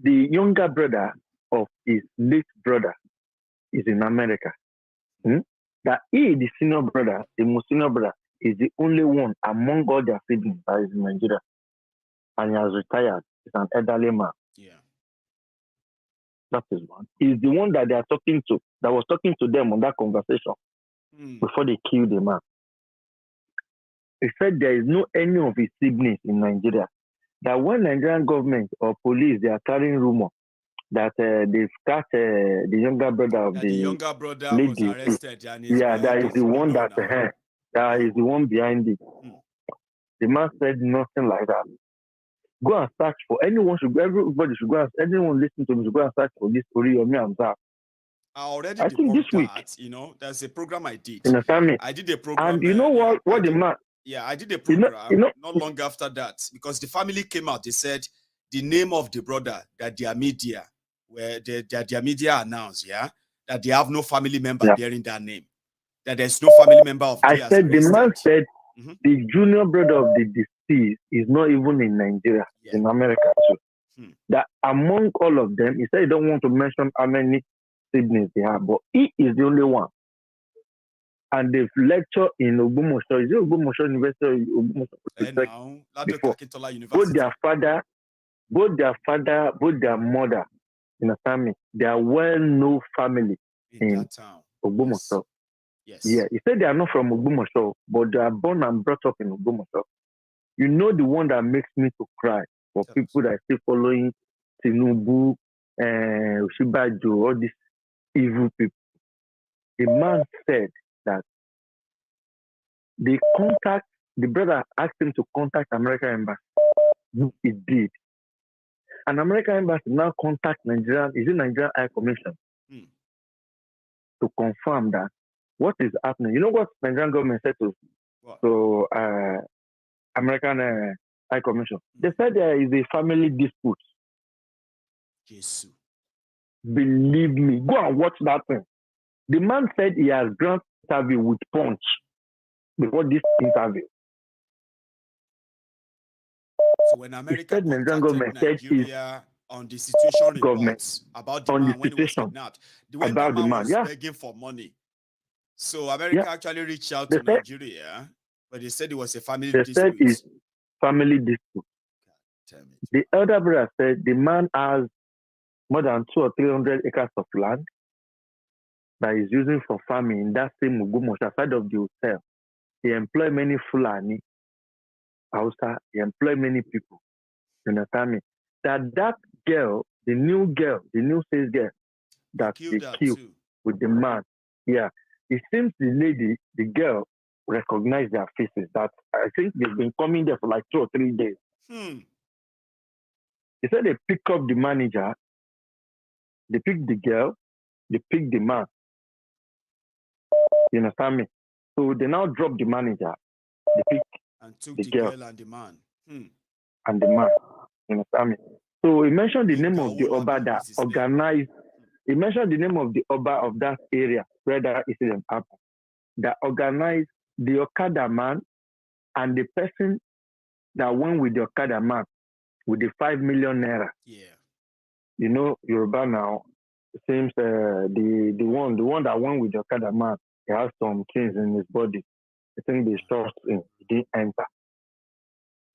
the younger brother of his late brother is in America. that he, the senior brother, the most senior brother, is the only one among all their siblings that is in Nigeria. And he has retired. He's an elderly man. Yeah. That is one. He's the one that they are talking to, that was talking to them on that conversation before they killed the man. He said there is no any of his siblings in Nigeria. That when Nigerian government or police, they are carrying rumor that they've got the younger brother of the younger brother lady. was arrested. And That is the one that is the one behind it. The man said nothing like that. Go and search for everybody should go and anyone listening to me should go and search for this story of me and that. I think this week, there's a program I did. You understand me? I did a program. And you know what? What the man? Yeah, I did a program not long after that because the family came out. They said the name of the brother that their media, their media announced, that they have no family member bearing that name. That there's no family member of theirs. I said the man said the junior brother of the deceased is not even in Nigeria, in America too. That among all of them, he said he don't want to mention how many siblings they have, but he is the only one. And they've lectured in Ogbomoso. Is it Ogbomoso University or Ogbomoso? Before. Both their father, both their mother, in a family, they are well-known family in Ogbomoso. Yes. Yeah, he said they are not from Ogbomoso, but they are born and brought up in Ogbomoso. You know the one that makes me to cry for people that are still following Tinubu, Oshibajo, all these evil people. The man said that the brother asked him to contact American embassy. He did. And American embassy now contact Nigerian High Commission to confirm that what is happening. You know what Nigerian government said to American High Commission? They said there is a family dispute. Jesus. Believe me, go and watch that thing. The man said he has granted interview with Punch before this interview. So when America contacted Nigeria on the situation reports about the man when he was kidnapped, when the man was begging for money. So America actually reached out to Nigeria, but they said it was a family dispute. They said it's family dispute. The elder brother said the man has more than 200 or 300 acres of land that is using for farming in that same Ogbomoso side of the hotel. He employ many Fulani, Hausa, he employ many people. You understand me? That girl, the new sales girl that they killed with the man. Yeah. It seems the girl recognized their faces. That I think they've been coming there for like 2 or 3 days. He said they pick up the manager, they pick the girl, they pick the man. You understand me? So they now drop the manager, they pick and took the girl and the man. And the man. You understand me? So he mentioned the name of the Oba that organized. He mentioned the name of the Oba of that area where that incident happened. That organized the Okada man and the person that went with the Okada man with the 5 million naira. Yeah. You know, Yoruba now, it seems the one that went with the Okada man, he has some things in his body. I think they shot him, he didn't enter.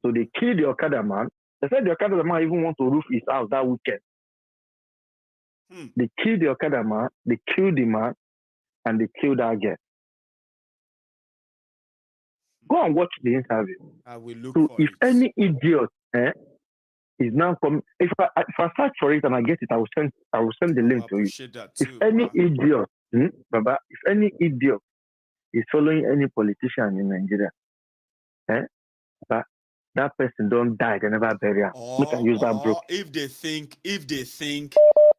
So they killed the Okada man. They said the Okada man even want to roof his house that weekend. They killed the Okada man, they killed the man, and they killed that girl. Go and watch the interview. I will look so for if it. Any idiot is now coming, if I search for it and I get it, I will send the link to you. If any idiot, Baba, if any idiot is following any politician in Nigeria, that person don't die, they never bury him. If they think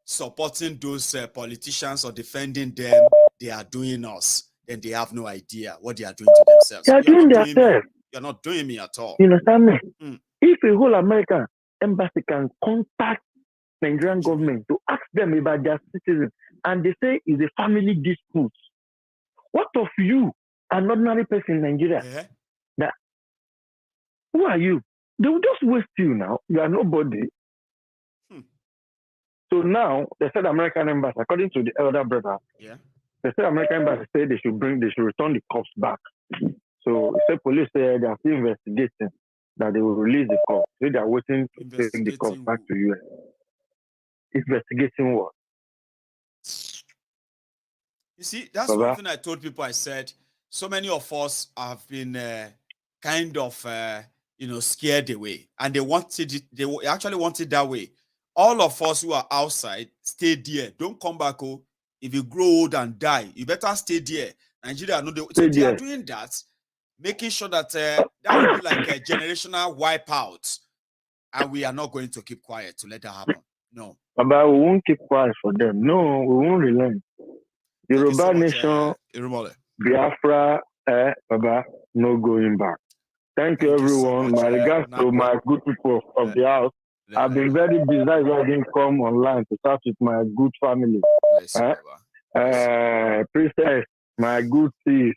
supporting those politicians or defending them, they are doing us, then they have no idea what they are doing to themselves. They are doing themselves. You're not doing me at all. You understand me? If a whole American embassy can contact Nigerian government to ask them about their citizens, and they say it's a family dispute, what of you, an ordinary person in Nigeria? Who are you? They will just waste you now. You are nobody. So now, they said American embassy, according to the elder brother, They say American embassy say they should return the cops back. So say police say they are still investigating that they will release the cops. So they are waiting to take the cops back to US. Investigating what? You see, that's one thing I told people. I said, so many of us have been kind of, scared away. And they wanted it, they actually want it that way. All of us who are outside, stay there. Don't come back. Oh, if you grow old and die, you better stay there. Nigeria, so they are doing that, making sure that that will be like a generational wipeout. And we are not going to keep quiet to let that happen. No. But we won't keep quiet for them. No, we won't relent. Yoruba nation, Biafra, Baba, no going back. Thank you, everyone. My regards to my good people of the house. I've been very busy. I didn't come online to start with my good family. Princess, my good sis,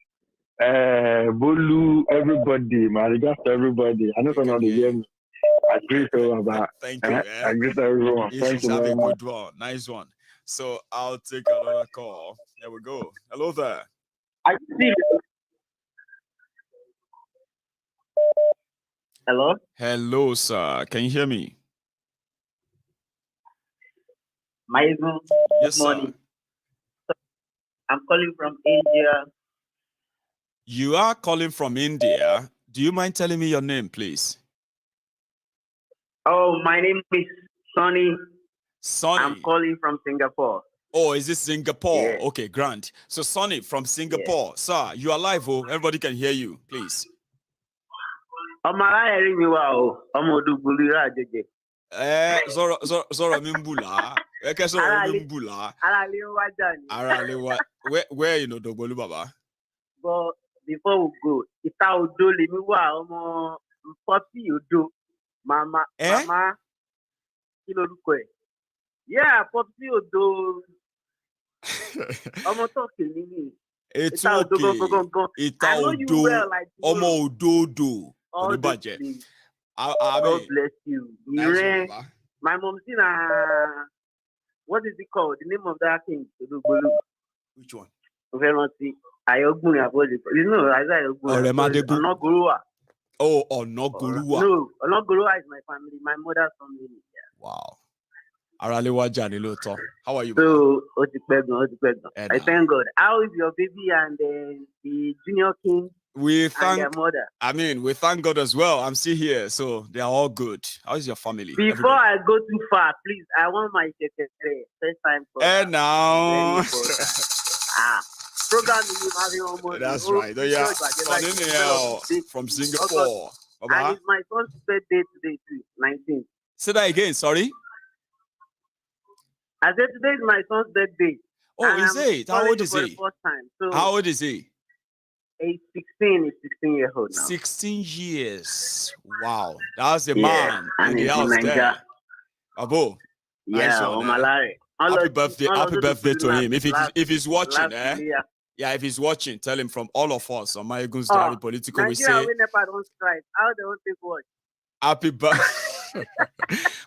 Bolu, everybody. My regards to everybody. I know someone to hear me. I greet everyone. Thank you. I greet everyone. Thank you very much. Good one. Nice one. So I'll take another call. There we go. Hello there. I see. Hello? Hello, sir. Can you hear me? Maiyegun, yes, good morning. Sir. I'm calling from India. You are calling from India. Do you mind telling me your name, please? Oh, my name is Sonny. Sonny. I'm calling from Singapore. Oh, is this Singapore? Yeah. Okay, Grant. So, Sonny from Singapore. Yeah. Sir, you are live. Oh, everybody can hear you, please. Zora Mimbula. Where you know Dogbolu Baba? But before we go, if I would do Limiwa, Poppy, you do. Mama, yeah, Poppy, you do. I'm talking. It's okay. I know you well, like God bless you. Nice one, my mom's in what is it called? The name of that thing? Which one? You know, Onogurua. Oh, Onogurua. No, Onogurua is my family, my mother's family. Yeah. Wow. How are you? So, I thank God. How is your baby and the junior king? We thank their mother. I mean, we thank God as well. I'm still here, so they are all good. How is your family? Before I go too far, please, I want my secretary. First time. And now. Program That's right. Oh, yeah. From Singapore. And it's my son's birthday today, too, 19th. Say that again, sorry. I said today is my son's birthday. Oh, is it? How old is he? First time. So how old is he? He's 16. He's 16 years old now. 16 years. Wow. That's a man in the house there. Abo. Yeah, happy birthday to him. If he's watching, yeah, if he's watching, tell him from all of us on MaiyegunsDiary Politico, we say happy birthday.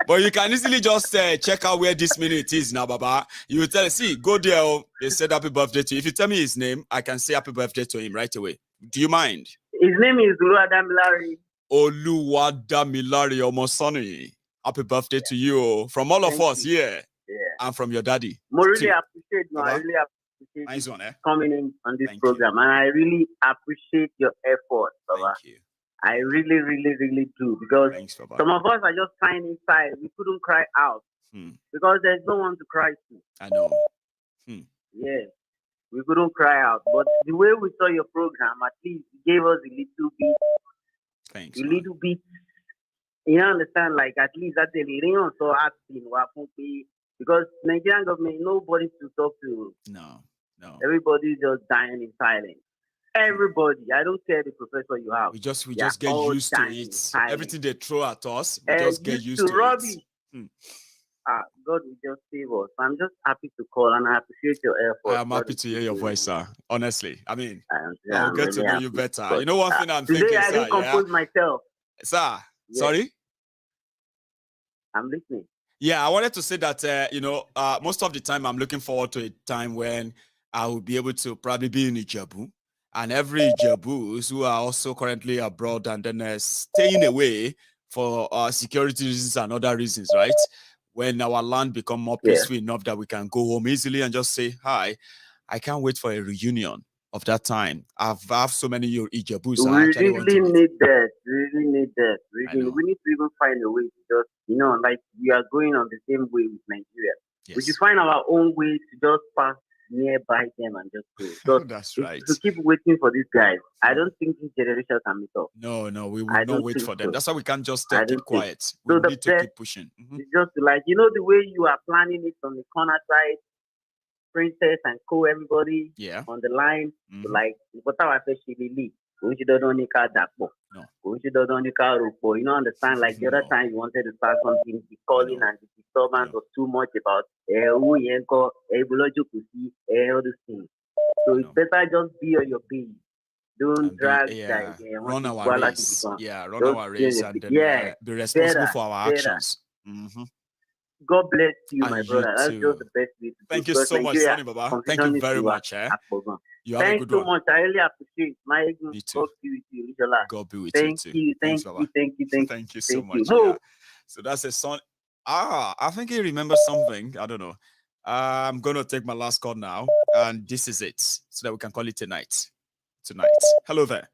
But you can easily just check out where this minute is now, Baba. You will tell, see, go there. They said happy birthday to you. If you tell me his name, I can say happy birthday to him right away. Do you mind? His name is Oluwadamilare. Oluwadamilare Omosoni. Happy birthday to you from all of us here. Yeah. And from your daddy. I really appreciate nice one, coming in on this program. And I really appreciate your effort, Baba. Thank you. I really, really, really do. Because some of us are just crying inside. We couldn't cry out. Because there's no one to cry to. I know. Yeah. We couldn't cry out. But the way we saw your program, at least it gave us a little bit. Thanks. A little bit. You understand? Like at least that's a little so asking because Nigerian government, nobody to talk to. No. Everybody's just dying in silence. Everybody. I don't care the professor you have. We just get used to it. Everything they throw at us, we just get used to rubbish. God will just save us. I'm just happy to call and I appreciate your effort. I am happy to hear your voice, sir. Honestly. I mean, I'll get to know you better. You know one thing I'm thinking, sir. Today I didn't compose myself. Sir, sorry? I'm listening. Yeah, I wanted to say that, most of the time I'm looking forward to a time when I will be able to probably be in Ijebu. And every Ijebus who are also currently abroad and then staying away for security reasons and other reasons, right? When our land become more peaceful enough that we can go home easily and just say, hi, I can't wait for a reunion of that time. I've so many Ijebus. We really need that. We really need that. We need to even find a way to just, like we are going on the same way with Nigeria. Yes. We should find our own way to just pass nearby them and just go. So that's right. To keep waiting for these guys, I don't think this generation can meet up. No, we will not wait for them. That's why we can't just keep quiet. We need to keep pushing. It's just like, the way you are planning it on the corner side, Princess and co everybody on the line, like what I say she leave. You know, understand? Like the other time you wanted to start something, the calling and the disturbance was too much about all these things. So it's better just be on your page. Don't drag run our race. Run our race and then be responsible for our actions. God bless you, my brother. That's just the best way to Thank you so much, Sonny Baba. Thank you very much. You have a good one. Thanks so much. I really appreciate Maiyegun. God be with you. God be with you too. Thank you. Thank you so much. Yeah. So that's a son. I think he remembers something. I don't know. I'm gonna take my last call now, and this is it, so that we can call it tonight. Hello there.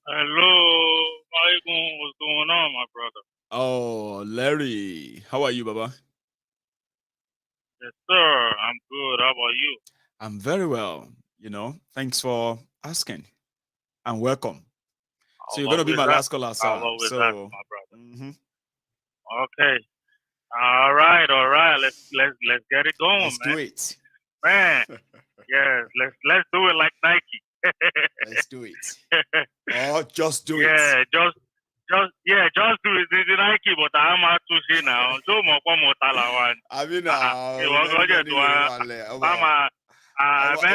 Hello, Maiyegun. What's going on, my brother? Oh, Larry. How are you, Baba? Yes, sir. I'm good. How about you? I'm very well. Thanks for asking. And welcome. So you're going to be my last caller, sir. I'll always ask, my brother. Okay. All right. Let's get it going, Let's do it. Man. Yes, let's do it like Nike. Let's do it. Oh, just do it. Yeah, just do it. The Nike, but I'm out to see now. So more talawan. I mean,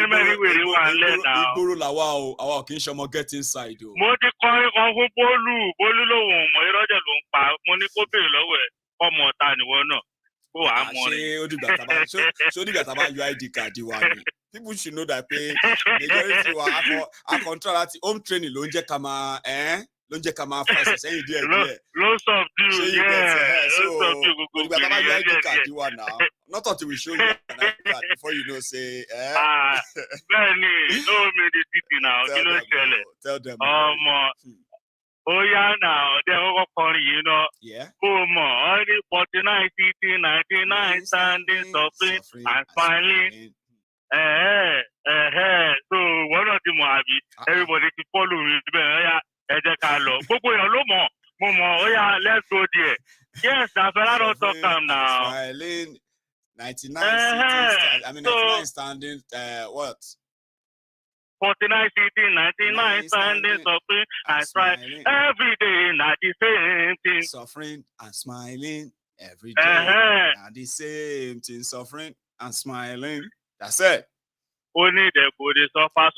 many way you want let now. Iguru lawa our kinshamo get inside o. Mo ti kọrin kan fún Bolu lòun mọ̀ ìrọ́jẹ̀ ló ń pa. Mo ní kó béèrè lọ́wọ́ ẹ̀ ọmọ ọ̀tá nìwọ náà. Kó wàá mọ̀ ni. Ṣé ó dìgbà tá a bá yọ ID card wa ni? People should know that pé majority wa a control láti home training ló ń jẹ́ ká máa ló ń jẹ́ ká máa fàṣẹ sẹ́yìn díẹ̀. Lots of you, so ìgbà tá a bá yọ ID card wa now, not until we show you an ID card before you know say. Bẹ́ẹ̀ni, no me the city now, kí ló ṣẹlẹ̀? Tell them. Oh yeah, now they are calling, you know. Yeah. Only 49, 50, 99, standing, suffering, and smiling. So one of the Moabi, everybody to follow me. Let's go there. Yes, I've a lot of talk now. Smiling, 99 cities. I mean, 99 standing. What? 49 sitting, 99 standing, suffering and smiling every day, not the same thing. Suffering and smiling every day, not the same thing. Suffering and smiling. That's it. Only the body suffer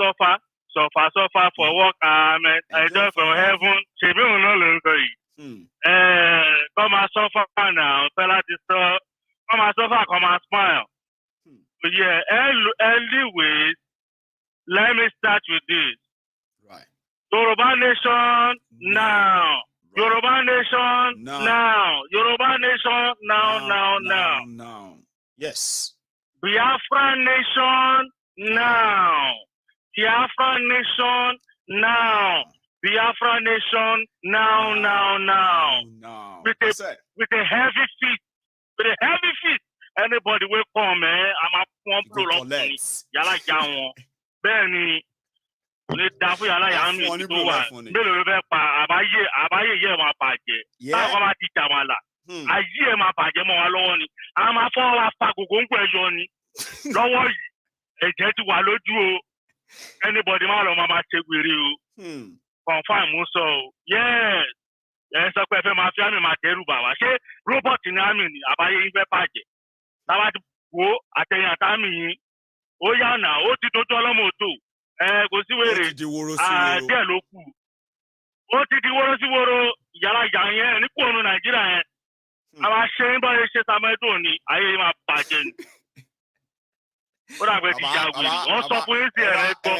for work. I just from heaven. She will not learn. Come and suffer now, fella. Come and suffer, come and smile. Yeah, anyways. Let me start with this. Right. Yoruba nation now. Yoruba nation now. Yoruba nation now. Yes. Biafra nation now. Biafra nation now. Biafra nation now. With a heavy feet. Anybody will come, man. I'm a pump to Yala Yawn. Bẹ́ẹ̀ni ní dáfún yàrá yà ń lò tó wà mélòó ló fẹ́ pa àbáyé yẹ máa bàjẹ́ táwọn bá ti jà wọn là ayé ẹ̀ máa bàjẹ́ mọ́ wa lọ́wọ́ ni a máa fọ́ wa fa gògóńgò ẹ̀yọ ni lọ́wọ́ yìí ẹ̀jẹ̀ ti wà lójú o anybody má lọ máa ṣe gbèrè o confam mo sọ o yes ẹ̀ sọ pé ẹ fẹ́ máa fi àmì máa dẹ́rù bà wá ṣé robot ní àmì ni àbáyé yín fẹ́ bàjẹ́ táwa ti wo àtẹ̀yìn àtàmì yín. Ó yá nà ó ti dojú ọlọ́mọ òtò kò sí wèrè díẹ̀ ló kù ó ti di wóró sí wóró yàrá ìyá yẹn ní kóònù Nàìjíríà yẹn a máa ṣe ń báyìí ṣe sàmẹ́dùn ni ayé máa bàjẹ́ ni ó dàgbẹ́ ti ya wèrè wọ́n sọ fún yín sí ẹ̀rẹ́ gbọ́.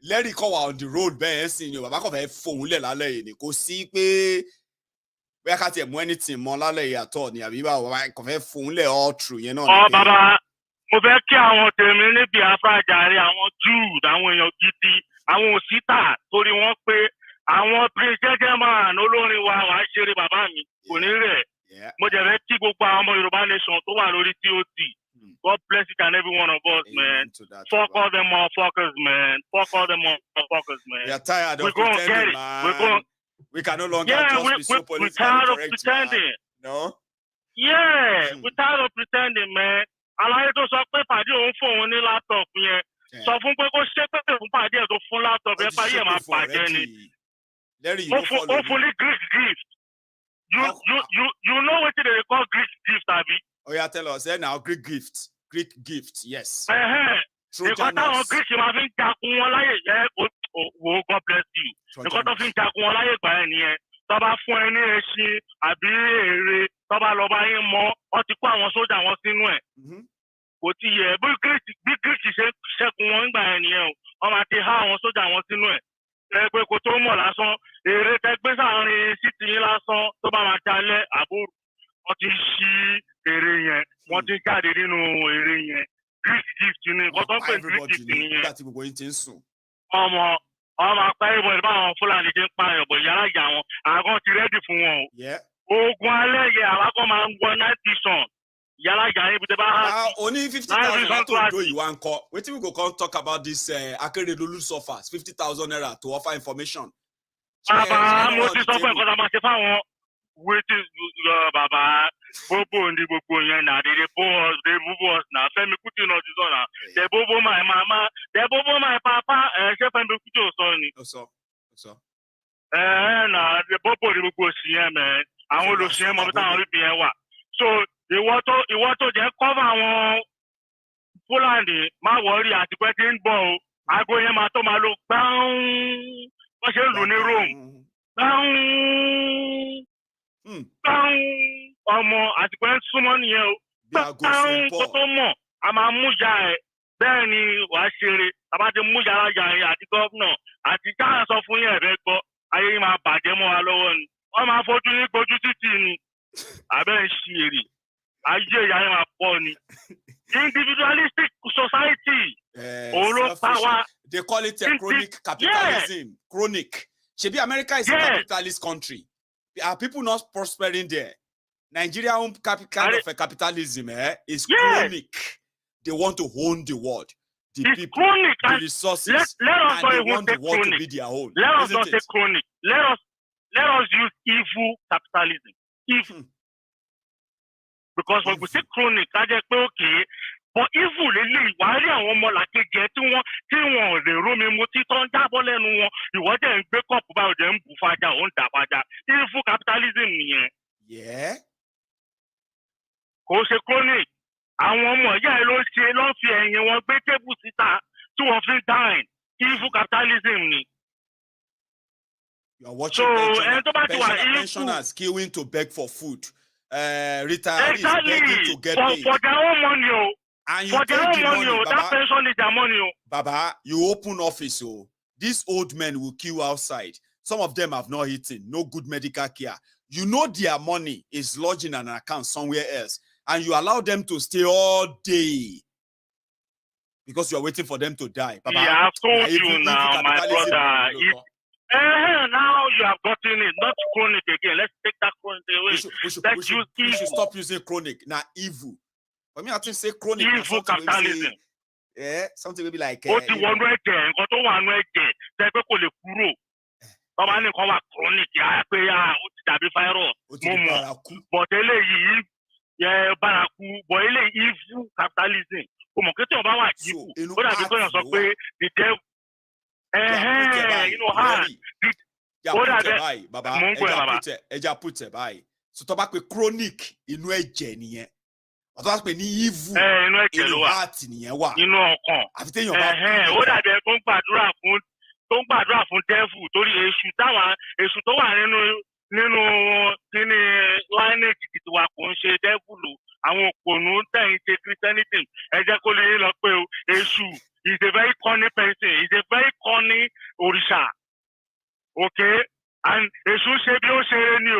Lẹ́rìí kọ́ wa on the road bẹ́ẹ̀ sì ni o bàbá kò fẹ́ fòun lẹ̀ lálẹ́ yìí ni kò sí pé bóyá ká tiẹ̀ mú anything mọ́ lálẹ́ yìí àtọ̀ ni àbí báwo bàbá kò fẹ́ fòun lẹ̀ all through yẹn náà ni. Bàbá mo fẹ́ kí àwọn tèmi ní Biafra jàre àwọn Jews àwọn èèyàn gidi àwọn òsítà torí wọ́n pé àwọn jẹ́jẹ́ man olórin wa wàá ṣeré bàbá mi kò ní rẹ̀ mo jẹ̀ fẹ́ kí gbogbo àwọn ọmọ Yorùbá nation tó wà lórí TOT. God bless each and every one of us, man. Fuck all them motherfuckers, man. Fuck all them motherfuckers, man. We are tired of pretending, get it, man. We can no longer just be so politically tired of correct, pretending. Man. No? Yeah, we're tired of pretending, man. Aláyé tó sọ pé pàdé òun fún òun ní laptop yẹn. Sọ fún pé kó ṣe pé fún pàdé ẹ̀ tó fún laptop yẹn pàdé ẹ̀ máa bàjẹ́ ni. Ó fún ní Greek gift. You know what they call Greek gift, Abi? Oh yeah, tell us now. Greek gift, yes. Nǹkan táwọn Greek máa fi ń jagun wọn láyè yẹ wo God bless you. Nǹkan tó fi ń jagun wọn láyè gbà ẹ nìyẹn. Tó bá fún ẹ ní ẹṣin àbí èrè tó bá lọ bá yín mọ ọ ti kó àwọn sójà wọn sínú ẹ. Kò ti yẹ bí Greek ṣe ṣẹ́gun wọn gbà ẹ nìyẹn o. Wọ́n máa ti há àwọn sójà wọn sínú ẹ. Ẹgbẹ́ kò tó mọ̀ lásán èrè tẹgbẹ́ sáárín síìtì yín lásán tó bá máa jalẹ̀ àbúrò. Wọ́n ti ṣí èrè yẹn wọ́n ti jáde nínú èrè yẹn Greek gift ni nǹkan tó ń pè Greek gift nìyẹn. Nígbà tí gbogbo yín ti ń sùn. ọmọ apá ìbọn ìbá àwọn Fúlàní ti ń pa ẹ̀bọ̀ yàrá ìyá wọn àwọn ti rẹ́dì fún wọn o. Ogun alẹ́ yẹ àwọn kan máa ń wọ night vision yàrá ìyá yẹn bìtẹ́ bá hà. Oní 50,000 tó do ìwà ńkọ́ wetin we go come talk about this Akeredolu suffers 50,000 naira to offer information. Bàbá mo ti sọ fún ẹ̀kọ́ tá a máa ṣe fáwọn wetin bàbá gbogbo ní gbogbo yẹn na dey bobo us na Fẹ́mi Kuti náà ti sọ na dey bobo my mama dey bobo my papa ṣé Fẹ́mi Kuti ò sọ ni. Ó na dey bobo ní gbogbo òsì yẹn mẹ àwọn olùsìn yẹn mọ bí táwọn ríbi yẹn wà so ìwọ tó jẹ́ cover àwọn Fúlàní má wọrí àtìpẹ́ tí ń bọ̀ o aago yẹn máa tó máa lo gbáùn wọ́n ṣe ń lù ní Rome gbáùn ọmọ àtìpẹ́ ń súnmọ́ nìyẹn o gbáùn kó tó mọ̀ a máa mú ya ẹ̀ bẹ́ẹ̀ ni wàá ṣeré àbá ti mú yàrá yà yẹn àti gọ́vnà àti jáà sọ fún yẹn ẹ̀rẹ́ gbọ́ ayé yìí máa bàjẹ́ mọ́ wa lọ́wọ́ ni wọ́n máa fojú ní gbójú títì ni abẹ́ ń ṣe èrè ayé ìyá yẹn máa pọ̀ ni individualistic society òun ló pa wá. They call it a chronic capitalism. Yeah. Chronic. Shebi America is a capitalist country. Are people not prospering there? Nigeria own kind of a capitalism is chronic. They want to own the world. The it's people, chronic, the resources, let us and they want the world to be their own. Let us not say chronic. Let us use evil capitalism. Evil. Because when we say chronic, I just say okay. But evil lele wàá rí àwọn ọmọ làkejì tí wọn ò lè rómi mu tí tó ń jábọ́ lẹ́nu wọn ìwọ dẹ̀ ń gbé kọ́ọ̀pù báyọ̀ dẹ̀ ń bù fàjà ò ń dà fàjà evil capitalism nìyẹn. Kò ṣe chronic àwọn ọmọ ìyá ẹ ló ń fi ẹ̀yìn wọn gbé tébù síta tí wọ́n fi dine evil capitalism ni. You are watching pensioners queuing to beg for food. Retirees begging to get paid. For their own money, and you for their own money, Baba, that pension is their money. Baba, you open office, these old men will queue outside. Some of them have not eaten, no good medical care. You know their money is lodged in an account somewhere else, and you allow them to stay all day because you are waiting for them to die. Baba, yeah, I've told you now, my brother. Now you have gotten it, not chronic again. Let's take that chronic away. We should stop using chronic. Now, evil. For me, I think say chronic. Evil capitalism. Something will be like. Ó ti wọnú ẹ̀jẹ̀, nǹkan tó wà nú ẹ̀jẹ̀, tẹ́gbẹ́ kò lè kúrò. Tọ́ba ní nǹkan wà chronic, yà pé ó ti dàbí virus. Mo mọ̀. But eléyìí, bárakú, but eléyìí evil capitalism. Kò mọ̀ kí tí wọ́n bá wà evil. Ó dàbí pé wọ́n sọ pé the devil. You know how Baba, ẹja put it by. So tó bá pé chronic inú ẹ̀jẹ̀ nìyẹn. Tó bá pé ní evil inú heart nìyẹn wà. Inú ọkàn. Àfi téèyàn bá kú. Ó dàbí tó ń gbàdúrà fún devil torí èṣù tó wà nínú kíní lineage tiwa kò ń ṣe devil o. Àwọn òpònú tẹ̀yìn ṣe Christianity ẹ jẹ́ kó lè lọ pé Okay? And Èṣù ṣe bí ó ṣe ní o.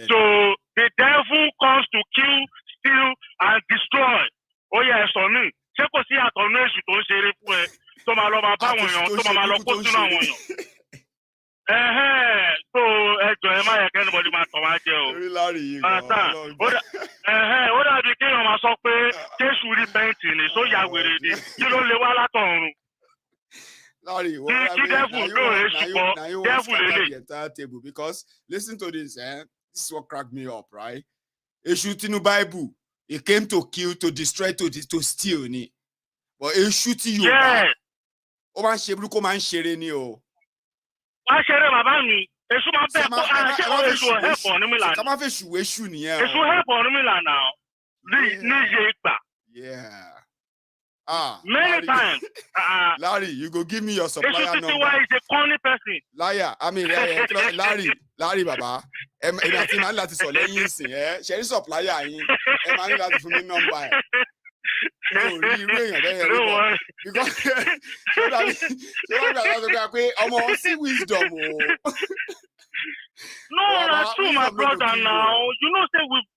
So the devil comes to kill, steal, and destroy. Oh yeah, so me. Ṣé kò sí àtọ̀nú èṣù tó ń ṣeré fún ẹ tó máa lọ máa bá àwọn èèyàn tó máa lọ kó sínú àwọn èèyàn. So ẹjọ́ ẹ má yẹ kí anybody máa tọ̀ wá jẹ o. Ó dàbí kéèyàn máa sọ pé Jésù rí bẹ́ǹtì ni só ya wèrè ni kí ló lè wá látọ̀run. Larry, what I mean, now you want to the entire table because listen to this, this is what cracked me up, right? A shooting Bible, it came to kill, to destroy, to steal, ni. But a shooting you, oh man, shebruko man shere ni o. Why shere baba mi? Èṣù máa bẹ ko Èṣù help on mi la. Come on, Èṣù ni e. Èṣù help on mi la now. Ni je gba. Yeah. Many times. Larry, you go give me your supplier number. Why is a corny person? Liar. I mean, Larry, Baba. Láti sọ lẹ́yìn ìsìn ṣe supplier yín. Máa ní láti fún mi number. No, rí èèyàn bẹ́ẹ̀ rí bọ̀. Because ṣé wọ́n gbà láti gbà pé ọmọ sí wisdom o. No, that's true, my brother. Now you know, say we've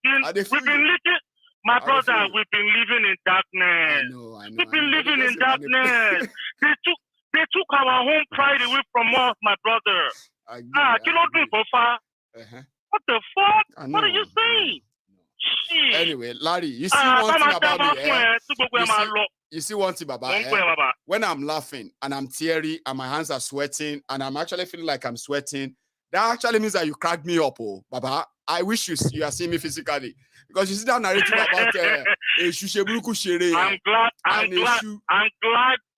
been living. My brother, we've been living in darkness. I know. We've been living in darkness. They took our home pride away from us, my brother. Kilo do for far. What the fuck? What are you saying? Shit. Anyway, Larry, you see one thing about me. You see one thing about when I'm laughing and I'm teary and my hands are sweating and I'm actually feeling like I'm sweating, that actually means that you cracked me up, Baba. I wish you are seeing me physically. Because you see that narrative about I'm glad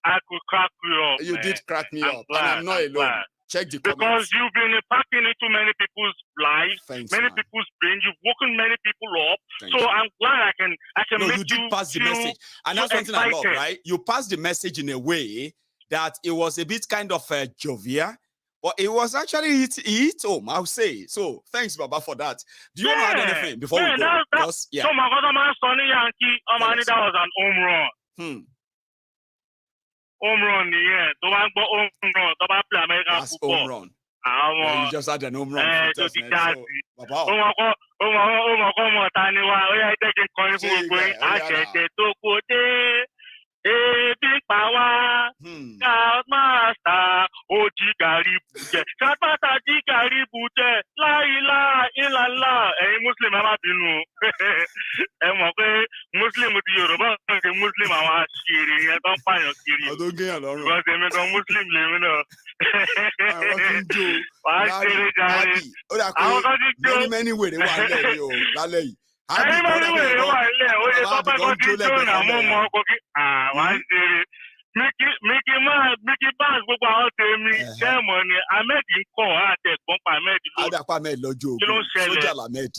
I could crack you up. You did crack me up, and I'm not alone. Check the comments. Because you've been impacting into many people's lives, many people's brains. You've woken many people up. I'm glad I can make you did pass the message, and that's something I love, right? You passed the message in a way that it was a bit kind of jovial. But it was actually hit home, I'll say. So thanks, Baba, for that. Do you want to add anything before we go? So my brother, Sonny Yankee, that was an home run. Home run, yeah. Don't go home run. Don't play American football. Home run. You just had an home run. Big power, Master, Ojigari Buje, Katata Jigari Buje, La ilaha illallah, Muslim Amabinu. Muslim with Yoruba, Muslim Awa Shiri, I don't find your Shiri. I don't get along. Because they make a Muslim live, many ways they want to Mickey Bass gbogbo àwọn tèmi ṣẹ́mọ̀ ni Ahmed ń kọ̀ àtẹ̀gbọ́n pa Ahmed lọ. Adapa Ahmed lọ́jọ́ ogun sójà l'Ahmed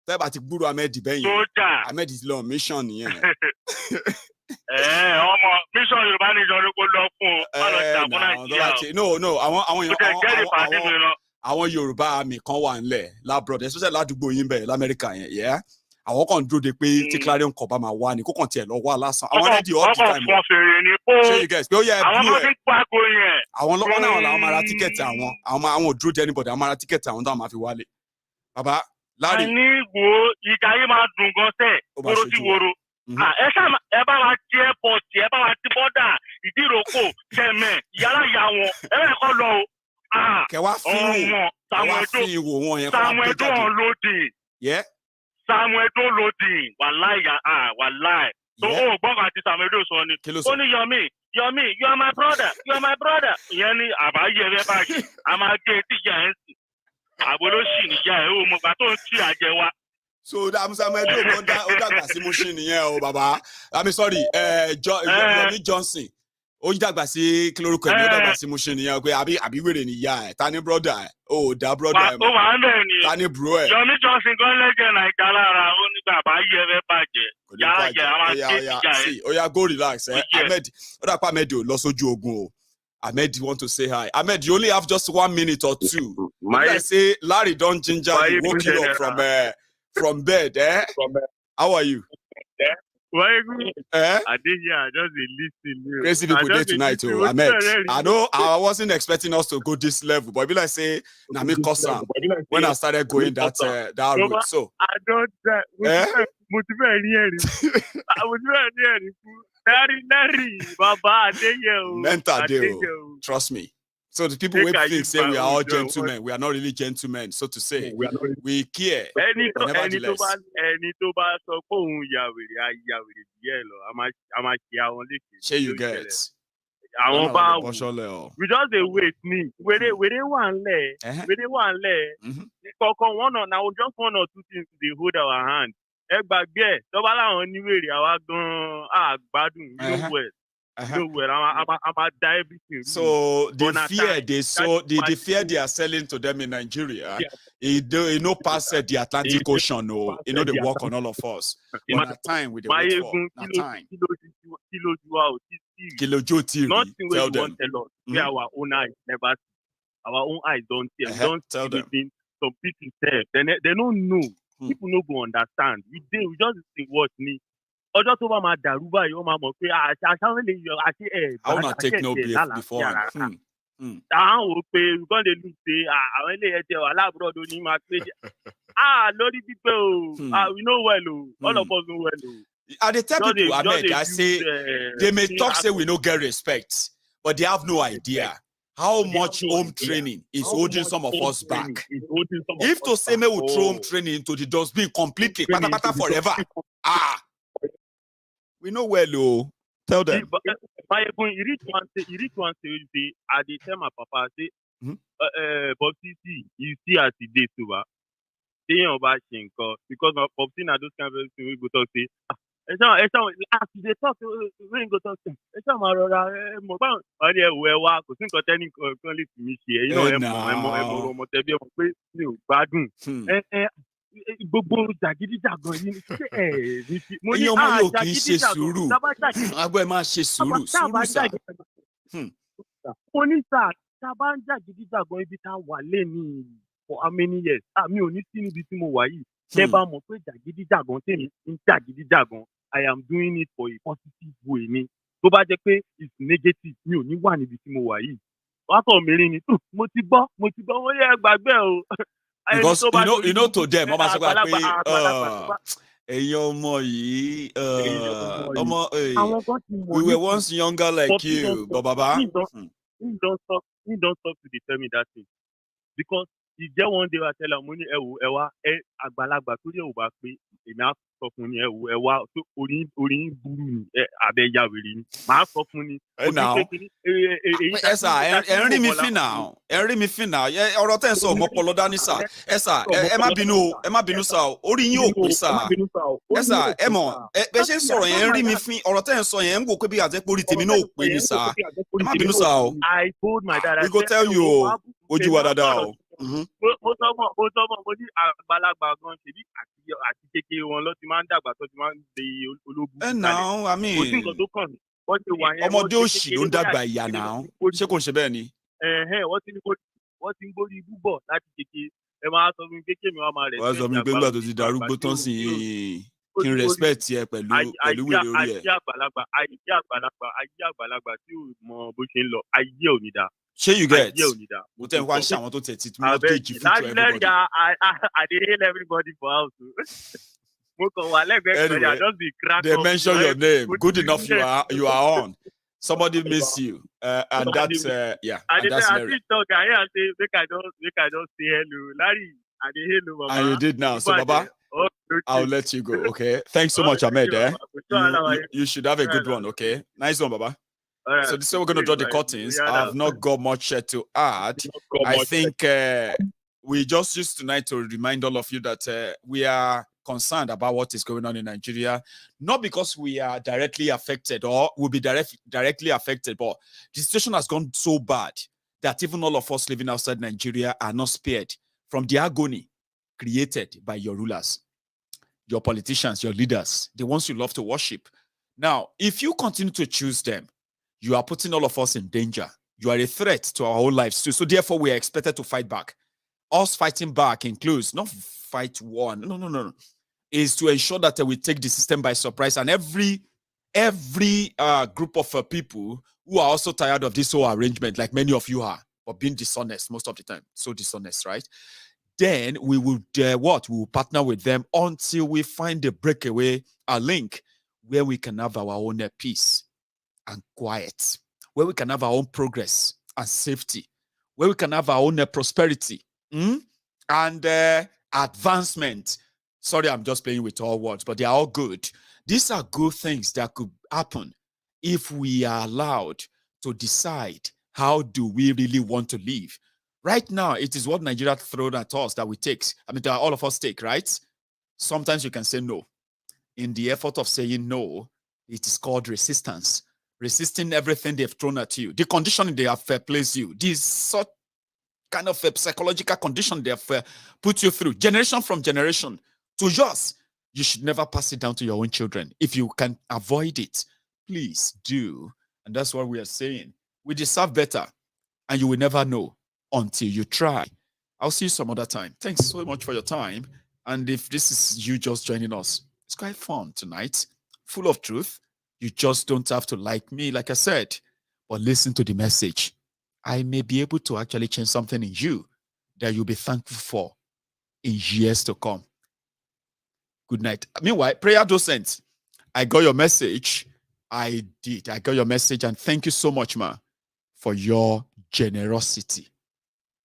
tẹ́ bá ti gbúrò Ahmed bẹ́yìn sójà Ahmed ti lọ mission nìyẹn. Ọmọ mission Yorùbá ní ìjọba kó lọ fún o má lọ ṣàkóso Nàìjíríà. No àwọn Yorùbá mi kan wà ńlẹ̀ labroad especially ládùúgbò yín bẹ́ẹ̀ l'Amẹ́ríkà yẹn àwọn kan dúró de pé tí Clarion kọ̀ bá máa wá ní kó kàn tiẹ̀ lọ wá lásán àwọn ready all the time. Ṣé you guys pé ó yẹ blue ẹ̀ àwọn lọ́wọ́ náà làwọn máa ra tíkẹ́ẹ̀tì àwọn ò dúró de anybody àwọn máa ra tíkẹ́ẹ̀tì àwọn táwọn máa fi wálé. Bàbá Larry. Àní wo ìjà yìí máa dùn gan sẹ́ẹ̀ wóró sí wóró. Ẹ bá wa ti airport ẹ bá wa ti bọ́dà ìdíròkò tẹ̀mẹ̀ ìyálà ìyá wọn ẹ bẹ́ẹ̀ kọ́ lọ o. Kẹwàá fi ìwò wọn yẹn kó wá gbé jáde. Samuel don't loading. Wallahi. So gbọ́n àti Samuel do sọ ni. Ó ní Yomi, you are my brother. Ìyẹn ni àbáyé rẹ báyìí. A máa gé tíjà ẹ̀ sí. Àbólóṣì níjà ẹ̀ ó mọ̀ gbà tó ń tí àjẹ wa. So Samuel do ó dàgbà sí Mushin nìyẹn o bàbá. I'm sorry, Yomi Johnson. Ó dàgbà sí kílórúkọ ẹ̀ ní ó dàgbà sí Mushin nìyẹn pé àbí wèrè níyà ẹ̀ ta ni brother ẹ̀ ó dá brother ẹ̀ mọ̀. Ó wà ń bẹ̀ ni. Ta ni bro ẹ̀. Yomi Johnson gan lẹ́jẹ̀ Nàìjà lára ó nígbà àbáyé rẹ bàjẹ́. Yàrá jẹ́ àwọn akéèjà ẹ̀. Oya go relax Ahmed ó dàpọ̀ Ahmed ò lọ sójú ogun o. Ahmed want to say hi. Ahmed, you only have just 1 minute or two. I say Larry don't ginger you woke you up from bed, How are you? I did hear just a listen. Crazy people there tonight too. I know I wasn't expecting us to go this level, but be like say na me cause am when I started going that route. So I don't mental deal. Trust me. So the people who think say we are all gentlemen, we are not really gentlemen, so to say. We care. Nevertheless. Share you get. We just wait me. We didn't want less. We didn't want less. Now just one or two things they hold our hand. So the fear they are selling to them in Nigeria, it no pass the Atlantic Ocean, no, you know they work on all of us. But at time with the wait for time. Nothing tell we them. want tell us. Our own eyes never see. Our own eyes don't see. We don't tell them. Some people say they don't know. People no go understand. We just watch me. Ọjọ́ tó bá máa dàrú báyìí ó máa mọ̀ pé àṣà lè yọ àṣẹ ẹ̀ I wanna take no beef before. Àwọn wò pé nǹkan lè lù pé àwọn ilé ẹ̀jẹ̀ wà láàbùrọ̀ lórí máa pé lórí pípẹ́ o we know well o all of us know well o. I dey tell people Ahmed, I say they may talk say we no get respect, but they have no idea how much home training is holding some of us back. If to say me we throw home training into the dustbin completely, pata forever. We know well, oh. Tell them. Maiyegun, you reach one say, I dey tell my papa, say, but you see as he did too, say about Shinko, because my popsi na those kind of things we go talk say, as they talk, we go talk say, gbogbo jàgídíjàgan yìí mo ní yóò kì í ṣe sùúrù agbẹ́ máa ṣe sùúrù sà. mo ní sà tá a bá ń jàgídíjàgan ibi tá a wà lẹ́nu for how many years mi ò ní sí níbi tí mo wà yìí tẹ́ bá mọ̀ pé jàgídíjàgan tèmi ń jàgídíjàgan I am doing it for a positive way ni tó bá jẹ́ pé it's negative mi ò ní wà níbi tí mo wà yìí wákọ̀ mìíràn ni mo ti gbọ́ wọ́n yẹ gbàgbé o. Because you know to them, ọmọ sọ pé ẹ̀yin ọmọ yìí we were once younger like you, but baba. He don't stop to tell me that thing because he just one day I tell am mo ní ẹwà àgbàlagbà tó yẹ ò bá pé èmi á sọ fún ni ẹwà tó orí burú ni abẹ́yà wèrè ni màá sọ fún ni. ẹ sà ẹ ń rí mi fín náà ọ̀rọ̀ tẹ́ ń sọ ọmọ ọpọlọ dání sà ẹ sà ẹ má bínú sà orí yín ò pé sà ẹ sà ẹ mọ̀ ẹ ṣe ń sọ̀rọ̀ yẹn ń rí mi fín ọ̀rọ̀ tẹ́ ń sọ yẹn ń wò pé bí àjẹpọ̀ orí tèmi náà ò pé ni sà ẹ má bínú sà o. we go tell you o ojú wa dáadáa o. mo sọ mo ní àgbàlagbà gan ṣèbí àti kékeré wọn lọ ti máa ń dàgbà tó ti máa ń de ológun. ẹ náà àmì kò sí nǹkan tó kàn mí. ọmọdé òṣì ló ń dàgbà ìyá náà ṣé kò ń ṣe bẹ́ẹ̀ ni. wọ́n ti ń gbórí ibú bọ̀ láti kékeré ẹ máa sọ fún mi kékeré mi wá máa rẹ̀. wọ́n sọ fún mi pé nígbà tó ti darúgbó tán sí kí n respect ẹ pẹ̀lú wèrè orí ẹ. ayé àgbàlagbà tí ò mọ bó ṣe ń lọ ayé ò ní dáa. Ṣé you get? Mo tẹ́ ń wá ṣe àwọn tó tẹ̀ tí mo kéjì fún everybody. I dey hail everybody for house. Mo kàn wà lẹ́gbẹ̀ẹ́ pẹ̀lú I just be crack up. They mention your name. Good enough you are on. Somebody miss you. And that's yeah. And that's I did talk. I hear say make I just say hello. Larry, I dey hello Baba. And you did now. So Baba, I'll let you go, okay? Thanks so much, Ahmed. You should have a good one, okay? Nice one, Baba. Right. So this is where we're going to draw the curtains. I've not got much to add. I think we just used tonight to remind all of you that we are concerned about what is going on in Nigeria, not because we are directly affected or will be directly affected, but the situation has gone so bad that even all of us living outside Nigeria are not spared from the agony created by your rulers, your politicians, your leaders, the ones you love to worship. Now, if you continue to choose them, you are putting all of us in danger. You are a threat to our whole lives too. So therefore, we are expected to fight back. Us fighting back includes not fight war. No. is to ensure that we take the system by surprise, and every group of people who are also tired of this whole arrangement, like many of you are, but being dishonest most of the time, so dishonest, right? Then we would we will partner with them until we find a breakaway, a link where we can have our own peace and quiet, where we can have our own progress and safety, where we can have our own prosperity and advancement. Sorry, I'm just playing with all words, but they are all good. These are good things that could happen if we are allowed to decide how do we really want to live. Right now, it is what Nigeria thrown at us that we take. I mean, that all of us take, right? Sometimes you can say no. In the effort of saying no, it is called resistance. Resisting everything they've thrown at you. The conditioning they have placed you. This sort kind of a psychological condition they have put you through. Generation from generation. To yours, you should never pass it down to your own children. If you can avoid it, please do. And that's what we are saying. We deserve better. And you will never know until you try. I'll see you some other time. Thanks so much for your time. And if this is you just joining us, it's quite fun tonight. Full of truth. You just don't have to like me, like I said, but listen to the message. I may be able to actually change something in you that you'll be thankful for in years to come. Good night. Meanwhile, prayer docent, I got your message. I did. I got your message, and thank you so much, ma, for your generosity.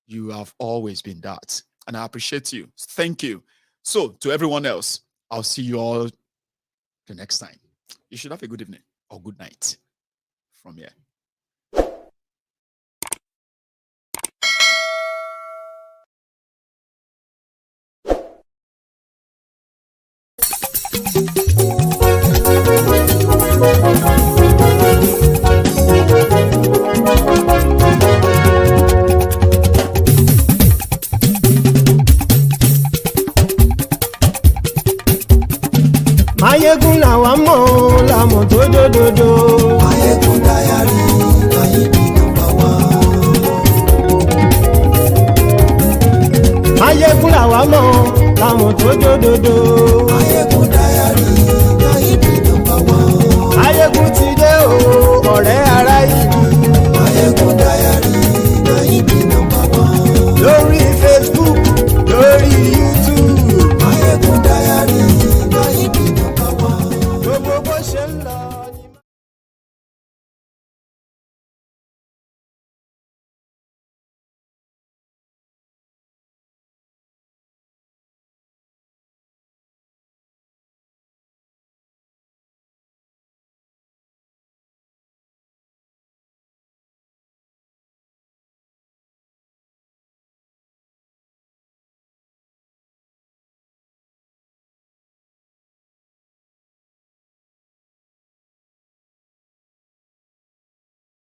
You have always been that, and I appreciate you. Thank you. So, to everyone else, I'll see you all the next time. You should have a good evening or good night from here. Maiyegun làwa mọ̀ làmọ̀ tó dòdòdò. Maiyegun Diary, Maiyegun number one. Maiyegun làwa mọ̀ làmọ̀ tó dòdòdò.